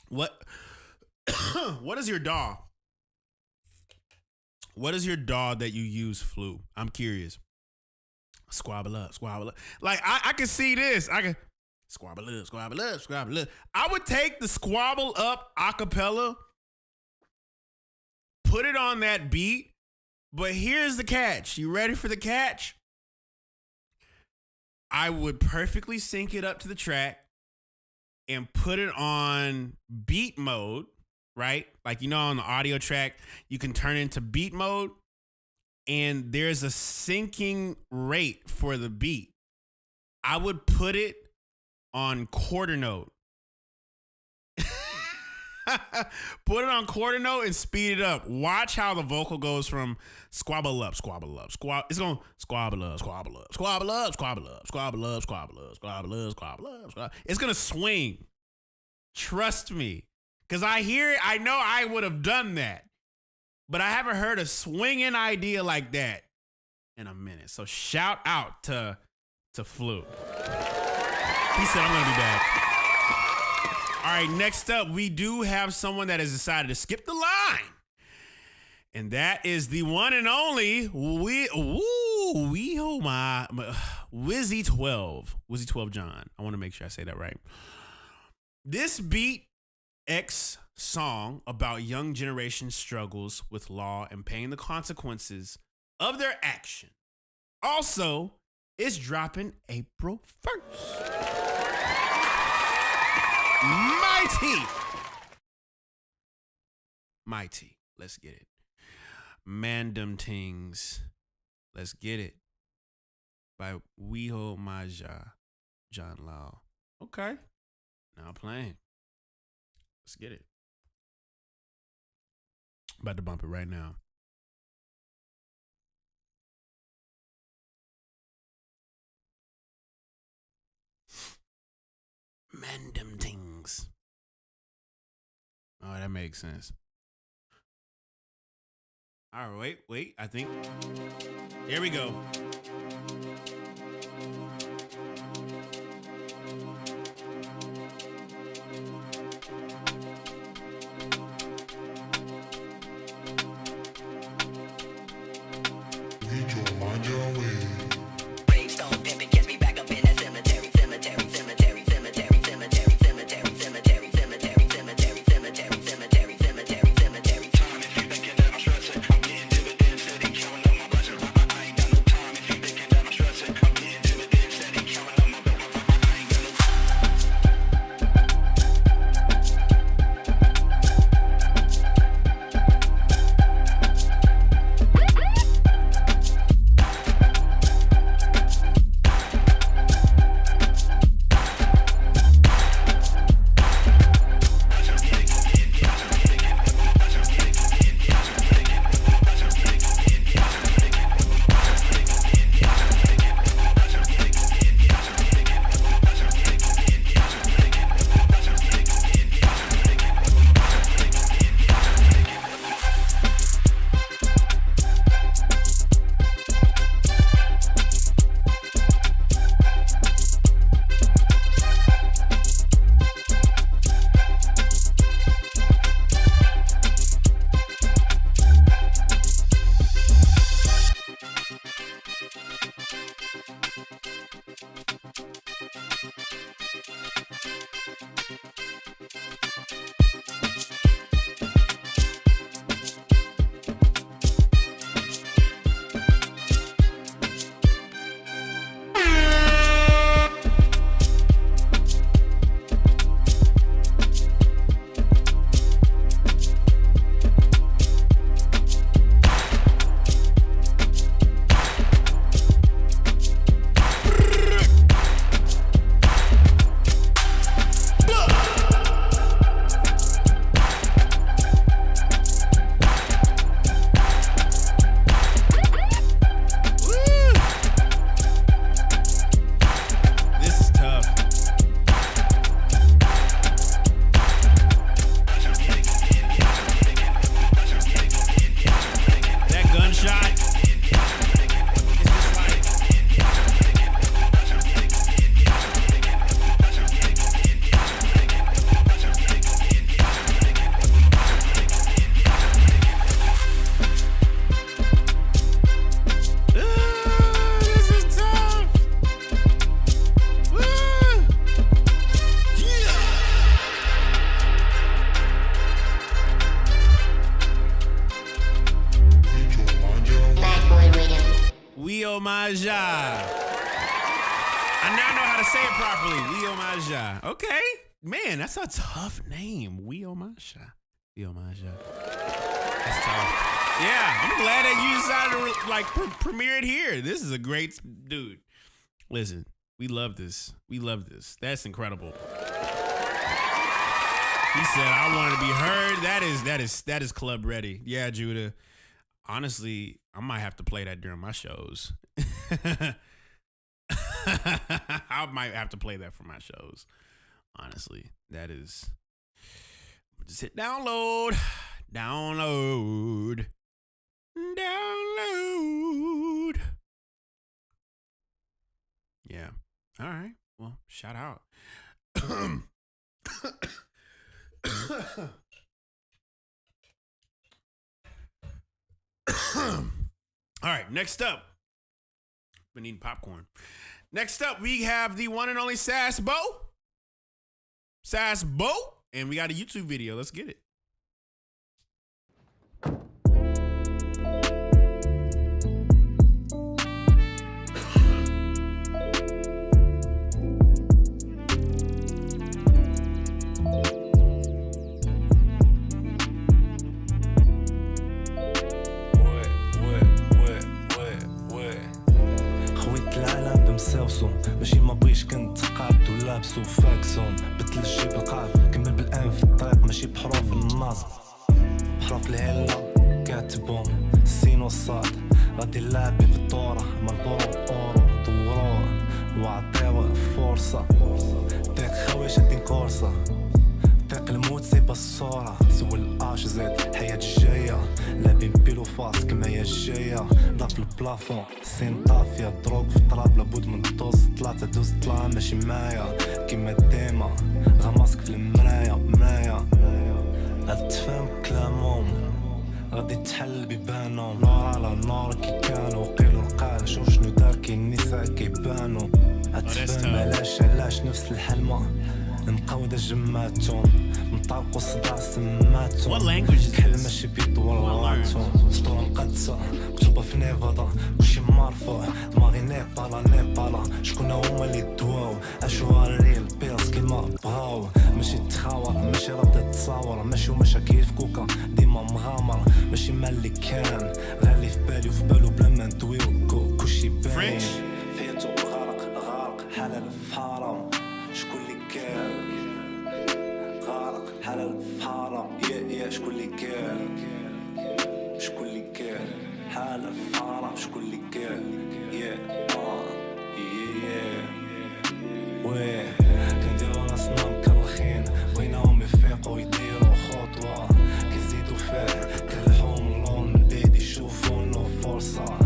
What? What is your DAW? What is your DAW that you use, Flu? I'm curious. Squabble up, squabble up. Like, I can see this. I can squabble up, squabble up, squabble up. I would take the squabble up acapella, put it on that beat, but here's the catch. You ready for the catch? I would perfectly sync it up to the track and put it on beat mode, right? Like, you know, on the audio track, you can turn it into beat mode, and there's a syncing rate for the beat. I would put it on quarter note. Put it on quarter note and speed it up. Watch how the vocal goes from squabble up, squabble up, squabble. It's going squabble up, squabble up, squabble up, squabble up, squabble up, squabble up, squabble up, squabble up, squabble. It's gonna swing. Trust me, because I hear it. I know I would have done that, but I haven't heard a swinging idea like that in a minute. So shout out to Flu. He said I'm gonna be back. All right, next up, we do have someone that has decided to skip the line. And that is the one and only Wizzy 12. Wizzy 12 John. I want to make sure I say that right. This Beat X song about young generation struggles with law and paying the consequences of their action. Also, it's dropping April 1st. Mighty. Let's get it. Mandem Tings. Let's get it. By Weho Maja. John Lau. Okay. Now playing. Let's get it. About to bump it right now. Mandem Tings. Oh, that makes sense. All right, wait. I think. Here we go. Omaja. I now know how to say it properly. We Omaja. Okay. Man, that's a tough name. We Omaja. We Omaja. That's tough. Yeah, I'm glad that you decided to like premiere it here. This is a great dude. Listen, we love this. We love this. That's incredible. He said, "I want to be heard." That is club ready. Yeah, Judah. Honestly, I might have to play that during my shows. I might have to play that for my shows. Honestly, that is. Just hit download. Download. Yeah. All right. Well, shout out. All right. Next up. Been eating popcorn. Next up, we have the one and only Sass Bo. Sass Bo. And we got a YouTube video. Let's get it. ماشي ما بغيش كنت قاد ولابسو فاكسون بدل الجيب القاف كمل بالان في الطريق ماشي بحروف النصب بحروف الهلا كاتبهم السين والصاد غادي نلعب في الدورة مربورو اورو دوروه وعطيوه فرصة داك خويا شادين كورصة داك الموت سي با الصورة سول اش زيد حياة الجاية لابين بيلو فاس كما هي الجاية ضاف البلافون سين طافية دروك في الطراب لابد من دوز ثلاثة دوز طلع ماشي معايا كيما ديما غماسك في المرايا غادي تفهم كلامهم غادي تحل بيبانهم نور على نور كي كانوا قيلوا القال شوف شنو دار كي النساء كيبانوا غتفهم علاش نفس الحلمة نقاود جماتهم نطلقوا الصداع سماتهم كحل ماشي بيطولاتهم سطورة مقدسة مكتوبة في نيفادا كلشي مرفوع دماغي نيبالا شكون هما اللي دواو عاشوها الريل بيرس كيما بغاو ماشي تخاور ماشي راه تصاور ماشي ومشاكل في كوكا ديما مغامر ماشي مال اللي كان غالي في بالي وفي بالو بلا ما ندويو كلشي باين فياتو غارق حلال في حرام شكون اللي كان غارق حلال في حرام يا شكون اللي كان حلال في حرام شكون اللي كان وي كنديرو راسنا مكلخين بغيناهم يفيقو يديرو خطوة كيزيدو فيه كنلحوم اللون من بعيد يشوفو انو فرصة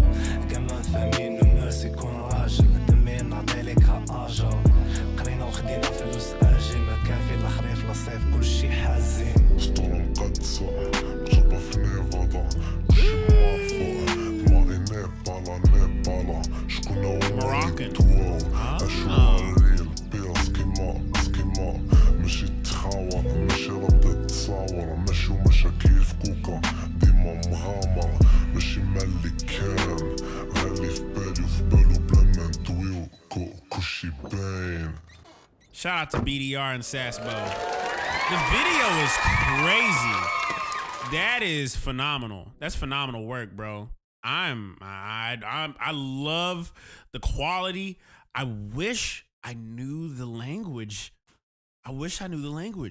كما فاهمين المرس يكون راجل دمين نعطي ليك اجر قرينا وخدينا فلوس اجي ما كافي لا خريف لا صيف كلشي حزين سطورة مقدسة مكتوبة في نيفادا كلشي مرفوع دماغي نيبالا شكون هما اللي دواو عاشوها الريل بيرس كيما ماشي تخاور ماشي راه تصاور ماشي ومشاكل في كوكا ديما مغامر ماشي مال اللي كان غالي في بالي وفي بالو بلا ما ندويو كلشي باين. Shout out to BDR and Sass Bo. The video is crazy. That is phenomenal. That's phenomenal work, bro. I love the quality. I wish I knew the language.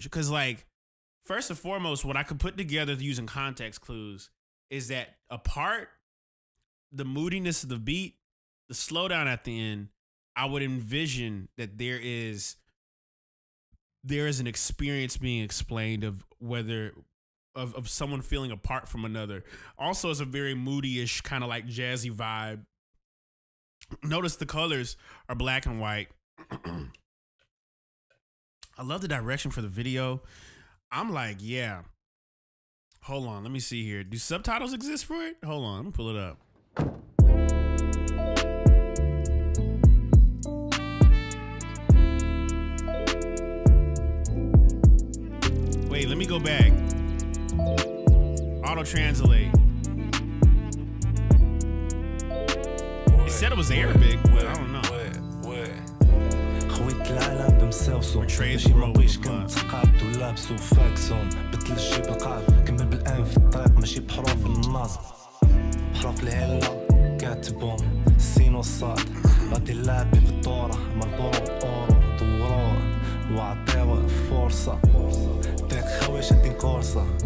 Because, like, first and foremost, what I could put together using context clues is that the moodiness of the beat, the slowdown at the end, I would envision that there is an experience being explained of whether of someone feeling apart from another. Also, it's a very moody-ish kind of like jazzy vibe. Notice the colors are black and white. I love the direction for the video. I'm like, yeah. Hold on, let me see here. Do subtitles exist for it? Hold on, let me pull it up. Wait, let me go back. Auto translate. said it was Arabic, but I don't know. خويت العالم بمساوسو ماشي مطيش كنت قاد ولابسو فاكسون بدل الجيب القاف كمل بالان في الطريق ماشي بحروف النصب بحروف الهلة كاتبهم السينوسات غادي نلعبي في الدورة مربورو اورو دوروه وعطيوه فرصة داك خويا شادين كورسة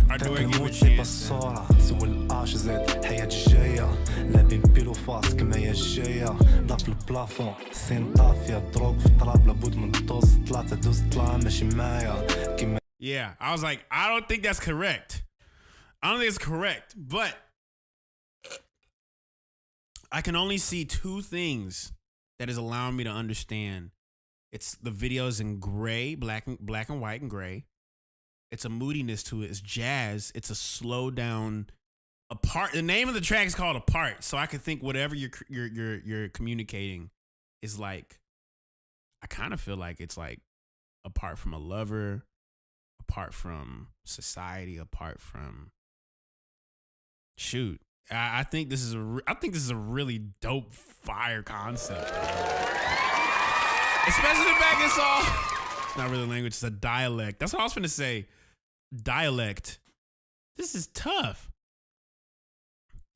داك الموت جيب الصورة سوى الاش زاد الحياة الجاية لابين بيلو فاس كما هي الجاية ضاف البلافون سين طافية دروك في الطراب لابد من دوز ثلاثة دوز طلع ماشي معايا كيما. Yeah, I was like, I don't think that's correct. I don't think it's correct, but I can only see two things that is allowing me to understand. It's the videos in gray, black and white and gray. It's a moodiness to it. It's jazz. It's a slow down apart. The name of the track is called Apart. So I could think whatever you're communicating is like, I kind of feel like it's like apart from a lover, apart from society, apart from shoot. I think this is a really dope fire concept. Especially the fact it's all, it's not really a language, it's a dialect. That's what I was finna say. Dialect. This is tough.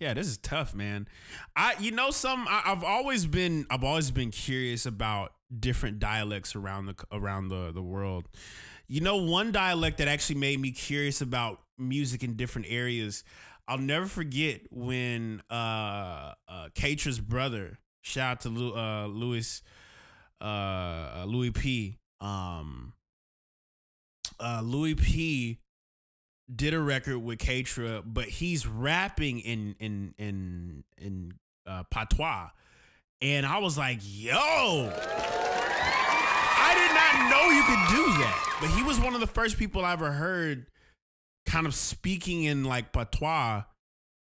Yeah, this is tough, man. I've always been curious about different dialects around the world. You know, one dialect that actually made me curious about music in different areas. I'll never forget when Katra's brother, shout out to Louis P. Louis P did a record with Katra, but he's rapping in patois, and I was like, "Yo, I did not know you could do that." But he was one of the first people I ever heard kind of speaking in like patois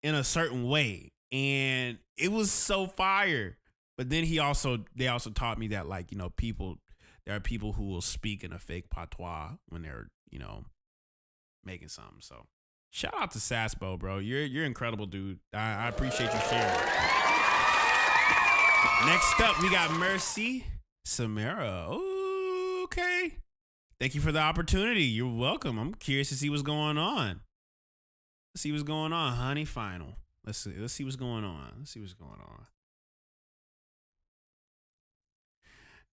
in a certain way, and it was so fire. But then they also taught me that, like, you know, there are people who will speak in a fake patois when they're, you know, making something. So shout out to Saspo, bro. You're incredible, dude. I appreciate you sharing. Next up, we got Mercy Samara. Ooh, okay. Thank you for the opportunity. You're welcome. I'm curious to see what's going on. Let's see what's going on, honey. Final. Let's see what's going on. Let's see what's going on.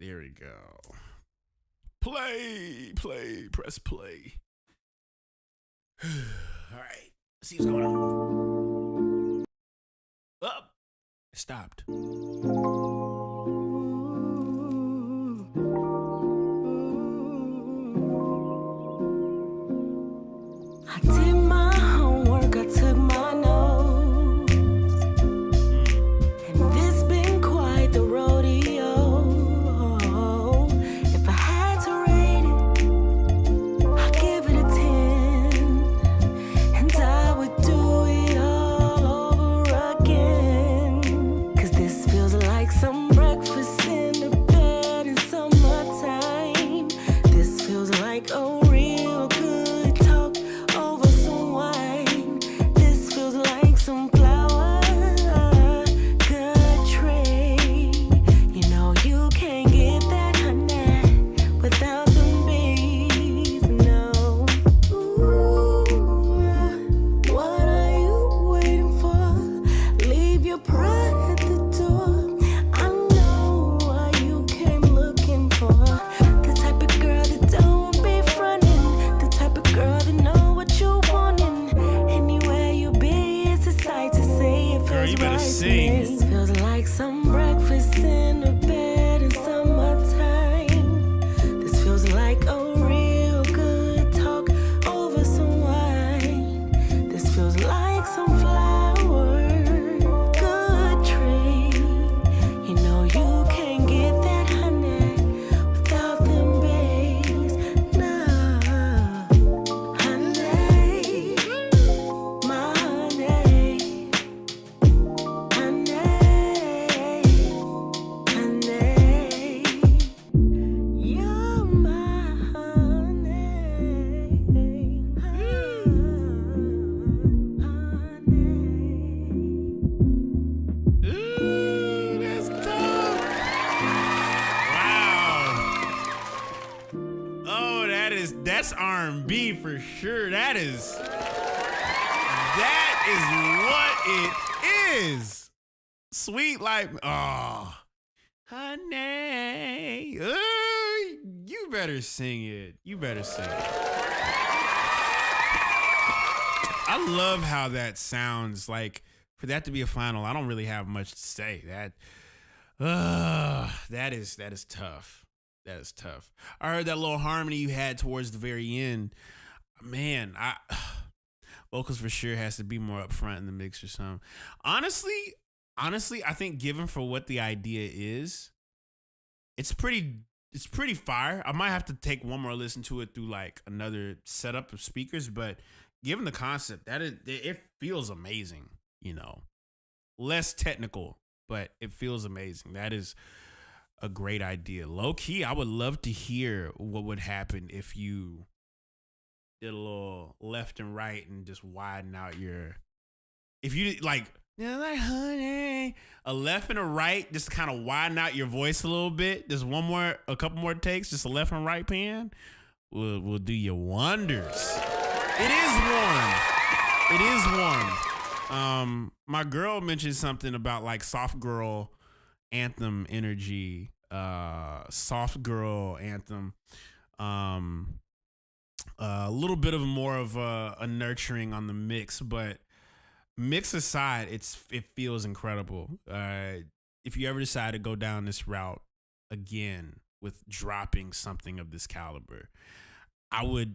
There we go. Play, press play. All right. Let's see what's going on. Up. It stopped. I did my homework, I took my notes, and this been quite the rodeo. If I had to rate it, I'd give it a 10, and I would do it all over again. 'Cause this feels That's R&B for sure. That is what it is. Sweet like, oh, honey. You better sing it. You better sing it. I love how that sounds. Like, for that to be a final, I don't really have much to say. That is tough. That is tough. I heard that little harmony you had towards the very end. Man, vocals for sure has to be more up front in the mix or something. Honestly, I think given for what the idea is, it's pretty fire. I might have to take one more listen to it through like another setup of speakers, but given the concept, it feels amazing, you know. Less technical, but it feels amazing. That is a great idea. Low key, I would love to hear what would happen if you did a little left and right and just widen out if you did like honey, a left and a right, just kind of widen out your voice a little bit. Just a couple more takes, just a left and right pan will do you wonders. It is warm. My girl mentioned something about like soft girl anthem energy, soft girl anthem, a little bit of more of a nurturing on the mix, but mix aside, it feels incredible. If you ever decide to go down this route again with dropping something of this caliber,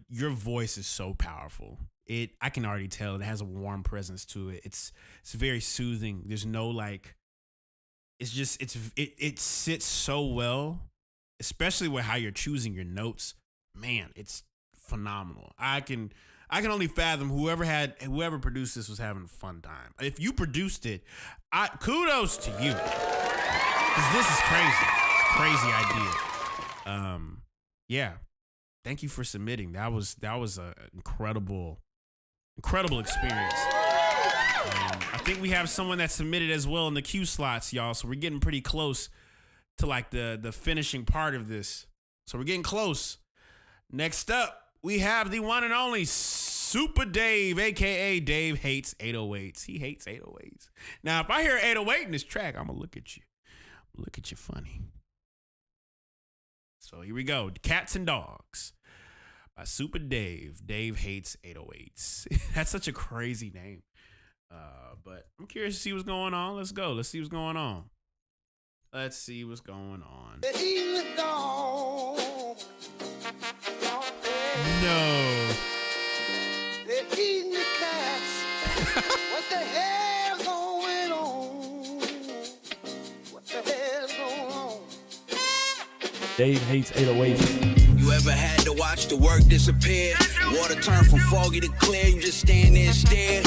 your voice is so powerful. I can already tell it has a warm presence to it. It's very soothing. There's no like, it sits so well, especially with how you're choosing your notes. Man, it's phenomenal. I can only fathom whoever produced this was having a fun time. If you produced it, kudos to you. 'Cause this is crazy. It's a crazy idea. Yeah. Thank you for submitting. That was an incredible experience. I think we have someone that submitted as well in the queue slots, y'all. So we're getting pretty close to like the finishing part of this. So we're getting close. Next up, we have the one and only Super Dave, aka Dave hates 808s. He hates 808s. Now, if I hear 808 in this track, I'm gonna look at you. Look at you funny. So here we go. Cats and Dogs by Super Dave. Dave hates 808s. That's such a crazy name. But I'm curious to see what's going on. Let's go. Let's see what's going on. Let's see what's going on. No. They're eating the cats. What the hell going on? What the hell's going on? Dave hates 808s. You ever had to watch the work disappear? Water turn from foggy to clear, you just stand there and stare.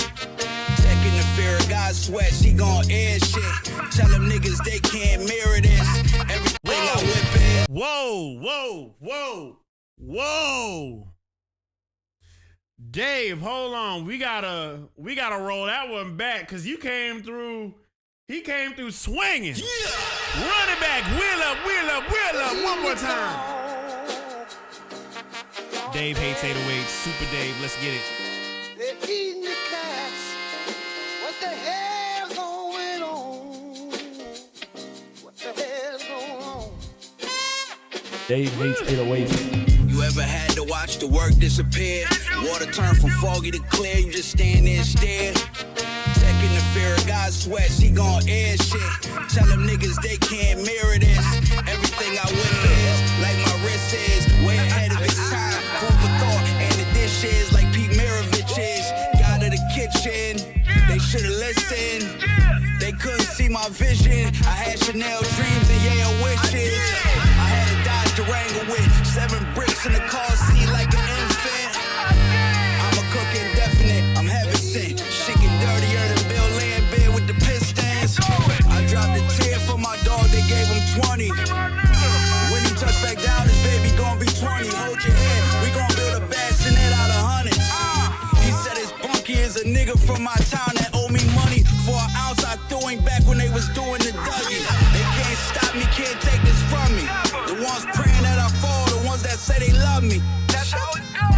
Taking the fear of God's sweat, she gon' air shit. Tell them niggas they can't mirror this. Everything I whip is. Whoa. Dave, hold on. We gotta roll that one back, cause he came through swinging. Yeah. Run it back. Wheel up. One more time. Dave hates 808. Super Dave, let's get it. They're eating the cats. What the hell going on? What the hell's going on? Dave hates 808s. You ever had to watch the work disappear? Water turn from foggy to clear, you just stand there and stare. Taking the fear of God's sweat, she gon' air shit. Tell them niggas they can't mirror this. Everything I whip is, like my wrist is, way ahead of its time. Food for thought, and the dish is like Pete Maravich's. Got to the kitchen, they should've listened. They couldn't see my vision. I had Chanel dreams and Yale wishes. I had a Dodge Durango with 7 bricks in the car seat like an infant. I'm a cook indefinite, I'm heaven sent. Shit get dirtier than Bill Lambert with the Pistons. I dropped a tear for my dog, they gave him 20. When he touched back down, his baby gon' be 20. Hold your head, we gon' build a bassinet out of hundreds. He said his bunkie is a nigga from my town that owe me money. For an ounce I threw him back when they was doing the Dougie. They can't stop me, can't take this from me. The ones praying that I fall, the ones that say they love me. That's how it goes.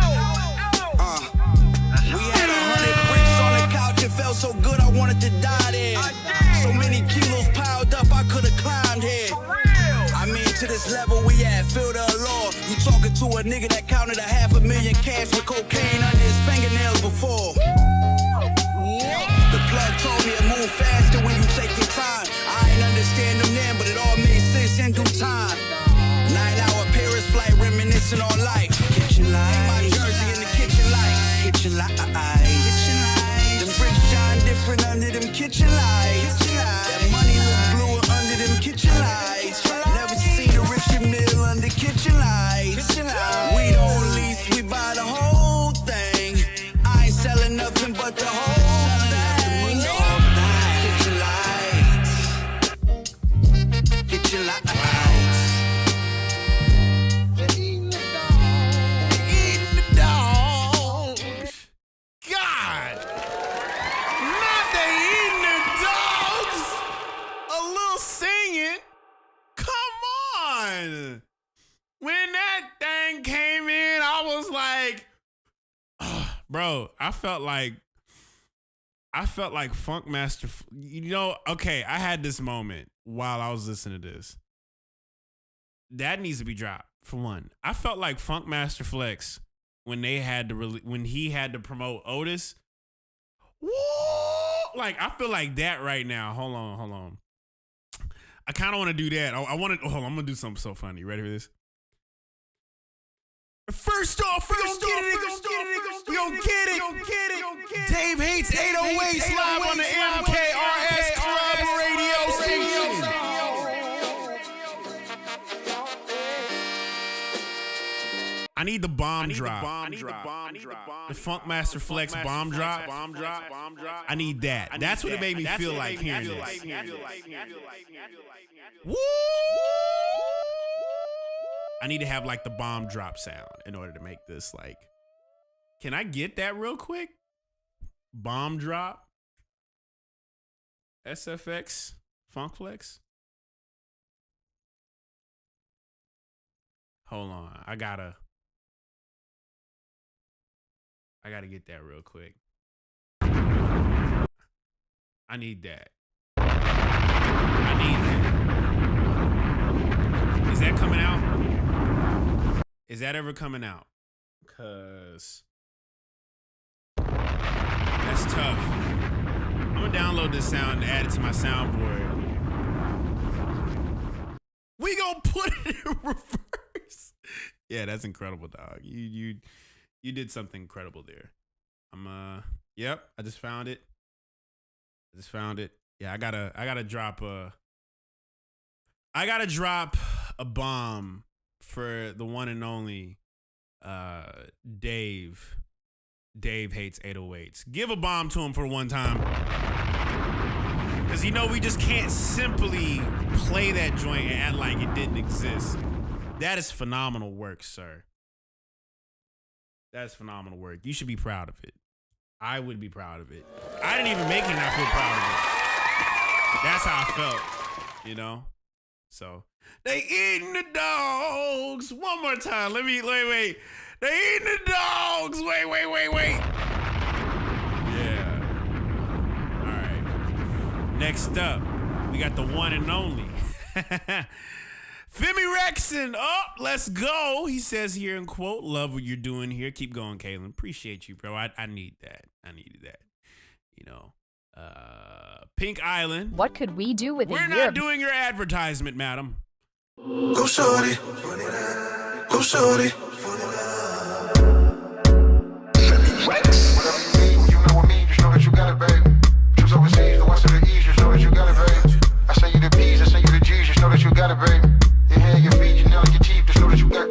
so good I wanted to die there. So many kilos piled up, I could've climbed here. I mean, to this level we at, feel the allure. You talking to a nigga that counted $500,000 cash with cocaine under his fingernails before. The plug told me to move faster when you take your time. I ain't understand them then, but it all made sense in due time. 9-hour Paris flight, reminiscing on life. Kitchen lights. In my jersey in the kitchen lights. Kitchen lights. Them bricks shine different under them kitchen lights. That money look bluer under them kitchen lights. Never seen a Richard Mill under kitchen lights. We don't lease, we buy the whole thing. I ain't selling nothing but the whole thing. Kitchen lights. When that thing came in, I was like, oh, bro, I felt like Funkmaster. You know, okay, I had this moment while I was listening to this. That needs to be dropped, for one. I felt like Funkmaster Flex when he had to promote Otis. Woo! Like, I feel like that right now. Hold on. I kind of want to do that. Hold on, I'm going to do something so funny. You ready for this? First off, we gonna get it. Dave Hates 808 live on the MKRS Club radio station. I need the bomb drop. The Funkmaster Flex bomb drop. I need that. That's what it made me feel like hearing this. Woo! I need to have like the bomb drop sound in order to make this like. Can I get that real quick? Bomb drop. SFX Funkflex. Hold on. I gotta get that real quick. I need that. Is that coming out? Is that ever coming out? Cause that's tough. I'm gonna download this sound and add it to my soundboard. We gonna put it in reverse. Yeah, that's incredible, dog. You did something incredible there. Yep, I just found it. Yeah, I gotta drop a bomb for the one and only Dave. Dave Hates 808s. Give a bomb to him for one time. Because we just can't simply play that joint and act like it didn't exist. That is phenomenal work, sir. That is phenomenal work. You should be proud of it. I would be proud of it. I didn't even make it and I feel proud of it. That's how I felt, So, they eating the dogs. One more time. Wait. They eating the dogs. Wait. Yeah. All right. Next up, we got the one and only. Femi Rexon. Oh, let's go. He says here in quote, love what you're doing here. Keep going, Kaylin. Appreciate you, bro. I need that. I needed that. Pink Island. What could we do with We're not doing your advertisement, madam. Go shorty. Go shorty. Rex. Whatever you need, when you know what I mean, just know that you got it, babe. Trips overseas, the west of the east, just know that you got it, babe. I send you the B's, I send you the G's, just know that you got it, babe. Your hair, your feet, your nails, your teeth, just know that you got.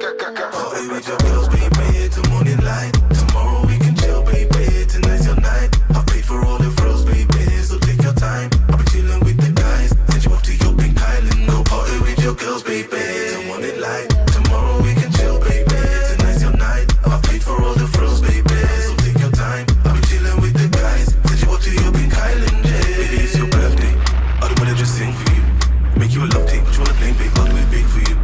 Oh, baby, your bills, baby, till morning light. Tomorrow we can chill, baby, tonight's your night. I'll pay for all the frills, baby, so take your time. I'll be chilling with the guys, send you off to your Pink Island. Go party with your girls, baby, till morning light. Tomorrow we can chill, baby, tonight's your night. I've paid for all the frills, baby, so take your time. I'll be chilling with the guys, send you off to your Pink Island, yeah. Baby, it's your birthday, I'll do whatever, just sing for you. Make you a love tape, but you wanna play, babe, I'll do it big for you.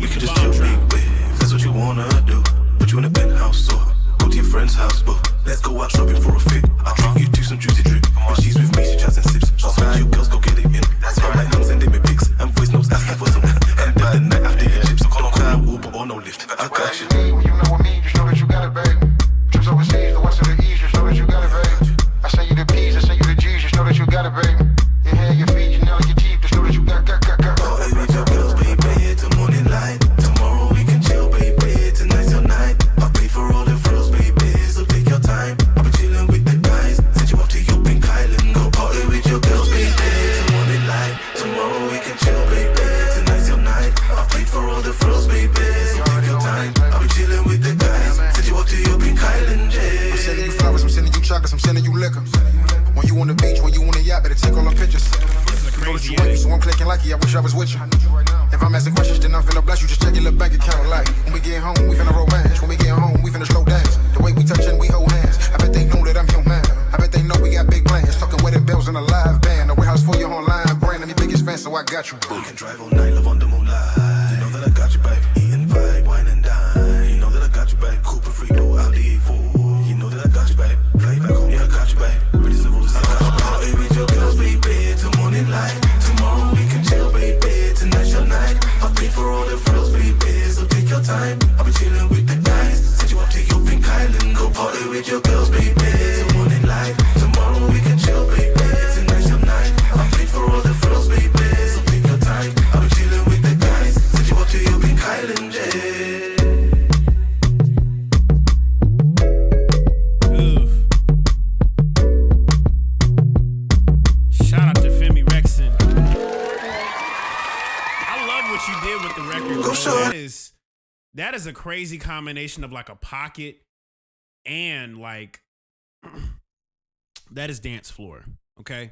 We can just chill, babe, if that's what you wanna do. Put you in a penthouse or go to your friend's house, but let's go out shopping for a fit. I'll treat you to some juicy drip, and she's chocolates, I'm sending you liquor. When you on the beach, when you on the yacht, better take all the pictures. You know that you wifey, so I'm clicking like you. I wish I was with you. If I'm asking questions, then I'm finna bless you. Just check your little bank account. Like when we get home, we finna romance. When we get home, we finna slow dance. The way we touchin', we hold hands. I bet they know that I'm your man. I bet they know we got big plans. Talking wedding bells in a live band. The warehouse for your online brand. I'm your biggest fan, so I got you. We can drive all night, love on the moonlight. You know that I got you, babe. Eat and vibe, wine and dine. You know that I got you, babe. Cooper free door, Audi A4. You know that I got you, babe. Fly back home, yeah, I got you, babe. Ready to roll, I got you, babe. Party with your girls, baby, till morning light. Tomorrow we can chill, baby. Tonight's your night. I'll pay for all the frills, baby. So take your time. I'll be chilling with the guys. Send you up to your pink island. Go party with your girls, baby, till morning light. Tomorrow we can chill, baby. Tonight's your night. I'll pay for all the frills, baby. So take your time. I'll be chilling with the guys. Send you up to your pink island, yeah. Shout out to Femi Rexon. I love what you did with the record, bro. That is a crazy combination of like a pocket and like that is dance floor. Okay.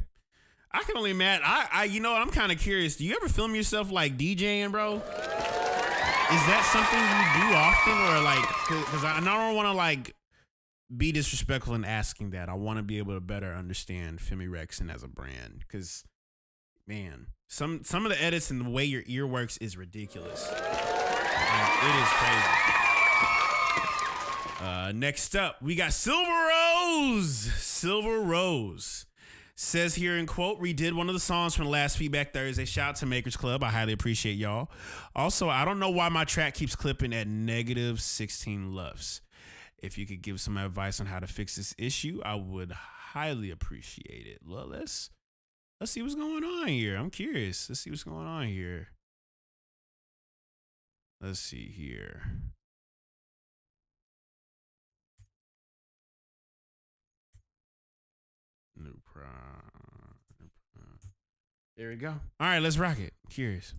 I can only imagine. I you know, I'm kind of curious. Do you ever film yourself like DJing, bro? Is that something you do often, or like, because I don't want to like be disrespectful in asking that. I want to be able to better understand Femi Rexon as a brand, because man, some of the edits and the way your ear works is ridiculous. Like, it is crazy. Next up, we got Silver Rose. Silver Rose says here in quote, redid one of the songs from the last Feedback Thursday. Shout out to Makers Club. I highly appreciate y'all. Also, I don't know why my track keeps clipping at -16 LUFS. If you could give some advice on how to fix this issue, I would highly appreciate it. Well, let's see what's going on here. I'm curious. Let's see what's going on here. Let's see here. New prime. There we go. All right, let's rock it. Curious.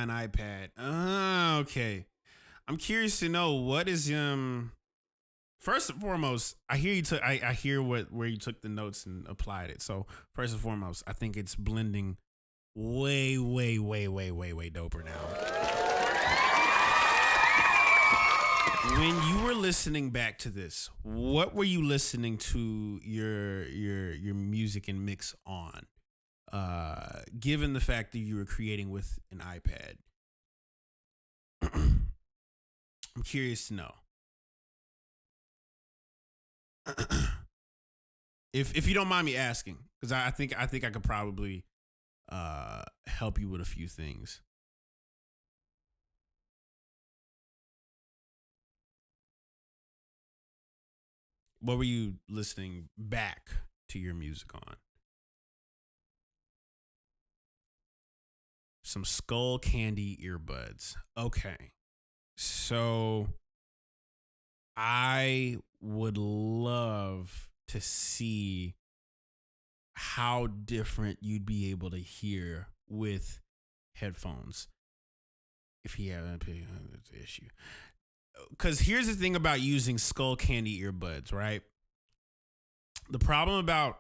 buy an iPad. Okay. I'm curious to know what is first and foremost, I hear you took I hear where you took the notes and applied it. So first and foremost, I think it's blending way doper now. When you were listening back to this, what were you listening to your music and mix on? Given the fact that you were creating with an iPad. I'm curious to know. if you don't mind me asking, because I think I could probably help you with a few things. What were you listening back to your music on? Some Skull Candy earbuds. Okay. So I would love to see how different you'd be able to hear with headphones. If he had an issue. Because here's the thing about using Skull Candy earbuds, right? The problem about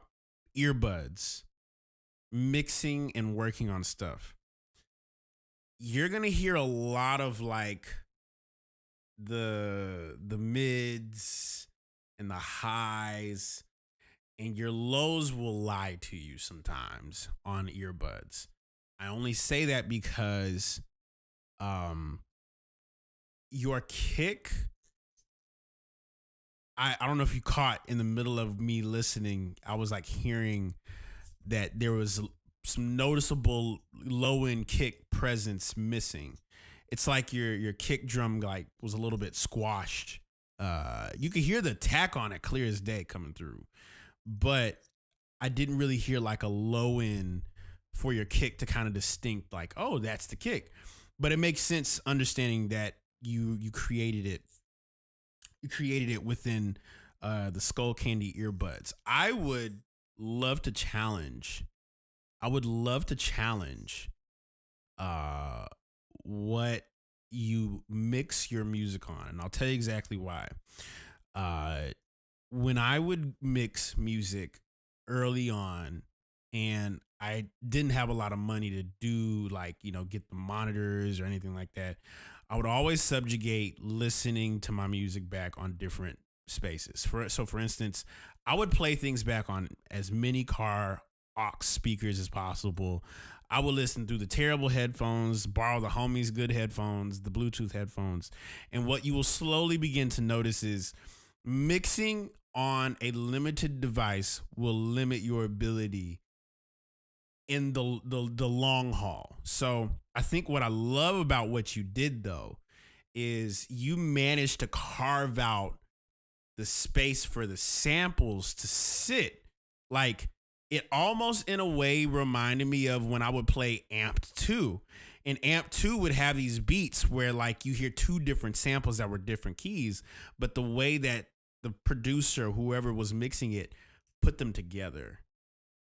earbuds, mixing and working on stuff, you're going to hear a lot of like the mids and the highs, and your lows will lie to you sometimes on earbuds. I only say that because your kick, I don't know if you caught in the middle of me listening, I was like hearing that there was some noticeable low end kick presence missing. It's like your kick drum like was a little bit squashed. You could hear the attack on it clear as day coming through, but I didn't really hear like a low end for your kick to kind of distinct like, oh, that's the kick. But it makes sense understanding that you created it. You created it within the Skull Candy earbuds. I would love to challenge what you mix your music on, and I'll tell you exactly why. When I would mix music early on, and I didn't have a lot of money to do like, get the monitors or anything like that, I would always subjugate listening to my music back on different spaces. For instance, I would play things back on as many car aux speakers as possible. I would listen through the terrible headphones, borrow the homies' good headphones, the Bluetooth headphones. And what you will slowly begin to notice is mixing on a limited device will limit your ability in the long haul. So I think what I love about what you did though is you managed to carve out the space for the samples to sit. Like it almost in a way reminded me of when I would play Amped 2. And Amped 2 would have these beats where like you hear two different samples that were different keys, but the way that the producer, whoever was mixing it, put them together,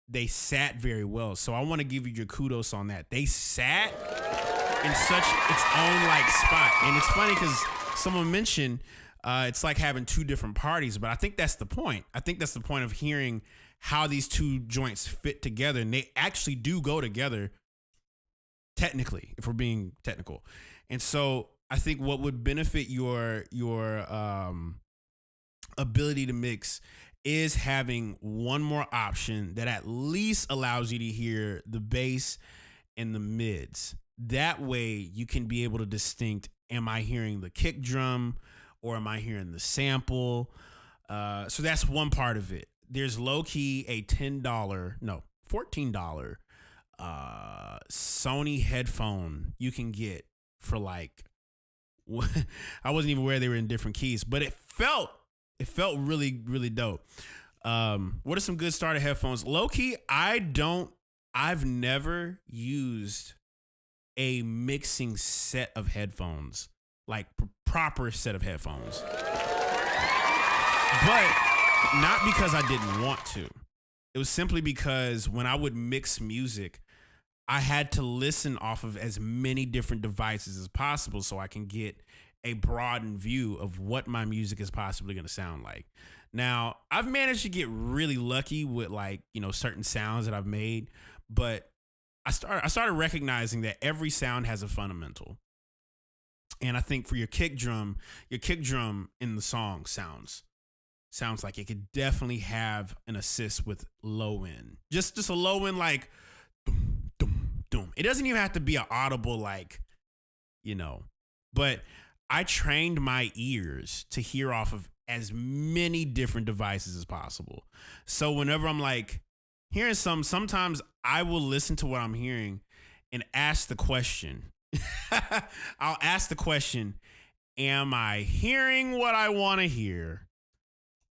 they sat very well. So I want to give you your kudos on that. They sat in such its own like spot. And it's funny because someone mentioned it's like having two different parties, but I think that's the point. I think that's the point of hearing how these two joints fit together. And they actually do go together technically, if we're being technical. And so I think what would benefit your ability to mix is having one more option that at least allows you to hear the bass and the mids. That way you can be able to distinct, am I hearing the kick drum or am I hearing the sample? So that's one part of it. There's low-key a $14 Sony headphone you can get for like, I wasn't even aware they were in different keys, but it felt really, really dope. What are some good starter headphones? Low-key, I've never used a mixing set of headphones, like proper set of headphones. But not because I didn't want to. It was simply because when I would mix music, I had to listen off of as many different devices as possible so I can get a broadened view of what my music is possibly going to sound like. Now, I've managed to get really lucky with like, you know, certain sounds that I've made, but I started recognizing that every sound has a fundamental. And I think for your kick drum in the song sounds like it could definitely have an assist with low end. Just a low end like dum, dum, dum. It doesn't even have to be an audible like, you know, but I trained my ears to hear off of as many different devices as possible. So whenever I'm like hearing sometimes I will listen to what I'm hearing and ask the question. I'll ask the question, am I hearing what I want to hear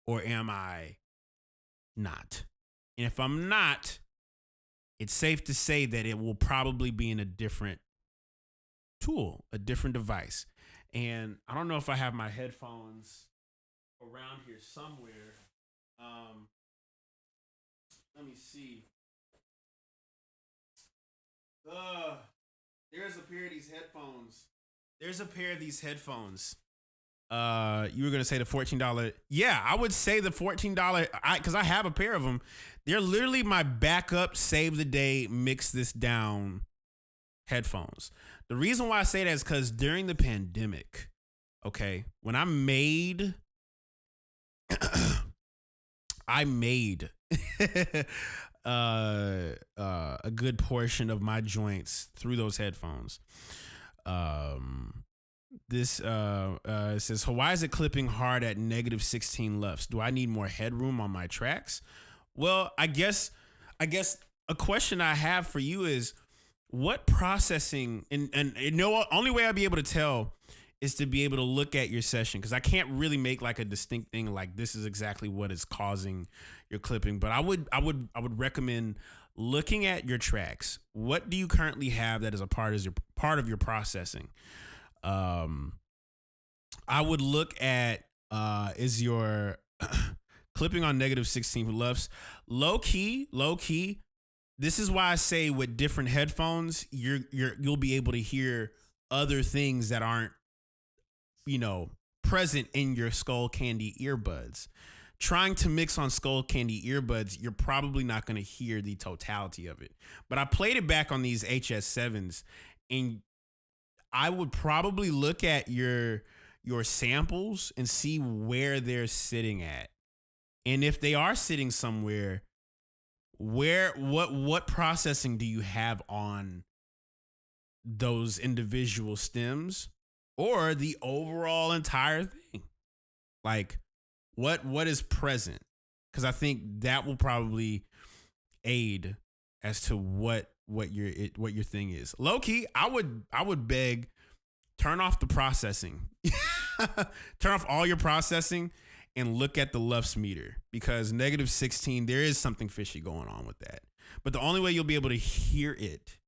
or am I not? And if I'm not, it's safe to say that it will probably be in a different tool, a different device. And I don't know if I have my headphones around here somewhere. Let me see. There's a pair of these headphones. You were gonna say the $14. Yeah, I would say the $14. Because I have a pair of them. They're literally my backup save the day, mix this down headphones. The reason why I say that is because during the pandemic, okay, when I made a good portion of my joints through those headphones. This says, so why is it clipping hard at -16 LUFS? Do I need more headroom on my tracks? Well, I guess a question I have for you is what processing and you know, only way I'll be able to tell is to be able to look at your session, because I can't really make like a distinct thing like this is exactly what is causing your clipping. But I would recommend looking at your tracks. What do you currently have that is a part of your processing? I would look at is your clipping on -16 LUFS. Low key. This is why I say with different headphones, you'll be able to hear other things that aren't, you know, present in your Skull Candy earbuds. Trying to mix on Skull Candy earbuds, you're probably not going to hear the totality of it. But I played it back on these HS7s, and I would probably look at your samples and see where they're sitting at. And if they are sitting somewhere, what processing do you have on those individual stems or the overall entire thing? Like what is present? Because I think that will probably aid as to what your thing is. Low key, I would beg, turn off the processing. Turn off all your processing and look at the LUFS meter, because -16, there is something fishy going on with that. But the only way you'll be able to hear it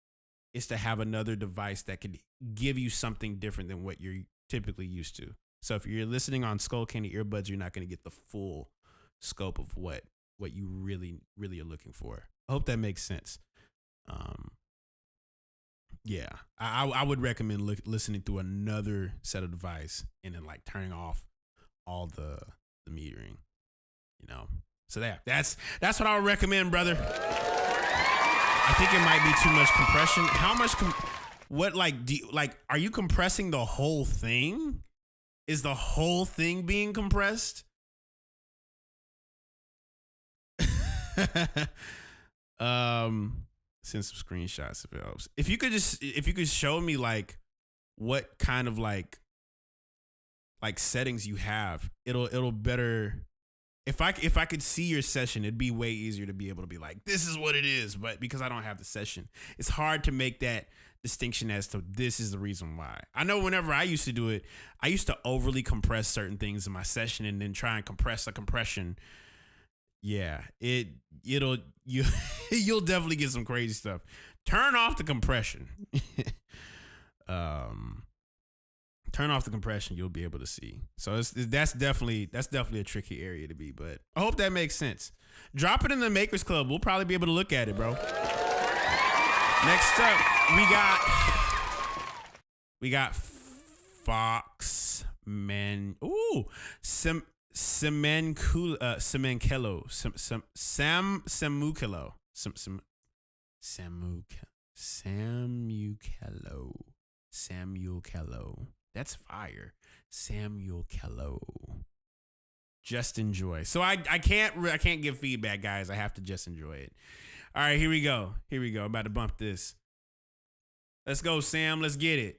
is to have another device that could give you something different than what you're typically used to. So if you're listening on Skull Candy earbuds, you're not going to get the full scope of what you really are looking for. I hope that makes sense. Yeah, I would recommend listening through another set of device and then like turning off all the metering, you know. So that's what I would recommend, brother. I think it might be too much compression. How much? Are you compressing the whole thing? Is the whole thing being compressed? Send some screenshots if it helps. If you could show me like what kind of like settings you have, it'll better. If I could see your session, it'd be way easier to be able to be like, this is what it is. But because I don't have the session, it's hard to make that distinction as to this is the reason why. I know whenever I used to do it, I used to overly compress certain things in my session and then try and compress a compression. Yeah, you'll definitely get some crazy stuff. Turn off the compression. Turn off the compression, you'll be able to see. So that's definitely a tricky area to be, but I hope that makes sense. Drop it in the Makers Club. We'll probably be able to look at it, bro. Next up, we got Fox Man. Ooh, Semenkelo. Samuel Kello. That's fire. Samuel Kello. Just enjoy. So I can't give feedback, guys. I have to just enjoy it. All right, here we go. I'm about to bump this. Let's go, Sam. Let's get it.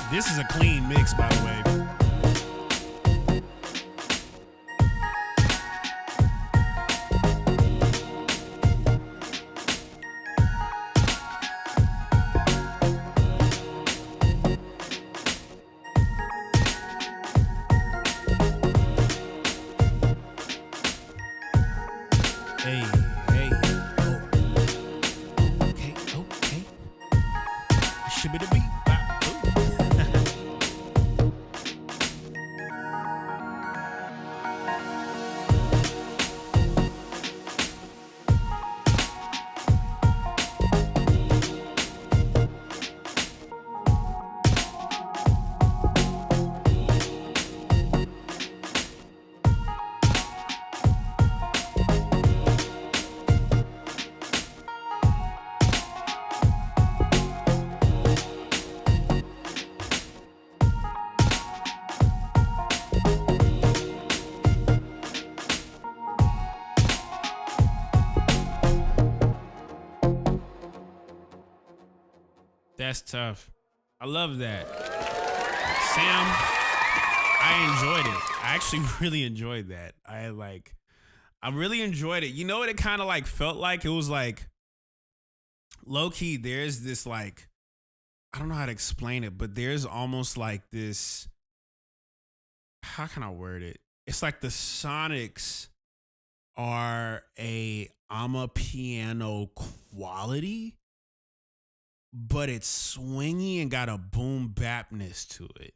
This is a clean mix, by the way. That's tough. I love that. Sam, I enjoyed it. I actually really enjoyed that. I really enjoyed it. You know what it kind of like felt like? It was like low key, there's this like, I don't know how to explain it, but there's almost like this, how can I word it? It's like the Sonics are a piano quality, but it's swingy and got a boom bapness to it.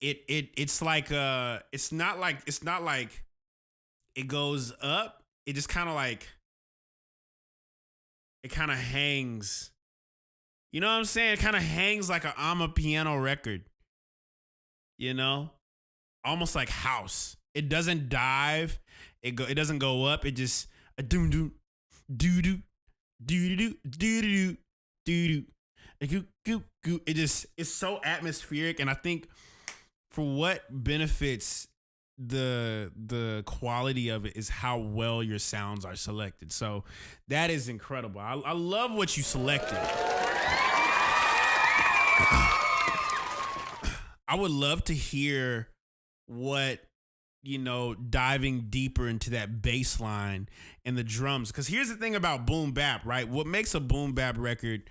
It's like it's not like it goes up. It just kind of like it kind of hangs. You know what I'm saying? It kind of hangs like a piano record. You know, almost like house. It doesn't dive. It doesn't go up. It just a doom doom doo doo doo doo doo doo doo doo. It's so atmospheric, and I think for what benefits the quality of it is how well your sounds are selected. So that is incredible. I love what you selected. I would love to hear what, diving deeper into that bass line and the drums. Because here's the thing about boom bap, right? What makes a boom bap record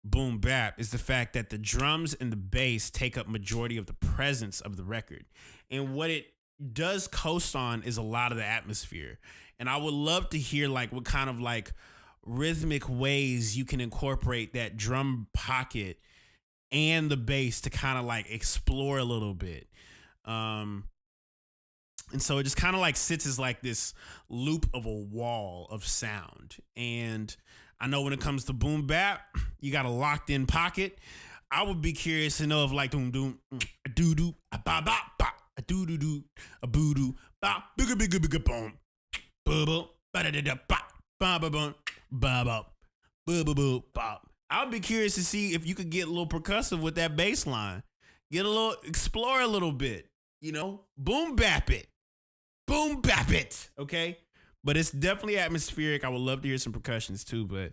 boom bap is the fact that the drums and the bass take up majority of the presence of the record. And what it does coast on is a lot of the atmosphere. And I would love to hear like what kind of like rhythmic ways you can incorporate that drum pocket and the bass to kind of like explore a little bit. And so it just kind of like sits as like this loop of a wall of sound. And I know when it comes to boom bap, you got a locked in pocket. I would be curious to know if like doom doom doo doo ba ba ba a doo doo doo a boo doo ba bigga bigga bigga boom ba ba ba da da da ba ba ba ba ba ba ba ba ba ba. I would be curious to see if you could get a little percussive with that bass line. Explore a little bit, boom bap it. Boom bap it, okay? But it's definitely atmospheric. I would love to hear some percussions too, but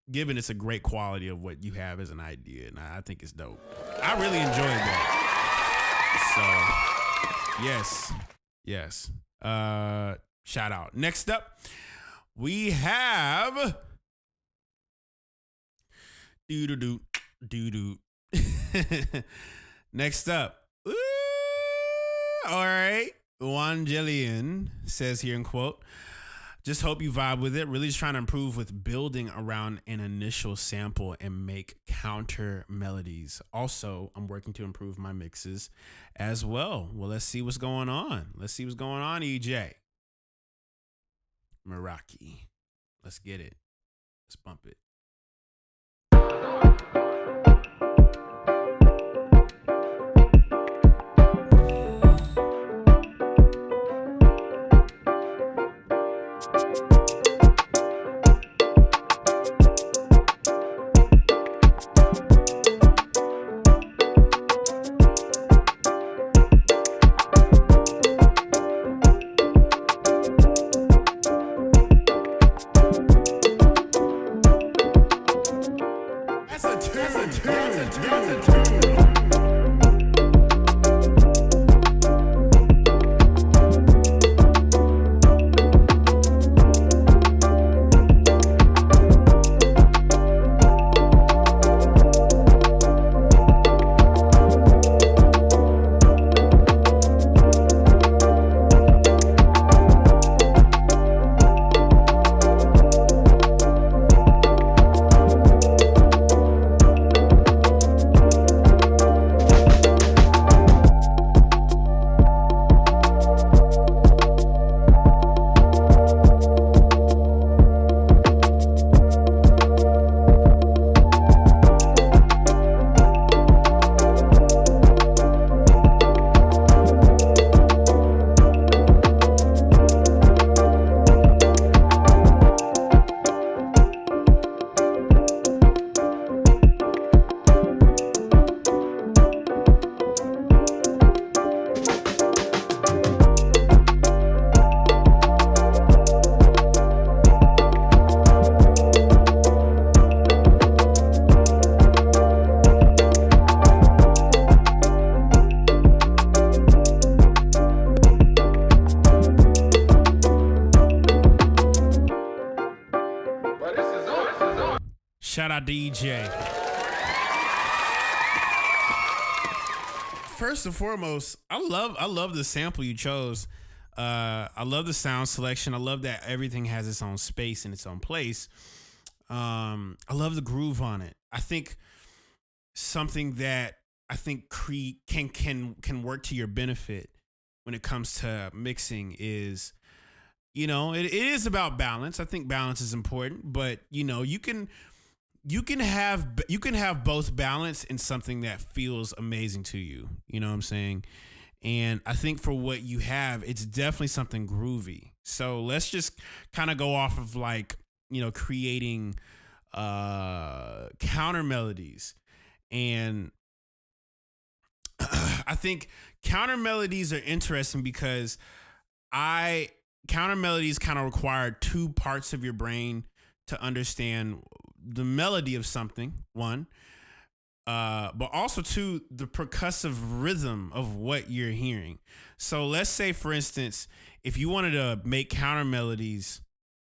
given it's a great quality of what you have as an idea, and I think it's dope. I really enjoyed that. So, yes. Shout out. Next up, we have doo-doo-doo. Next up. Ooh, all right. Wangelian says here in quote, just hope you vibe with it. Really just trying to improve with building around an initial sample and make counter melodies. Also, I'm working to improve my mixes as well. Well, let's see what's going on. EJ. Meraki. Let's get it. Let's bump it. Shout out to EJ. First and foremost, I love the sample you chose. I love the sound selection. I love that everything has its own space and its own place. I love the groove on it. I think something that I think can work to your benefit when it comes to mixing is, it is about balance. I think balance is important, but you can have both balance and something that feels amazing to you. You know what I'm saying? And I think for what you have, it's definitely something groovy. So let's just kind of go off of creating counter melodies. And I think counter melodies are interesting because counter melodies kind of require two parts of your brain to understand the melody of something, one, but also two, the percussive rhythm of what you're hearing. So let's say, for instance, if you wanted to make counter melodies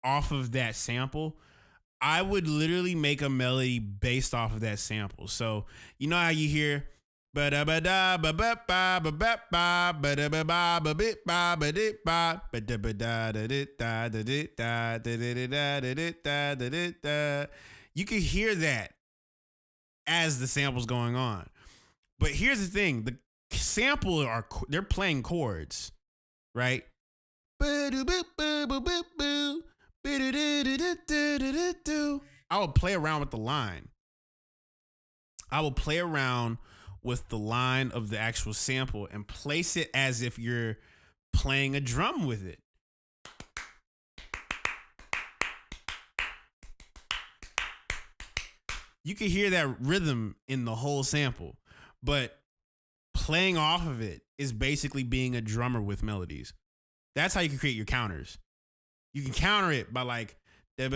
off of that sample, I would literally make a melody based off of that sample. So you know how you hear you can hear that as the sample's going on. But here's the thing, the sample they're playing chords, right? I will play around with the line. I will play around with the line of the actual sample and place it as if you're playing a drum with it. You can hear that rhythm in the whole sample, but playing off of it is basically being a drummer with melodies. That's how you can create your counters. You can counter it by like you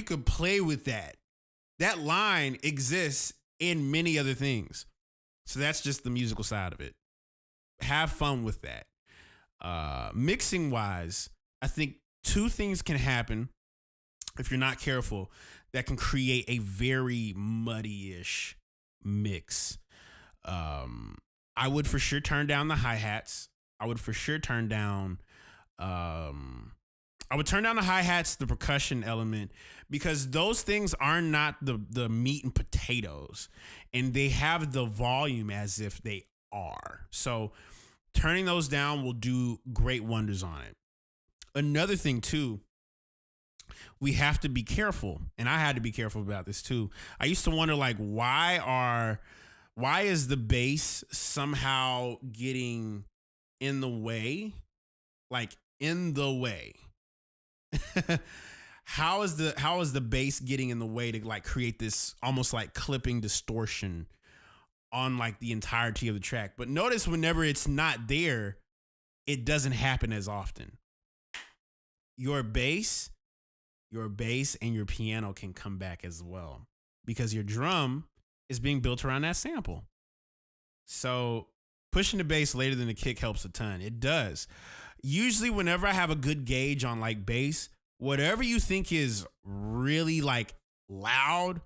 could play with that. That line exists in many other things. So that's just the musical side of it. Have fun with that. Mixing wise, I think two things can happen if you're not careful that can create a very muddy-ish mix. I would for sure turn down the hi-hats. I would for sure turn down the hi-hats, the percussion element, because those things are not the meat and potatoes, and they have the volume as if they are. So turning those down will do great wonders on it. Another thing too, we have to be careful, and I had to be careful about this too. I used to wonder why is the bass somehow getting in the way? How is the bass getting in the way to create this almost like clipping distortion on the entirety of the track? But notice whenever it's not there, it doesn't happen as often. Your bass and your piano can come back as well because your drum is being built around that sample. So pushing the bass later than the kick helps a ton. It does. Usually whenever I have a good gauge on bass, whatever you think is really loud,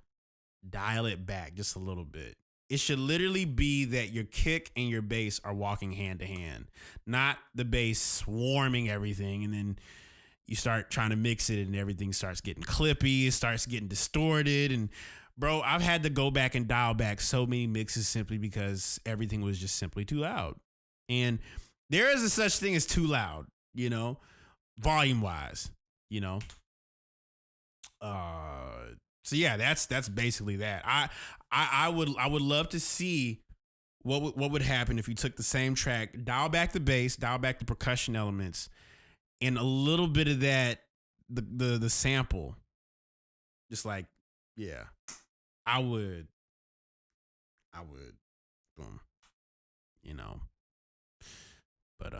dial it back just a little bit. It should literally be that your kick and your bass are walking hand to hand, not the bass swarming everything. And then you start trying to mix it and everything starts getting clippy. It starts getting distorted. And bro, I've had to go back and dial back so many mixes simply because everything was just simply too loud. And there is a such thing as too loud, volume wise, So yeah, that's basically that. I would love to see what would happen if you took the same track, dial back the bass, dial back the percussion elements, and a little bit of that the sample. Just yeah. I would. Boom. But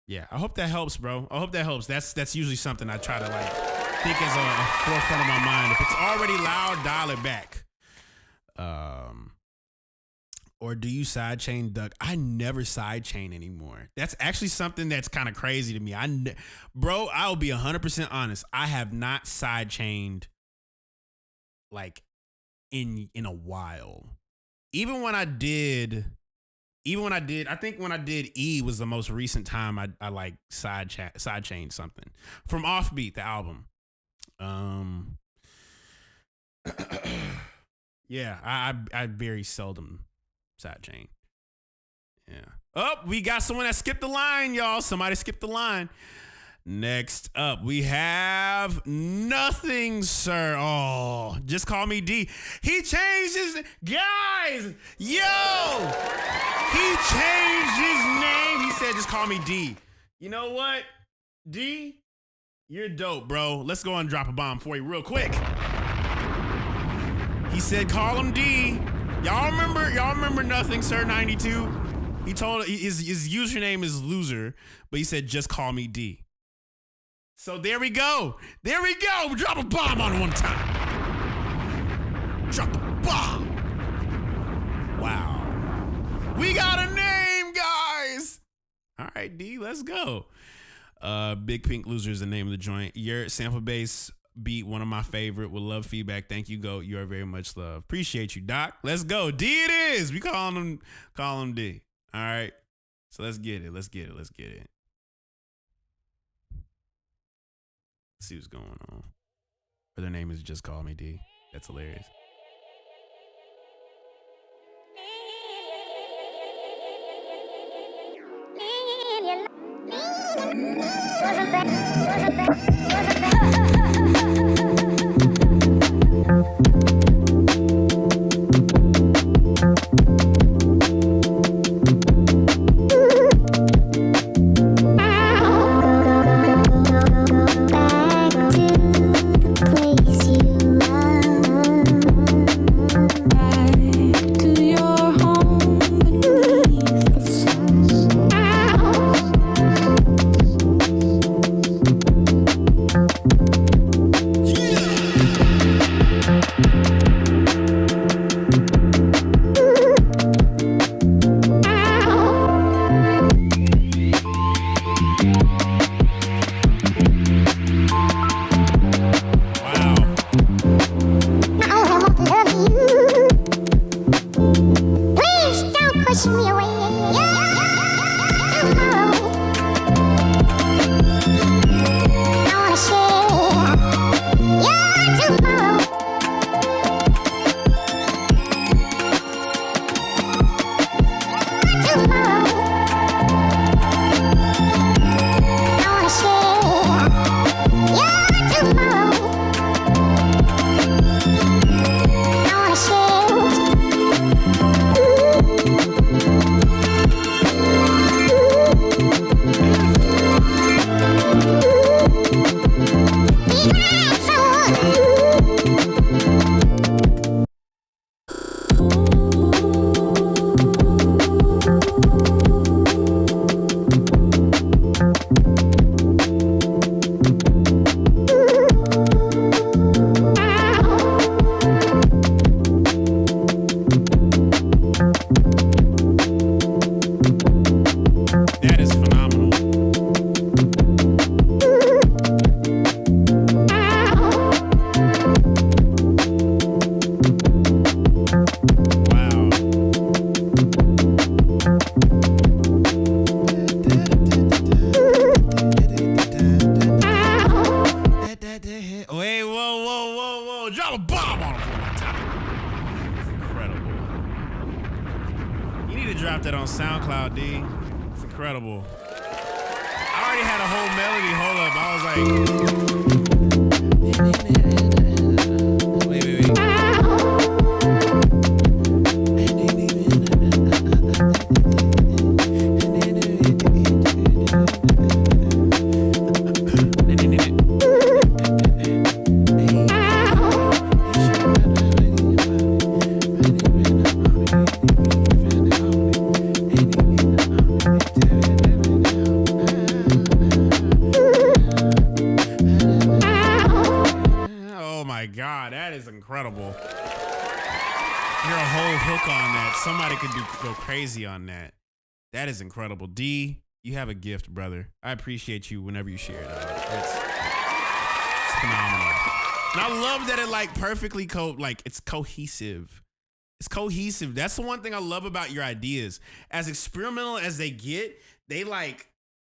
yeah, I hope that helps, bro. I hope that helps. That's usually something I try to think as a forefront of my mind. If it's already loud, dial it back. Or do you sidechain, Doug? I never sidechain anymore. That's actually something that's kind of crazy to me. Bro, I'll be 100% honest. I have not sidechained in a while. even when I did, I think when I did E was the most recent time I like side chained something from Offbeat, the album. Yeah, I very seldom side chain. Yeah. Oh, we got someone that skipped the line, y'all. Somebody skipped the line. Next up, we have Nothing, Sir. Oh, just call me D. He changed his, guys, yo, he changed his name. He said, just call me D. You know what, D, you're dope, bro. Let's go and drop a bomb for you real quick. He said, call him D. Y'all remember Nothing, Sir 92? He told his username is loser, but he said, just call me D. So there we go. There we go. Drop a bomb on it one time. Drop the bomb. Wow. We got a name, guys. All right, D, let's go. Big Pink Loser is the name of the joint. Your sample bass beat, one of my favorite. Would love feedback. Thank you, GOAT. You are very much loved. Appreciate you, Doc. Let's go. D it is. We call him D. All right. So let's get it. Let's get it. Let's see what's going on. Or their name is Just Call Me D. That's hilarious. SoundCloud, D. It's incredible. I already had a whole melody. Hold up. I was like, wait. Incredible. You're a whole hook on that. Somebody could go crazy on that. That is incredible. D, you have a gift, brother. I appreciate you whenever you share it. It's phenomenal. And I love that it like perfectly it's cohesive. It's cohesive. That's the one thing I love about your ideas. As experimental as they get, they like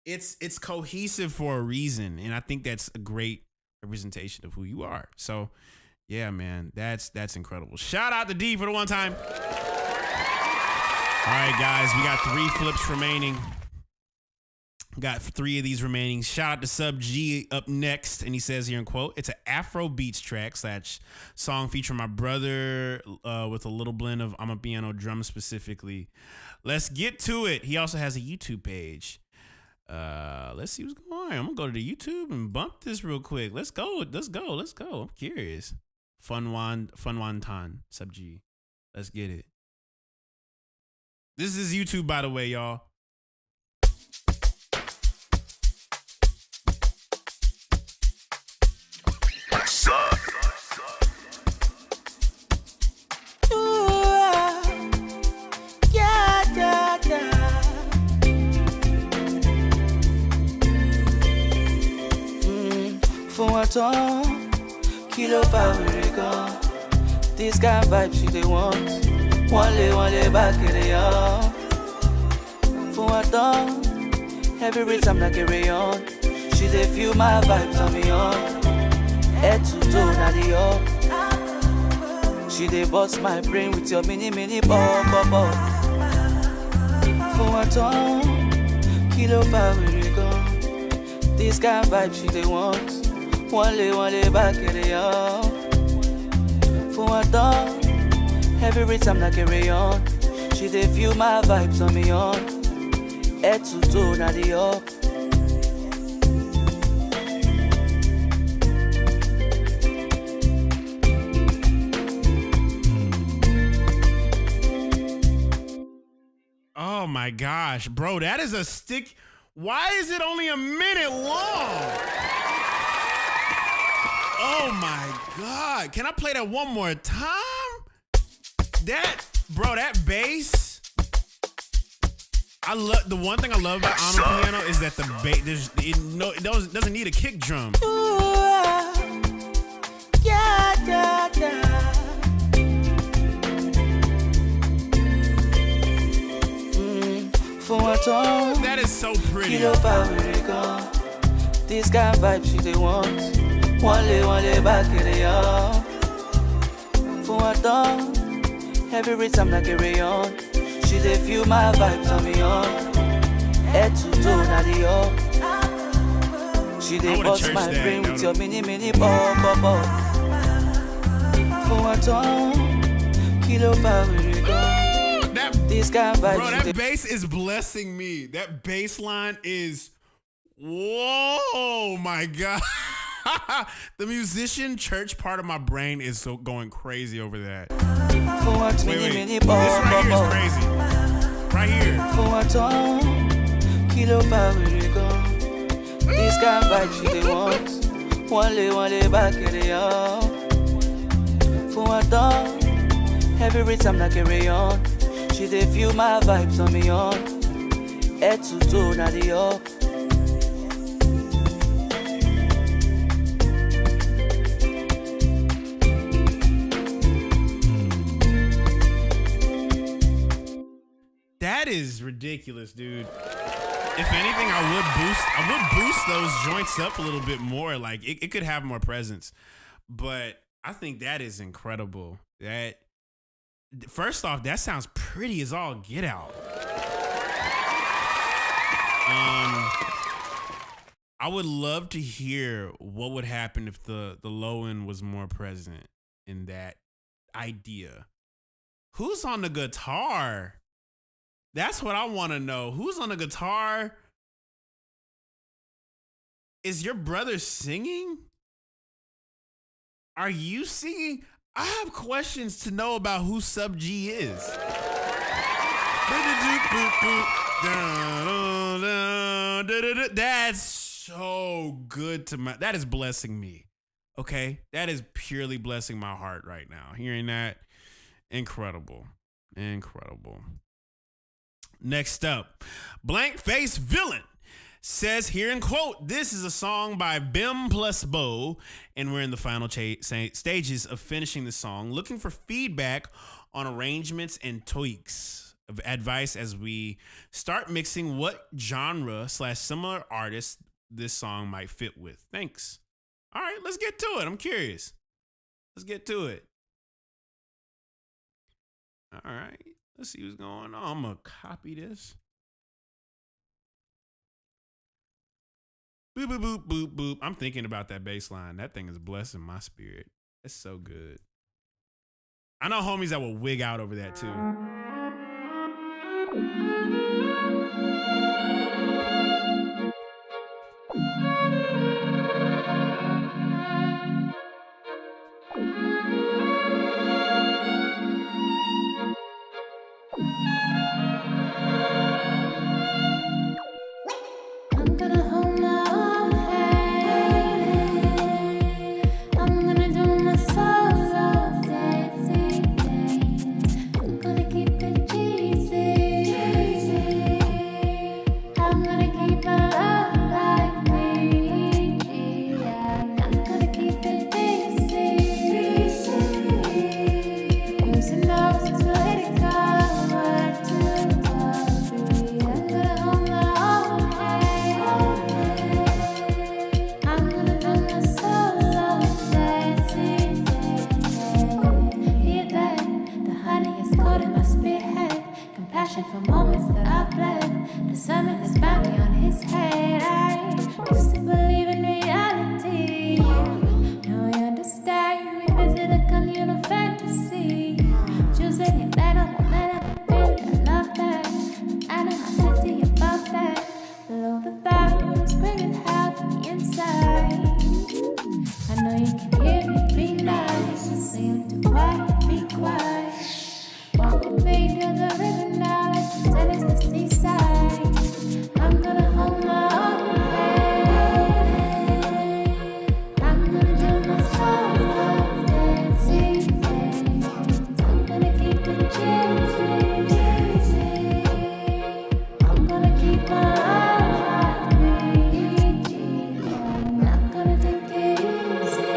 it's cohesive for a reason, and I think that's a great representation of who you are. So, yeah, man, that's incredible. Shout out to D for the one time. All right, guys, we got 3 flips remaining. Got 3 of these remaining. Shout out to Sub G up next. And he says here in quote, it's an Afro beats track / song featuring my brother with a little blend of amapiano drum specifically. Let's get to it. He also has a YouTube page. Let's see what's going on. I'm going to go to the YouTube and bump this real quick. Let's go. I'm curious. Funwan Tan, Sub G. Let's get it. This is YouTube, by the way, y'all. Fún wa tán, kí ló fa wèrè gan? This kind vibe she dey want. Wọ́n lè bá kéré yọ. Fún wa tán, every rhythm na carry on. She dey feel my vibes on me on. Head to toe na the up. She dey bust my brain with your mini bop. Fún wa tán, kí ló fa wèrè gan? This kind vibe she dey want. Wọ́n lè bá kéré yọ. Fún wa tán, every rhythm na carry on. She dey feel my vibes on me on. Head to toe na the up. Oh my gosh, bro, that is a stick. Why is it only a minute long? Oh my God. Can I play that one more time? That bass. I love the one thing I love about amapiano is that the bass it doesn't need a kick drum. Yeah. That is so pretty. This kind vibe she dey want. Wọ́n lè bá kéré yọ. Fún wa tán, every rhythm na carry on. She dey feel my vibes on me on. Head to toe na the up. She dey bust my brain with your mini bop. Fún wa tán, kí ló fa wèrè gan? This kind vibe bro, that bass is blessing me. That bass line is, whoa, my God. The musician church part of my brain is so going crazy over that. Wait. This right here is crazy. Right here. This kind vibe she dey want. Wọ́n lè bá kéré yọ. Fún wa tán, every rhythm na carry on. She dey feel my vibes on me on. Head to toe na the up. That is ridiculous, dude. If anything, I would boost those joints up a little bit more. Like it could have more presence. But I think that is incredible. That first off, that sounds pretty as all get out. I would love to hear what would happen if the low end was more present in that idea. Who's on the guitar? That's what I want to know. Who's on the guitar? Is your brother singing? Are you singing? I have questions to know about who Sub G is. That's so good to my. That is blessing me. Okay, that is purely blessing my heart right now. Hearing that, incredible. Next up, Blank Face Villain says here in quote, this is a song by Bim plus Bo, and we're in the final stages of finishing the song. Looking for feedback on arrangements and tweaks of advice as we start mixing what genre / similar artists this song might fit with. Thanks. All right, let's get to it. I'm curious. Let's get to it. All right, let's see what's going on. I'm going to copy this. Boop, boop, boop, boop, boop. I'm thinking about that bass line. That thing is blessing my spirit. It's so good. I know homies that will wig out over that too. I'm gonna hold my own hand. I'm gonna do my solo dancing. I'm gonna keep it cheesy. I'm gonna keep my love like PG. I'm gonna keep it easy. Using those to let it go. 1, 2, 3. I'm gonna hold my own hand. I'm gonna do my solo dancing. Hear that? The honey is coating my spearhead. Compassion for moments that I bled. The summit is bounty on his head. I used to believe in reality. Now I understand. We visit a communal fantasy. Choosing your battle, baby, I love that. I know my city above that. Below the bound, screaming hell from the inside. I know you can hear me, be nice. So you do quiet, be quiet. Walk with me to the river now, let's pretend it's the seaside. I'm gonna hold my own hand. I'm gonna do my solo dancing. I'm gonna keep it cheesy. I'm gonna keep my love like PG. I'm not gonna take it easy.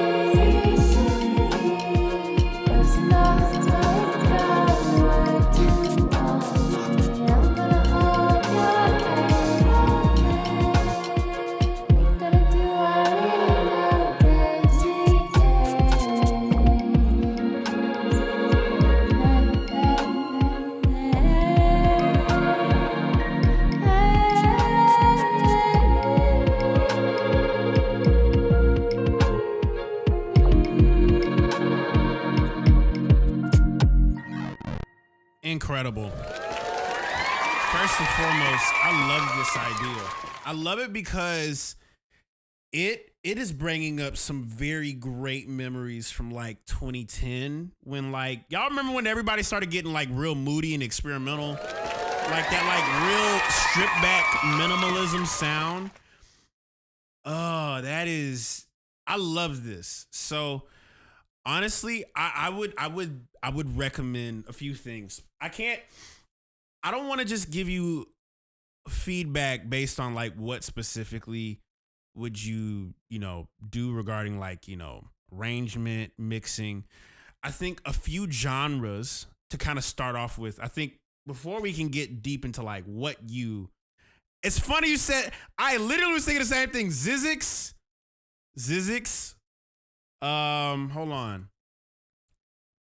Losing all the time, I'm gonna hold your hand. We're gonna do our little dancing. Incredible. First and foremost, I love this idea. I love it because it is bringing up some very great memories from like 2010 when like y'all remember when everybody started getting like real moody and experimental, like that like real stripped back minimalism sound. Oh, that is, I love this. So honestly, I would recommend a few things. I don't want to just give you feedback based on like what specifically would you do regarding like, arrangement, mixing. I think a few genres to kind of start off with. I think before we can get deep into like it's funny you said, I literally was thinking the same thing. Zizix. Hold on.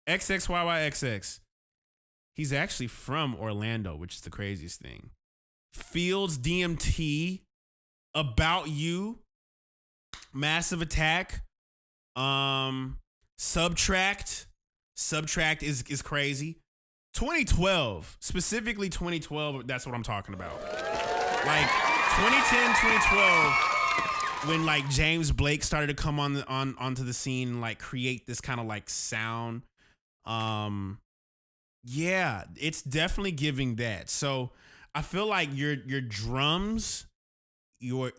XXYYXX. He's actually from Orlando, which is the craziest thing. Fields DMT, About You, Massive Attack, Subtract. Subtract is crazy. 2012, specifically 2012, that's what I'm talking about. Like 2010, 2012, when like James Blake started to come onto the scene and like create this kind of like sound. Yeah, it's definitely giving that. So I feel like your drums, your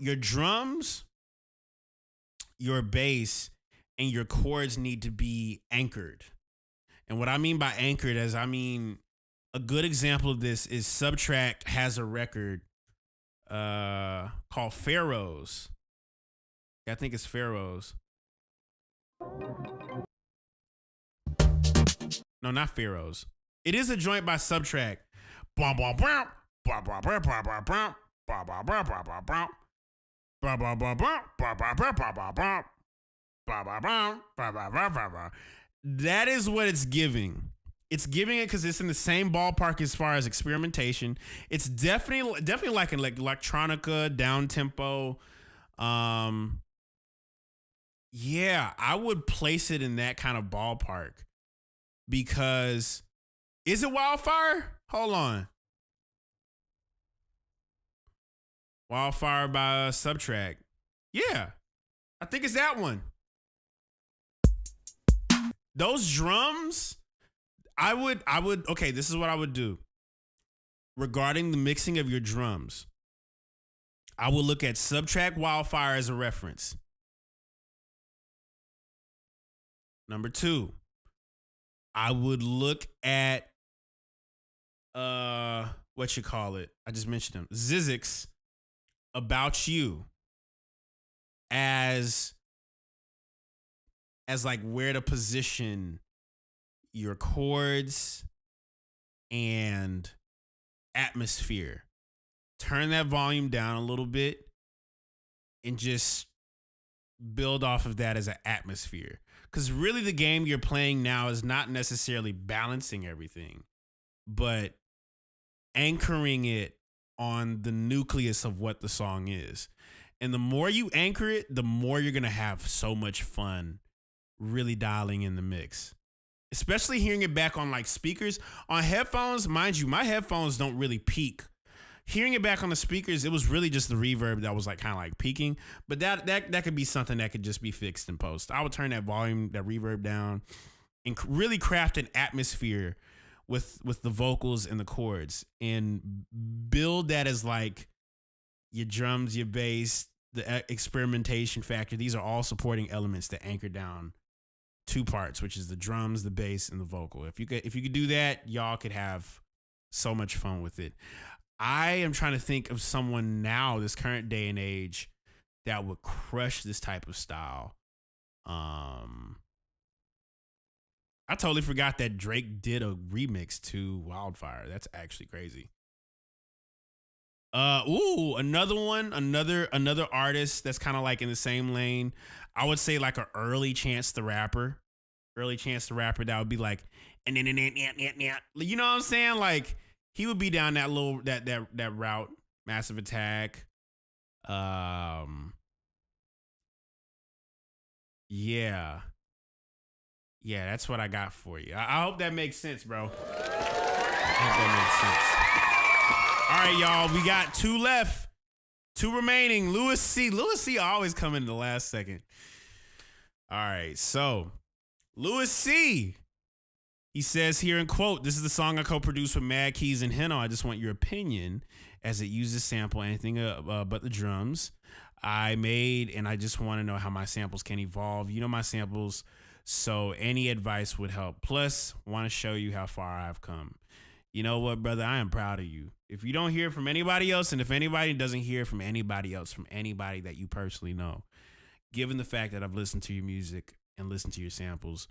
bass, and your chords need to be anchored. And what I mean by anchored is, I mean, a good example of this is Subtract has a record called Pharaohs. I think it's Pharaohs. No, not Pharaohs. It is a joint by Subtract. That is what it's giving. It's giving it because it's in the same ballpark as far as experimentation. It's definitely like electronica, down tempo. Yeah, I would place it in that kind of ballpark because is it Wildfire? Hold on. Wildfire by Subtract. Yeah, I think it's that one. Those drums, I would, okay, this is what I would do. Regarding the mixing of your drums, I will look at Subtract Wildfire as a reference. Number 2, I would look at, what you call it? I just mentioned him. Zizix, About You, as like where to position your chords and atmosphere. Turn that volume down a little bit and just build off of that as an atmosphere. Because really the game you're playing now is not necessarily balancing everything, but anchoring it on the nucleus of what the song is. And the more you anchor it, the more you're going to have so much fun really dialing in the mix. Especially hearing it back on like speakers. On headphones, mind you, my headphones don't really peak. Hearing it back on the speakers, it was really just the reverb that was like kind of like peaking. But that could be something that could just be fixed in post. I would turn that volume, that reverb down, and really craft an atmosphere with the vocals and the chords, and build that as like your drums, your bass, the experimentation factor. These are all supporting elements that anchor down 2 parts, which is the drums, the bass, and the vocal. If you could do that, y'all could have so much fun with it. I am trying to think of someone now, this current day and age, that would crush this type of style. I totally forgot that Drake did a remix to Wildfire. That's actually crazy. Another one, another artist that's kind of like in the same lane. I would say like an early Chance the Rapper. Early Chance the Rapper, that would be like, and then you know what I'm saying? Like he would be down that little that route. Massive Attack. Yeah, that's what I got for you. I hope that makes sense, bro. I hope that makes sense. All right, y'all. We got 2 left. 2 remaining. Louis C always come in the last second. All right, so Louis C. He says here in quote, "This is the song I co-produced with Mad Keys and Heno. I just want your opinion as it uses sample anything but the drums I made, and I just want to know how my samples can evolve. You know my samples, so any advice would help. Plus, want to show you how far I've come. You know what, brother? I am proud of you. If you don't hear from anybody else, and if anybody doesn't hear from anybody else, from anybody that you personally know, given the fact that I've listened to your music and listened to your samples,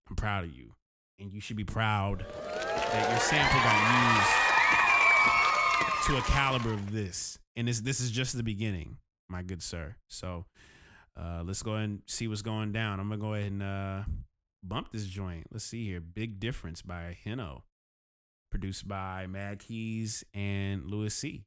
I'm proud of you. And you should be proud that your sample got used to a caliber of this. And this is just the beginning, my good sir. So let's go ahead and see what's going down. I'm going to go ahead and bump this joint. Let's see here. Big Difference by Heno. Produced by Mad Keys and Louis C.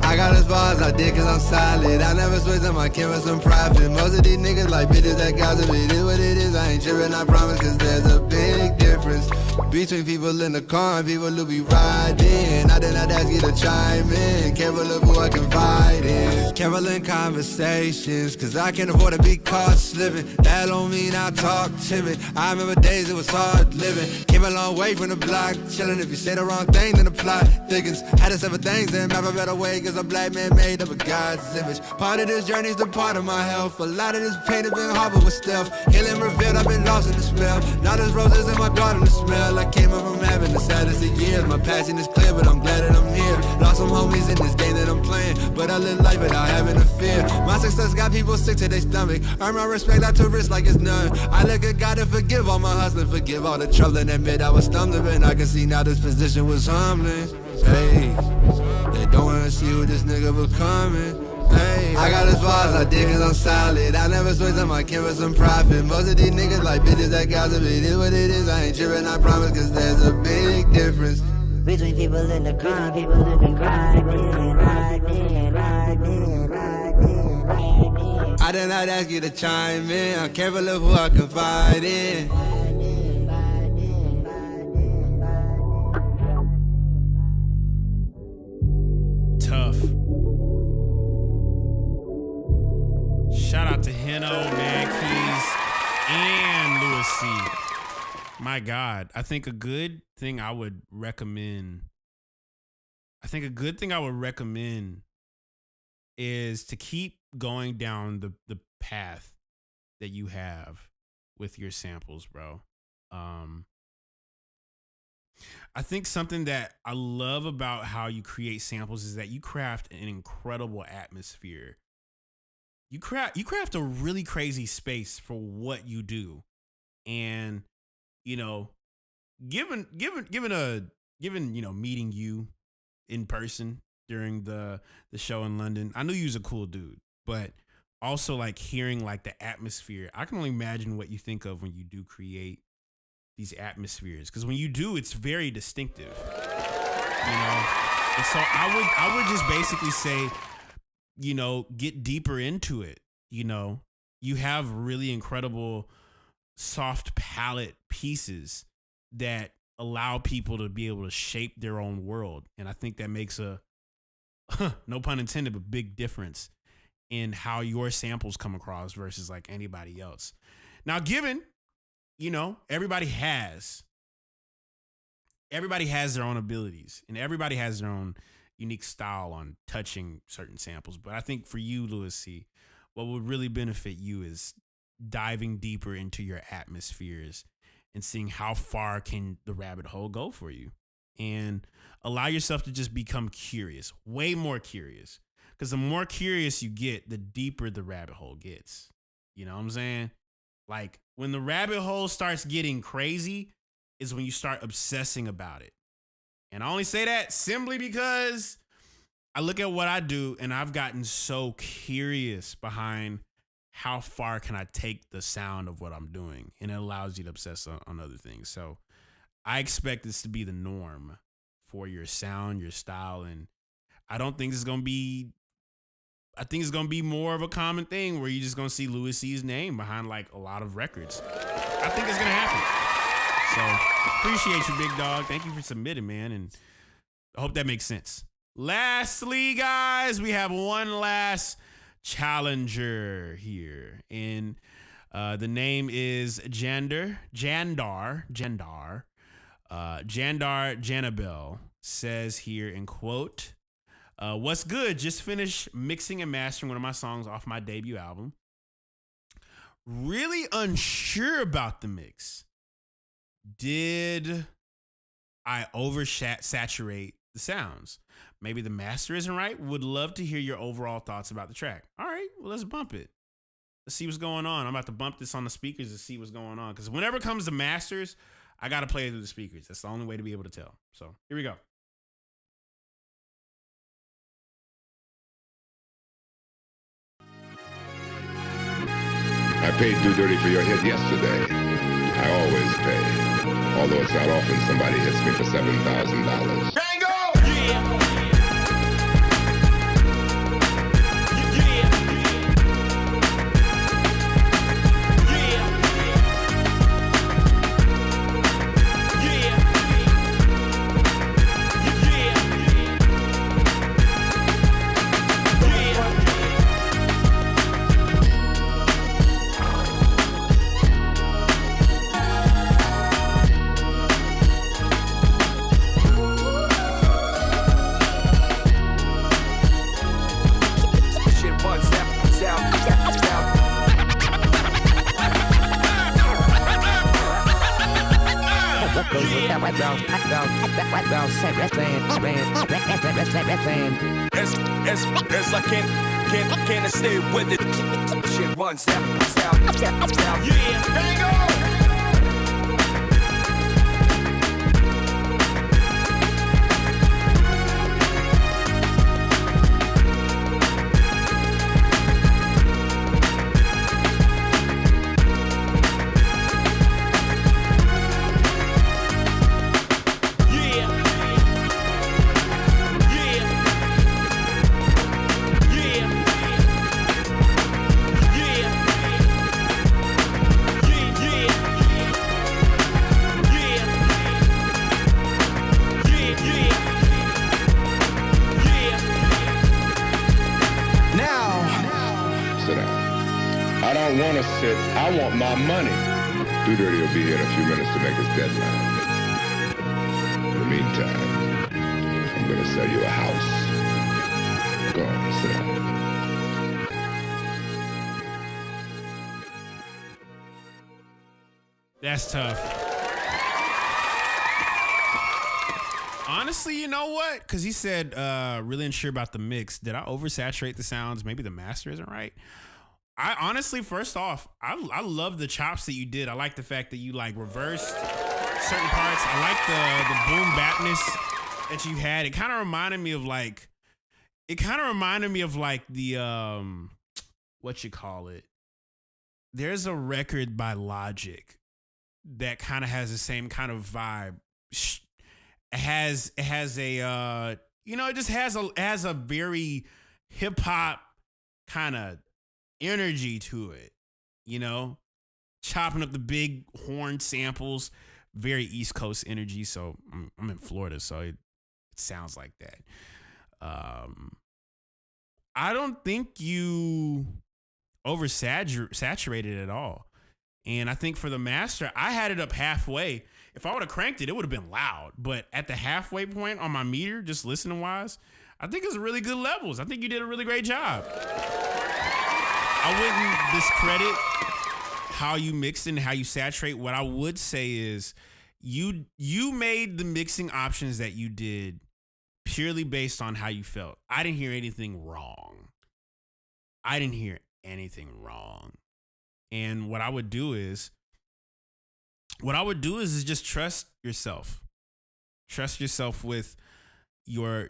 I got as far as I did cause I'm solid. I never switch on my cameras, I'm profit. Most of these niggas like bitches that gossip. It is what it is, I ain't tripping, I promise. Cause there's a big difference between people in the car and people who be riding. I did not ask you to chime in. Careful of who I confide in. Careful in conversations, cause I can't afford to be caught slipping. That don't mean I talk timid. I remember days it was hard living. Came a long way from the block, chilling. If you say the wrong thing, then the plot thickens. Had to several things and map a better way, cause a black man made up of God's image. Part of this journey's the part of my health. A lot of this pain has been hard, but with stealth. Healing revealed, I've been lost in the spell. Now there's roses in my garden to smell. felt like came up from heaven, the saddest of years. My passion is clear, but I'm glad that I'm here. Lost some homies in this game that I'm playing, but I live life without having to fear. My success got people sick to their stomach. Earn my respect, I took risks like it's none. I look at God and forgive all my hustling, forgive all the trouble and admit I was stumbling. And I can see now this position was humbling. Hey, they don't wanna see what this nigga becoming. Hey, I got as far as I did cause I'm solid. I never switch on my kid for some profit. Most of these niggas like bitches that gossip. It is what it is, I ain't tripping, I promise. Cause there's a big difference between people in the grind, people in the grind, right me. I did not ask you to chime in. I'm careful of who I confide in. Tough. Shout out to Heno, Mad Keys, and Louis C. My God, I think a good thing I would recommend is to keep going down the path that you have with your samples, bro. I think something that I love about how you create samples is that you craft an incredible atmosphere. You craft a really crazy space for what you do. And, you know, given meeting you in person during the show in London, I knew you was a cool dude, but also like hearing like the atmosphere, I can only imagine what you think of when you do create these atmospheres. Because when you do, it's very distinctive, you know? And so I would just basically say, you know, get deeper into it. You know, you have really incredible soft palette pieces that allow people to be able to shape their own world. And I think that makes a, no pun intended, but big difference in how your samples come across versus like anybody else. Now, given, you know, everybody has their own abilities and everybody has their own unique style on touching certain samples. But I think for you, Louis C., what would really benefit you is diving deeper into your atmospheres and seeing how far can the rabbit hole go for you, and allow yourself to just become curious, way more curious. Because the more curious you get, the deeper the rabbit hole gets. You know what I'm saying? Like when the rabbit hole starts getting crazy is when you start obsessing about it. And I only say that simply because I look at what I do and I've gotten so curious behind how far can I take the sound of what I'm doing. And it allows you to obsess on other things. So I expect this to be the norm for your sound, your style. And I don't think it's going to be, I think it's going to be more of a common thing where you're just going to see Louis C's name behind like a lot of records. I think it's going to happen. So appreciate you, big dog. Thank you for submitting, man. And I hope that makes sense. Lastly, guys, we have one last challenger here. And the name is Jandar Janabel says here in quote, what's good? Just finished mixing and mastering one of my songs off my debut album. Really unsure about the mix. Did I oversaturate the sounds? Maybe the master isn't right. Would love to hear your overall thoughts about the track. All right, well, let's bump it. Let's see what's going on. I'm about to bump this on the speakers to see what's going on. Because whenever it comes to masters, I got to play it through the speakers. That's the only way to be able to tell. So here we go. I paid Too Dirty for your hit yesterday. I always pay. Although it's not often somebody hits me for $7,000. Django! Yeah! Ooh. As I can't stay with it. Shit runs out. Yeah, bingo. I want my money. Do Dirty will be here in a few minutes to make his deadline. In the meantime, I'm gonna sell you a house. Go on, sit down. That's tough. Honestly, you know what? Because he said, really unsure about the mix. Did I oversaturate the sounds? Maybe the master isn't right. I honestly, first off, I love the chops that you did. I like the fact that you like reversed certain parts. I like the boom bapness that you had. It kind of reminded me of like the what you call it. There's a record by Logic that kind of has the same kind of vibe. It has a it just has a very hip hop kind of energy to it, chopping up the big horn samples, very East Coast energy. So I'm in Florida, so it sounds like that. I don't think you oversaturated at all. And I think for the master, I had it up halfway. If I would have cranked it, it would have been loud. But at the halfway point on my meter, just listening wise, I think it's really good levels. I think you did a really great job. I wouldn't discredit how you mix and how you saturate. What I would say is you made the mixing options that you did purely based on how you felt. I didn't hear anything wrong. And what I would do is just trust yourself. Trust yourself with your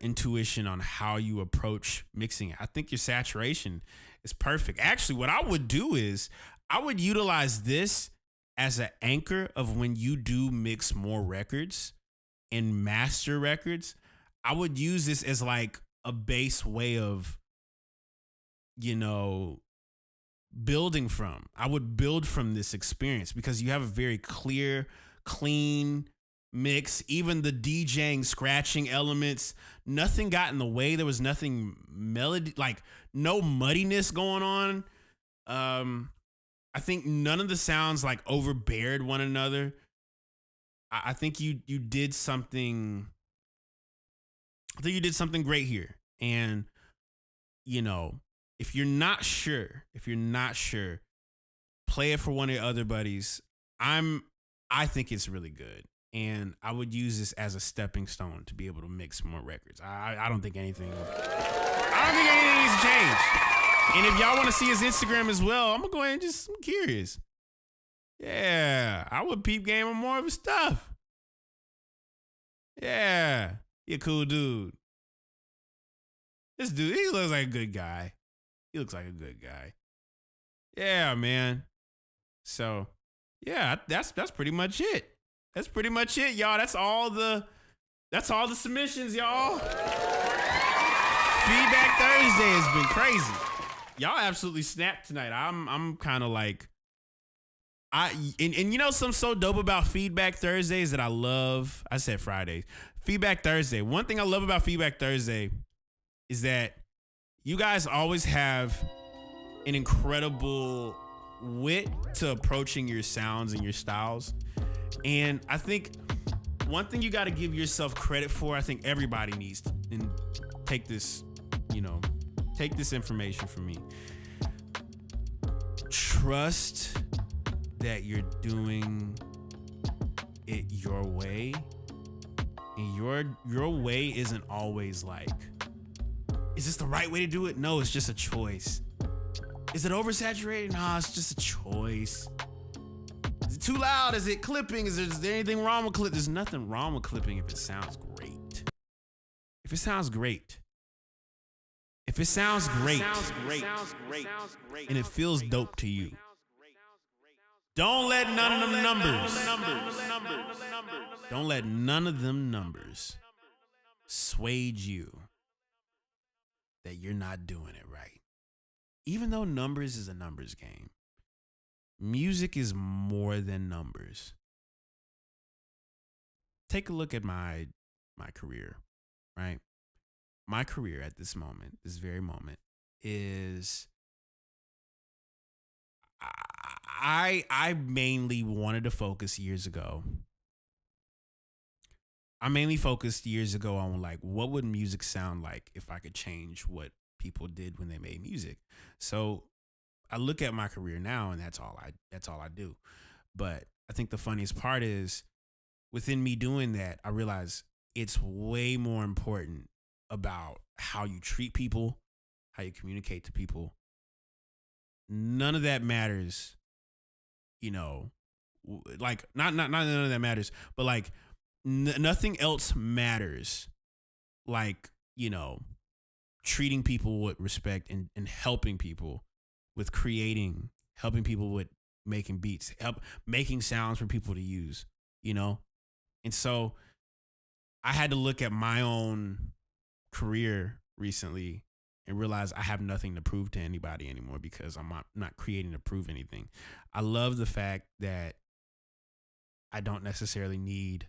intuition on how you approach mixing it. I think your saturation is perfect. Actually, what I would do is I would utilize this as an anchor of when you do mix more records and master records. I would use this as like a base way of, building from. I would build from this experience because you have a very clear, clean mix. Even the DJing, scratching elements, nothing got in the way. There was nothing melody, like no muddiness going on. I think none of the sounds like overbeared one another. I think you did something. I think you did something great here. And, if you're not sure, play it for one of your other buddies. I think it's really good. And I would use this as a stepping stone to be able to mix more records. I don't think anything needs to change. And if y'all want to see his Instagram as well, I'm going to go ahead and I'm curious. Yeah, I would peep game on more of his stuff. Yeah, you're a cool dude. This dude, he looks like a good guy. Yeah, man. So, yeah, that's pretty much it. That's pretty much it, y'all. That's all the submissions, y'all. Feedback Thursday has been crazy. Y'all absolutely snapped tonight. I'm kind of like, something so dope about Feedback Thursdays that I love. I said Fridays. Feedback Thursday. One thing I love about Feedback Thursday is that you guys always have an incredible wit to approaching your sounds and your styles. And I think one thing you got to give yourself credit for, I think everybody needs to, and take this information from me. Trust that you're doing it your way. And your way isn't always like, is this the right way to do it? No, it's just a choice. Is it oversaturated? Nah, it's just a choice. Is it too loud? Is it clipping? Is there anything wrong with clipping? There's nothing wrong with clipping if it sounds great. If it sounds great. If it sounds great. And it feels dope to you. Don't let none of them numbers swayed you that you're not doing it right. Even though numbers is a numbers game, music is more than numbers. Take a look at my career, right? My career at this moment, this very moment, is I mainly wanted to focus years ago. I mainly focused years ago on like, what would music sound like if I could change what people did when they made music? So I look at my career now, and that's all I do. But I think the funniest part is, within me doing that, I realize it's way more important about how you treat people, how you communicate to people. None of that matters, you know, like not none of that matters, but like nothing else matters like, you know, treating people with respect and helping people with creating, helping people with making beats, making sounds for people to use, you know? And so I had to look at my own career recently and realize I have nothing to prove to anybody anymore, because I'm not creating to prove anything. I love the fact that I don't necessarily need,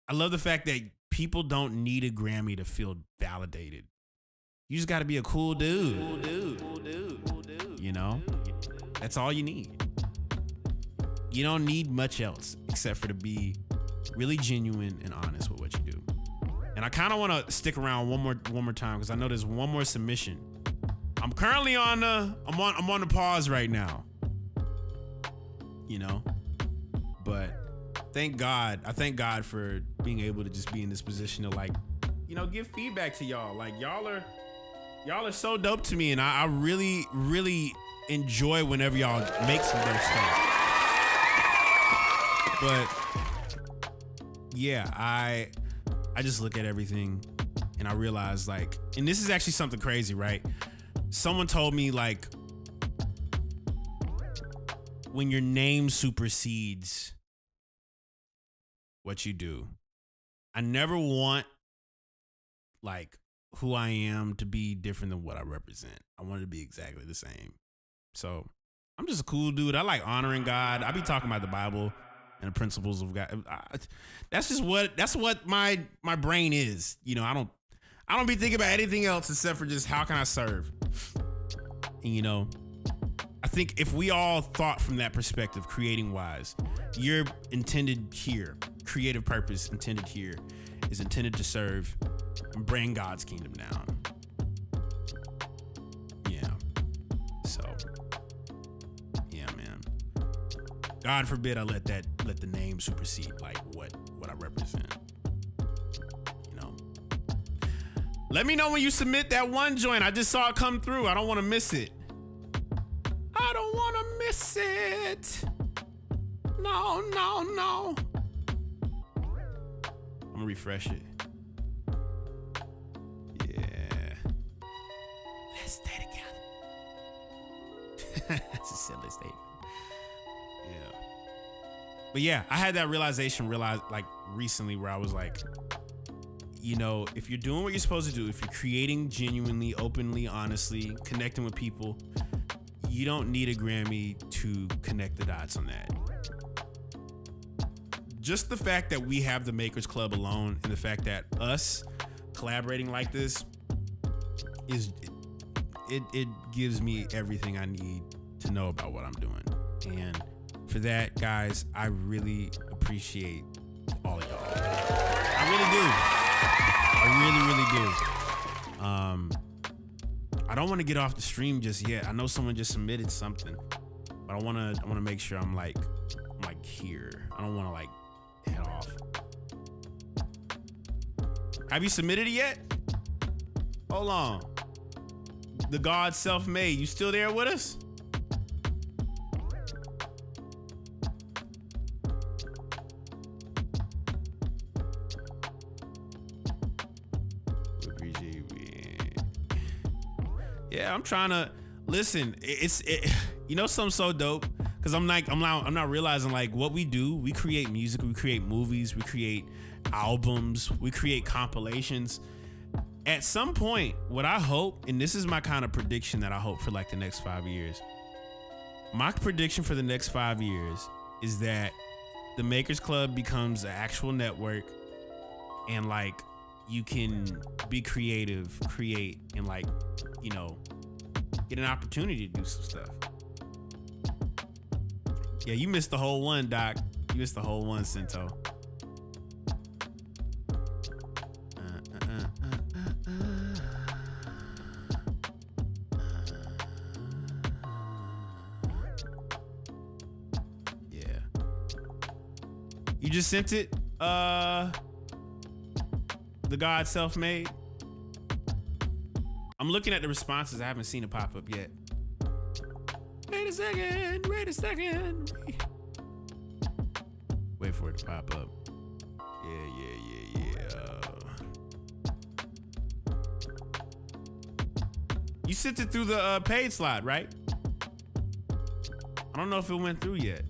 I love the fact that people don't need a Grammy to feel validated. You just got to be a cool dude. You know? That's all you need. You don't need much else except for to be really genuine and honest with what you do. And I kind of want to stick around one more time, because I know there's one more submission. I'm currently on I'm on the pause right now. You know? But thank God. I thank God for being able to just be in this position to, like, you know, give feedback to y'all. Like, y'all are so dope to me, and I really, really enjoy whenever y'all make some dope stuff. But yeah, I just look at everything and I realize, like, and this is actually something crazy, right? Someone told me, like, when your name supersedes what you do, I never want, like, who I am to be different than what I represent. I want it to be exactly the same. So I'm just a cool dude. I like honoring God. I be talking about the Bible and the principles of God. That's what my brain is. You know, I don't be thinking about anything else except for just how can I serve. And, you know, I think if we all thought from that perspective, creating wise, your intended here, creative purpose intended here, is intended to serve and bring God's kingdom down. Yeah. So, yeah, man. God forbid I let the name supersede, like, what I represent. You know. Let me know when you submit that one joint. I just saw it come through. I don't want to miss it. I don't want to miss it. No. I'm gonna refresh it. Yeah. Let's stay together. That's a silly statement. Yeah. But yeah, I had that realization like recently, where I was like, you know, if you're doing what you're supposed to do, if you're creating genuinely, openly, honestly, connecting with people, you don't need a Grammy to connect the dots on that. Just the fact that we have the Makers Club alone, and the fact that us collaborating like this is, it gives me everything I need to know about what I'm doing. And for that, guys, I really appreciate all of y'all. I really do. I don't want to get off the stream just yet. I know someone just submitted something, but I want to make sure I'm, like, I'm like here. I don't want to like head off. Have you submitted it yet? Hold on. The God Self-Made. You still there with us? Yeah, I'm trying to listen. You know something so dope? Because I'm not realizing like what we do. We create music, we create movies, we create albums, we create compilations. At some point, what I hope, and this is my kind of prediction that I hope for like the next 5 years. My prediction for the next 5 years is that the Makers Club becomes an actual network, and like you can be creative, create, and like, you know, get an opportunity to do some stuff. Yeah, you missed the whole one, Doc. You missed the whole one, Cento. Yeah. You just sent it? The God Self-Made? I'm looking at the responses. I haven't seen it pop up yet. Wait a second. Wait for it to pop up. Yeah. You sent it through the paid slot, right? I don't know if it went through yet.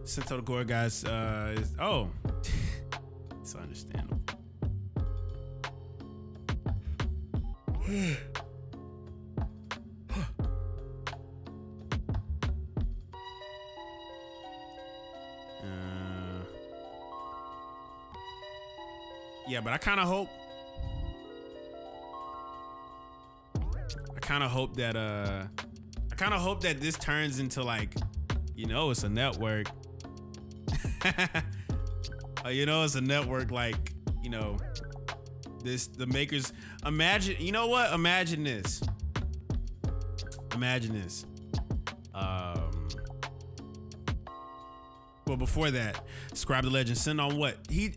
Cento the Gore guys, it's understandable. Yeah, but I kind of hope that this turns into like, you know, it's a network. You know, it's a network, like, you know, the Makers. Imagine, you know what? Imagine this. Well, before that, Scribe the Legend, send on what? The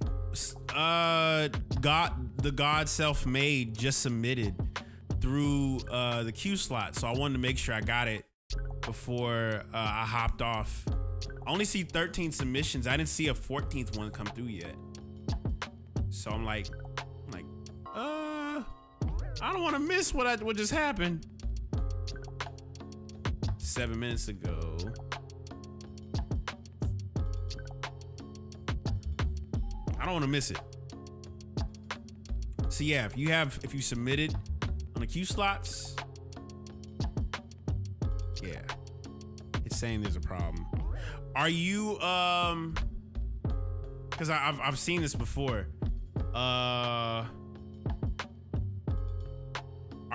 God Self-Made just submitted through the Q slot. So I wanted to make sure I got it before I hopped off. I only see 13 submissions. I didn't see a 14th one come through yet. So I'm like, I don't want to miss what just happened. 7 minutes ago. I don't want to miss it. So yeah, if you submitted on the Q slots, yeah, it's saying there's a problem. Are you because I've seen this before. Are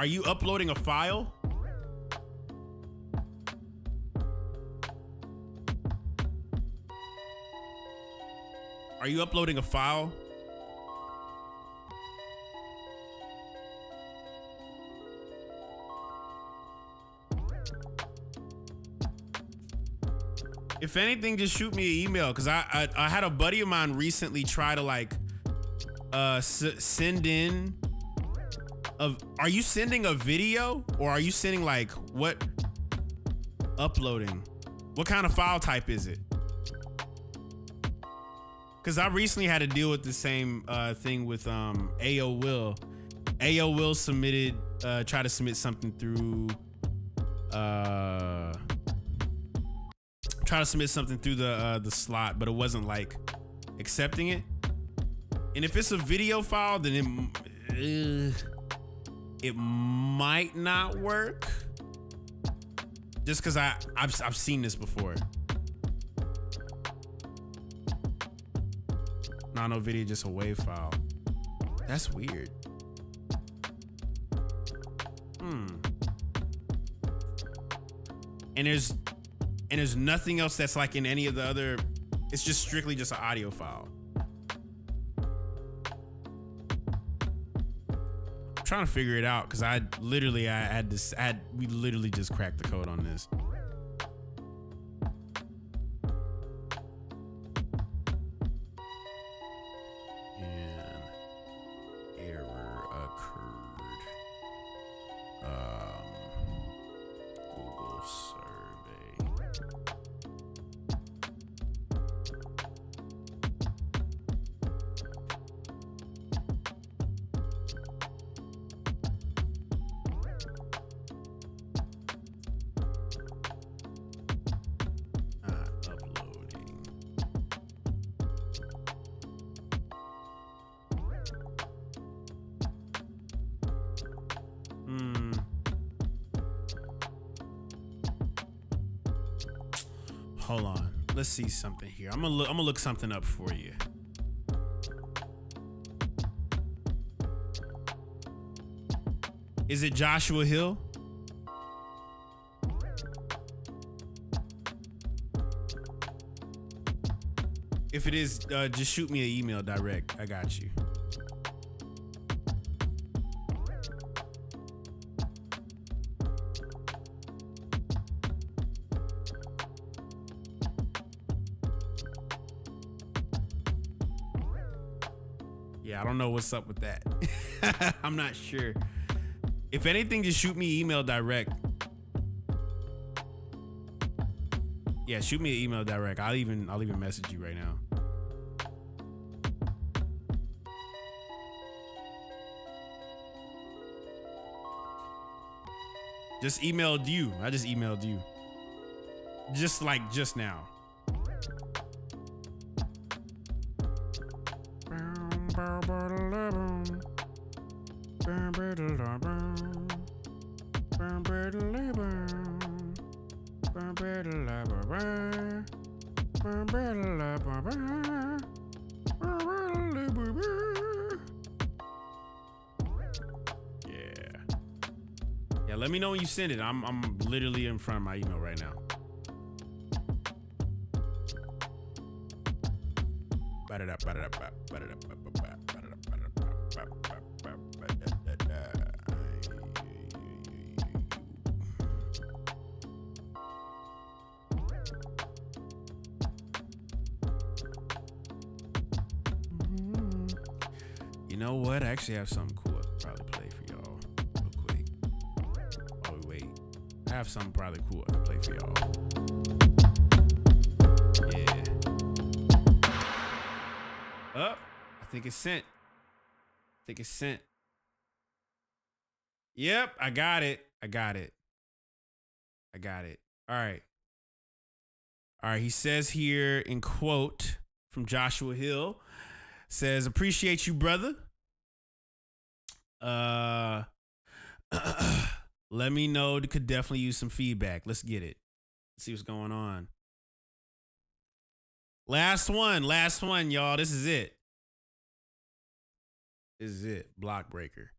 you uploading a file? Are you uploading a file? If anything, just shoot me an email, because I had a buddy of mine recently try to like send in are you sending a video, or are you sending like what uploading? What kind of file type is it? Because I recently had to deal with the same thing with AO Will. AO Will submitted, tried to submit something through the slot, but it wasn't like accepting it. And if it's a video file, then it might not work. Just because I've seen this before. No video, just a WAV file. That's weird. And there's nothing else that's like in any of the other It's just strictly just an audio file. I'm trying to figure it out because we literally just cracked the code on this. And error occurred. Google survey. Hold on. Let's see something here. I'm gonna look something up for you. Is it Joshua Hill? If it is, just shoot me an email direct. I got you. Yeah, I don't know what's up with that. I'm not sure. If anything, just shoot me an email direct. Yeah, shoot me an email direct. I'll even message you right now. Just emailed you. I just emailed you. Just now. Yeah, let me know when you send it. I'm literally in front of my email right now. You know what? I actually have something cool I could probably play for y'all real quick. Oh, wait. I have something probably cool I could play for y'all. Yeah. Oh, I think it's sent. Yep, I got it. All right. He says here in quote from Joshua Hill, says, appreciate you, brother. Let me know. Could definitely use some feedback. Let's get it. Let's see what's going on. Last one, y'all. This is it. Block breaker.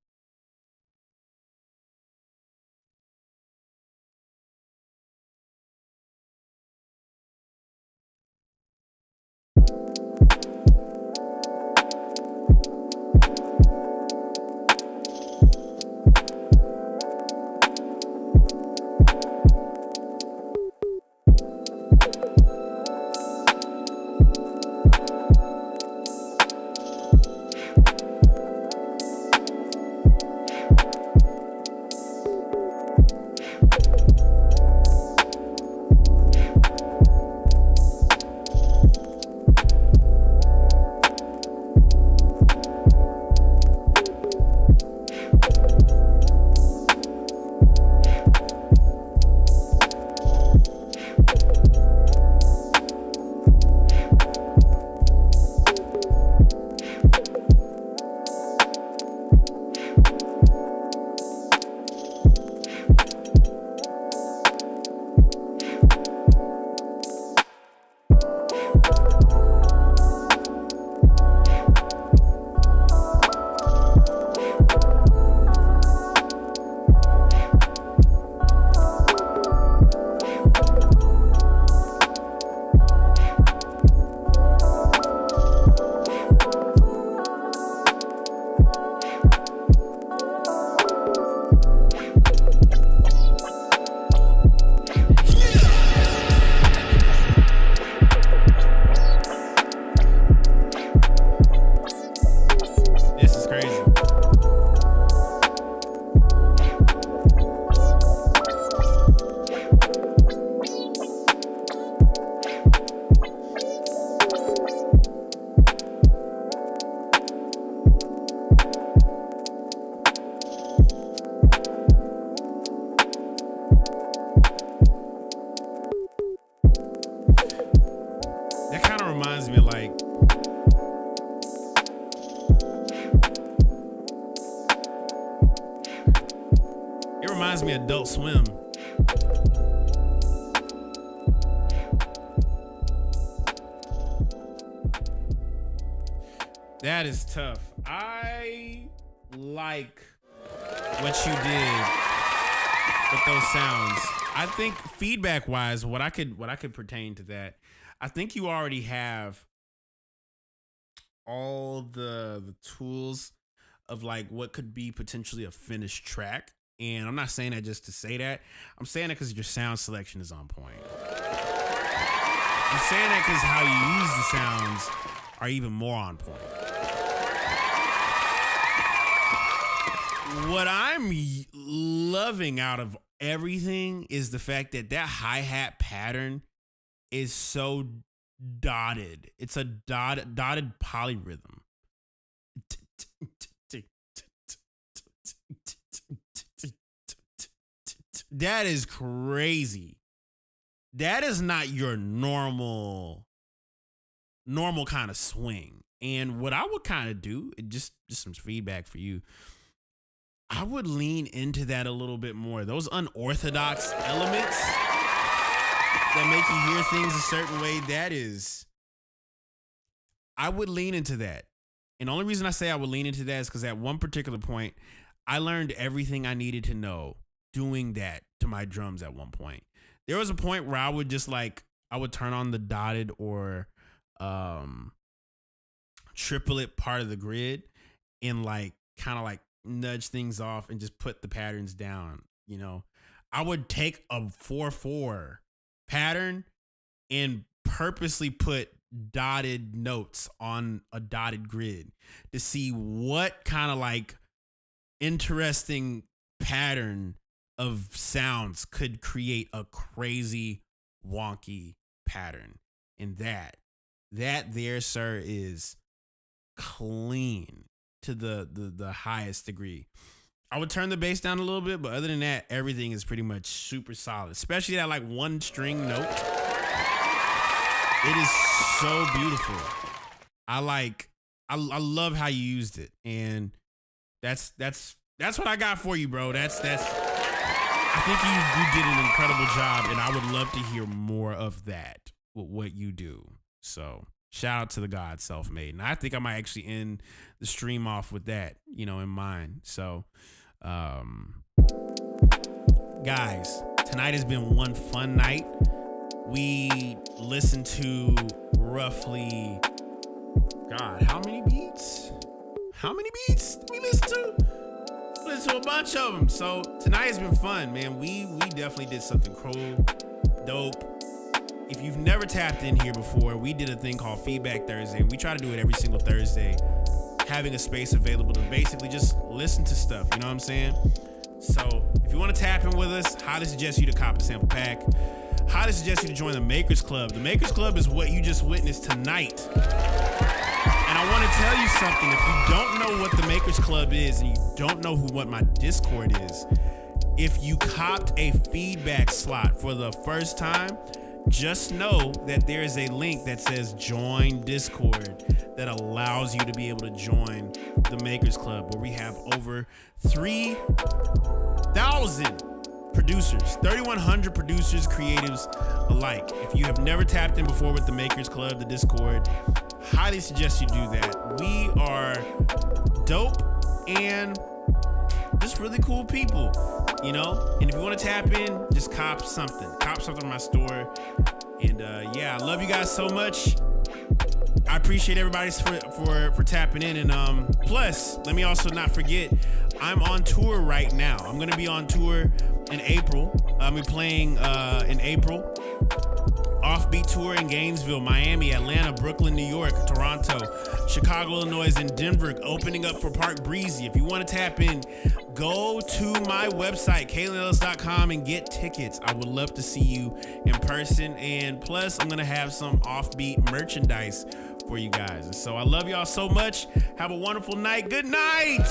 reminds me of like Adult Swim. That is tough. I like what you did with those sounds. I think feedback wise, what I could pertain to that, I think you already have all the tools of like what could be potentially a finished track. And I'm not saying that just to say that. I'm saying that because your sound selection is on point. I'm saying that because how you use the sounds are even more on point. What I'm loving out of everything is the fact that hi-hat pattern is so dotted. It's a dotted polyrhythm. That is crazy. That is not your normal kind of swing. And what I would kind of do, just some feedback for you, I would lean into that a little bit more. Those unorthodox elements that make you hear things a certain way, I would lean into that. And the only reason I say I would lean into that is because at one particular point, I learned everything I needed to know doing that to my drums at one point. There was a point where I would just like, I would turn on the dotted or triplet part of the grid and like kind of like nudge things off and just put the patterns down. You know, I would take a 4/4 pattern and purposely put dotted notes on a dotted grid to see what kind of like interesting pattern of sounds could create a crazy wonky pattern. And that there, sir, is clean to the highest degree. I would turn the bass down a little bit, but other than that, everything is pretty much super solid, especially that like one string note. It is so beautiful. I love how you used it. And that's what I got for you, bro. I think you did an incredible job, and I would love to hear more of that with what you do. So shout out to the God Self-Made. And I think I might actually end the stream off with that, you know, in mind. So, guys, tonight has been one fun night. We listened to roughly, God, how many beats? How many beats did we listen to? To a bunch of them. So tonight has been fun, man. We definitely did something cool, dope. If you've never tapped in here before, we did a thing called Feedback Thursday, and we try to do it every single Thursday, having a space available to basically just listen to stuff, you know what I'm saying? So if you want to tap in with us, highly suggest you to cop a sample pack. Highly suggest you to join the Makers Club. The Makers Club is what you just witnessed tonight. And I want to tell you something. If you don't know what the Makers Club is and you don't know what my Discord is, if you copped a feedback slot for the first time, just know that there is a link that says join Discord that allows you to be able to join the Makers Club, where we have over 3,000 producers, 3,100 producers, creatives alike. If you have never tapped in before with the Makers Club, the Discord, highly suggest you do that. We are dope and just really cool people, you know? And if you want to tap in, just cop something from my store. And yeah, I love you guys so much. I appreciate everybody for tapping in. And plus, let me also not forget, I'm on tour right now. I'm gonna be on tour in April. I'll be playing in April. Offbeat tour in Gainesville, Miami, Atlanta, Brooklyn, New York, Toronto, Chicago, Illinois, and Denver, opening up for Park Breezy. If you want to tap in, go to my website, KalenEllis.com, and get tickets. I would love to see you in person. And plus, I'm going to have some Offbeat merchandise for you guys. And so I love y'all so much. Have a wonderful night. Good night.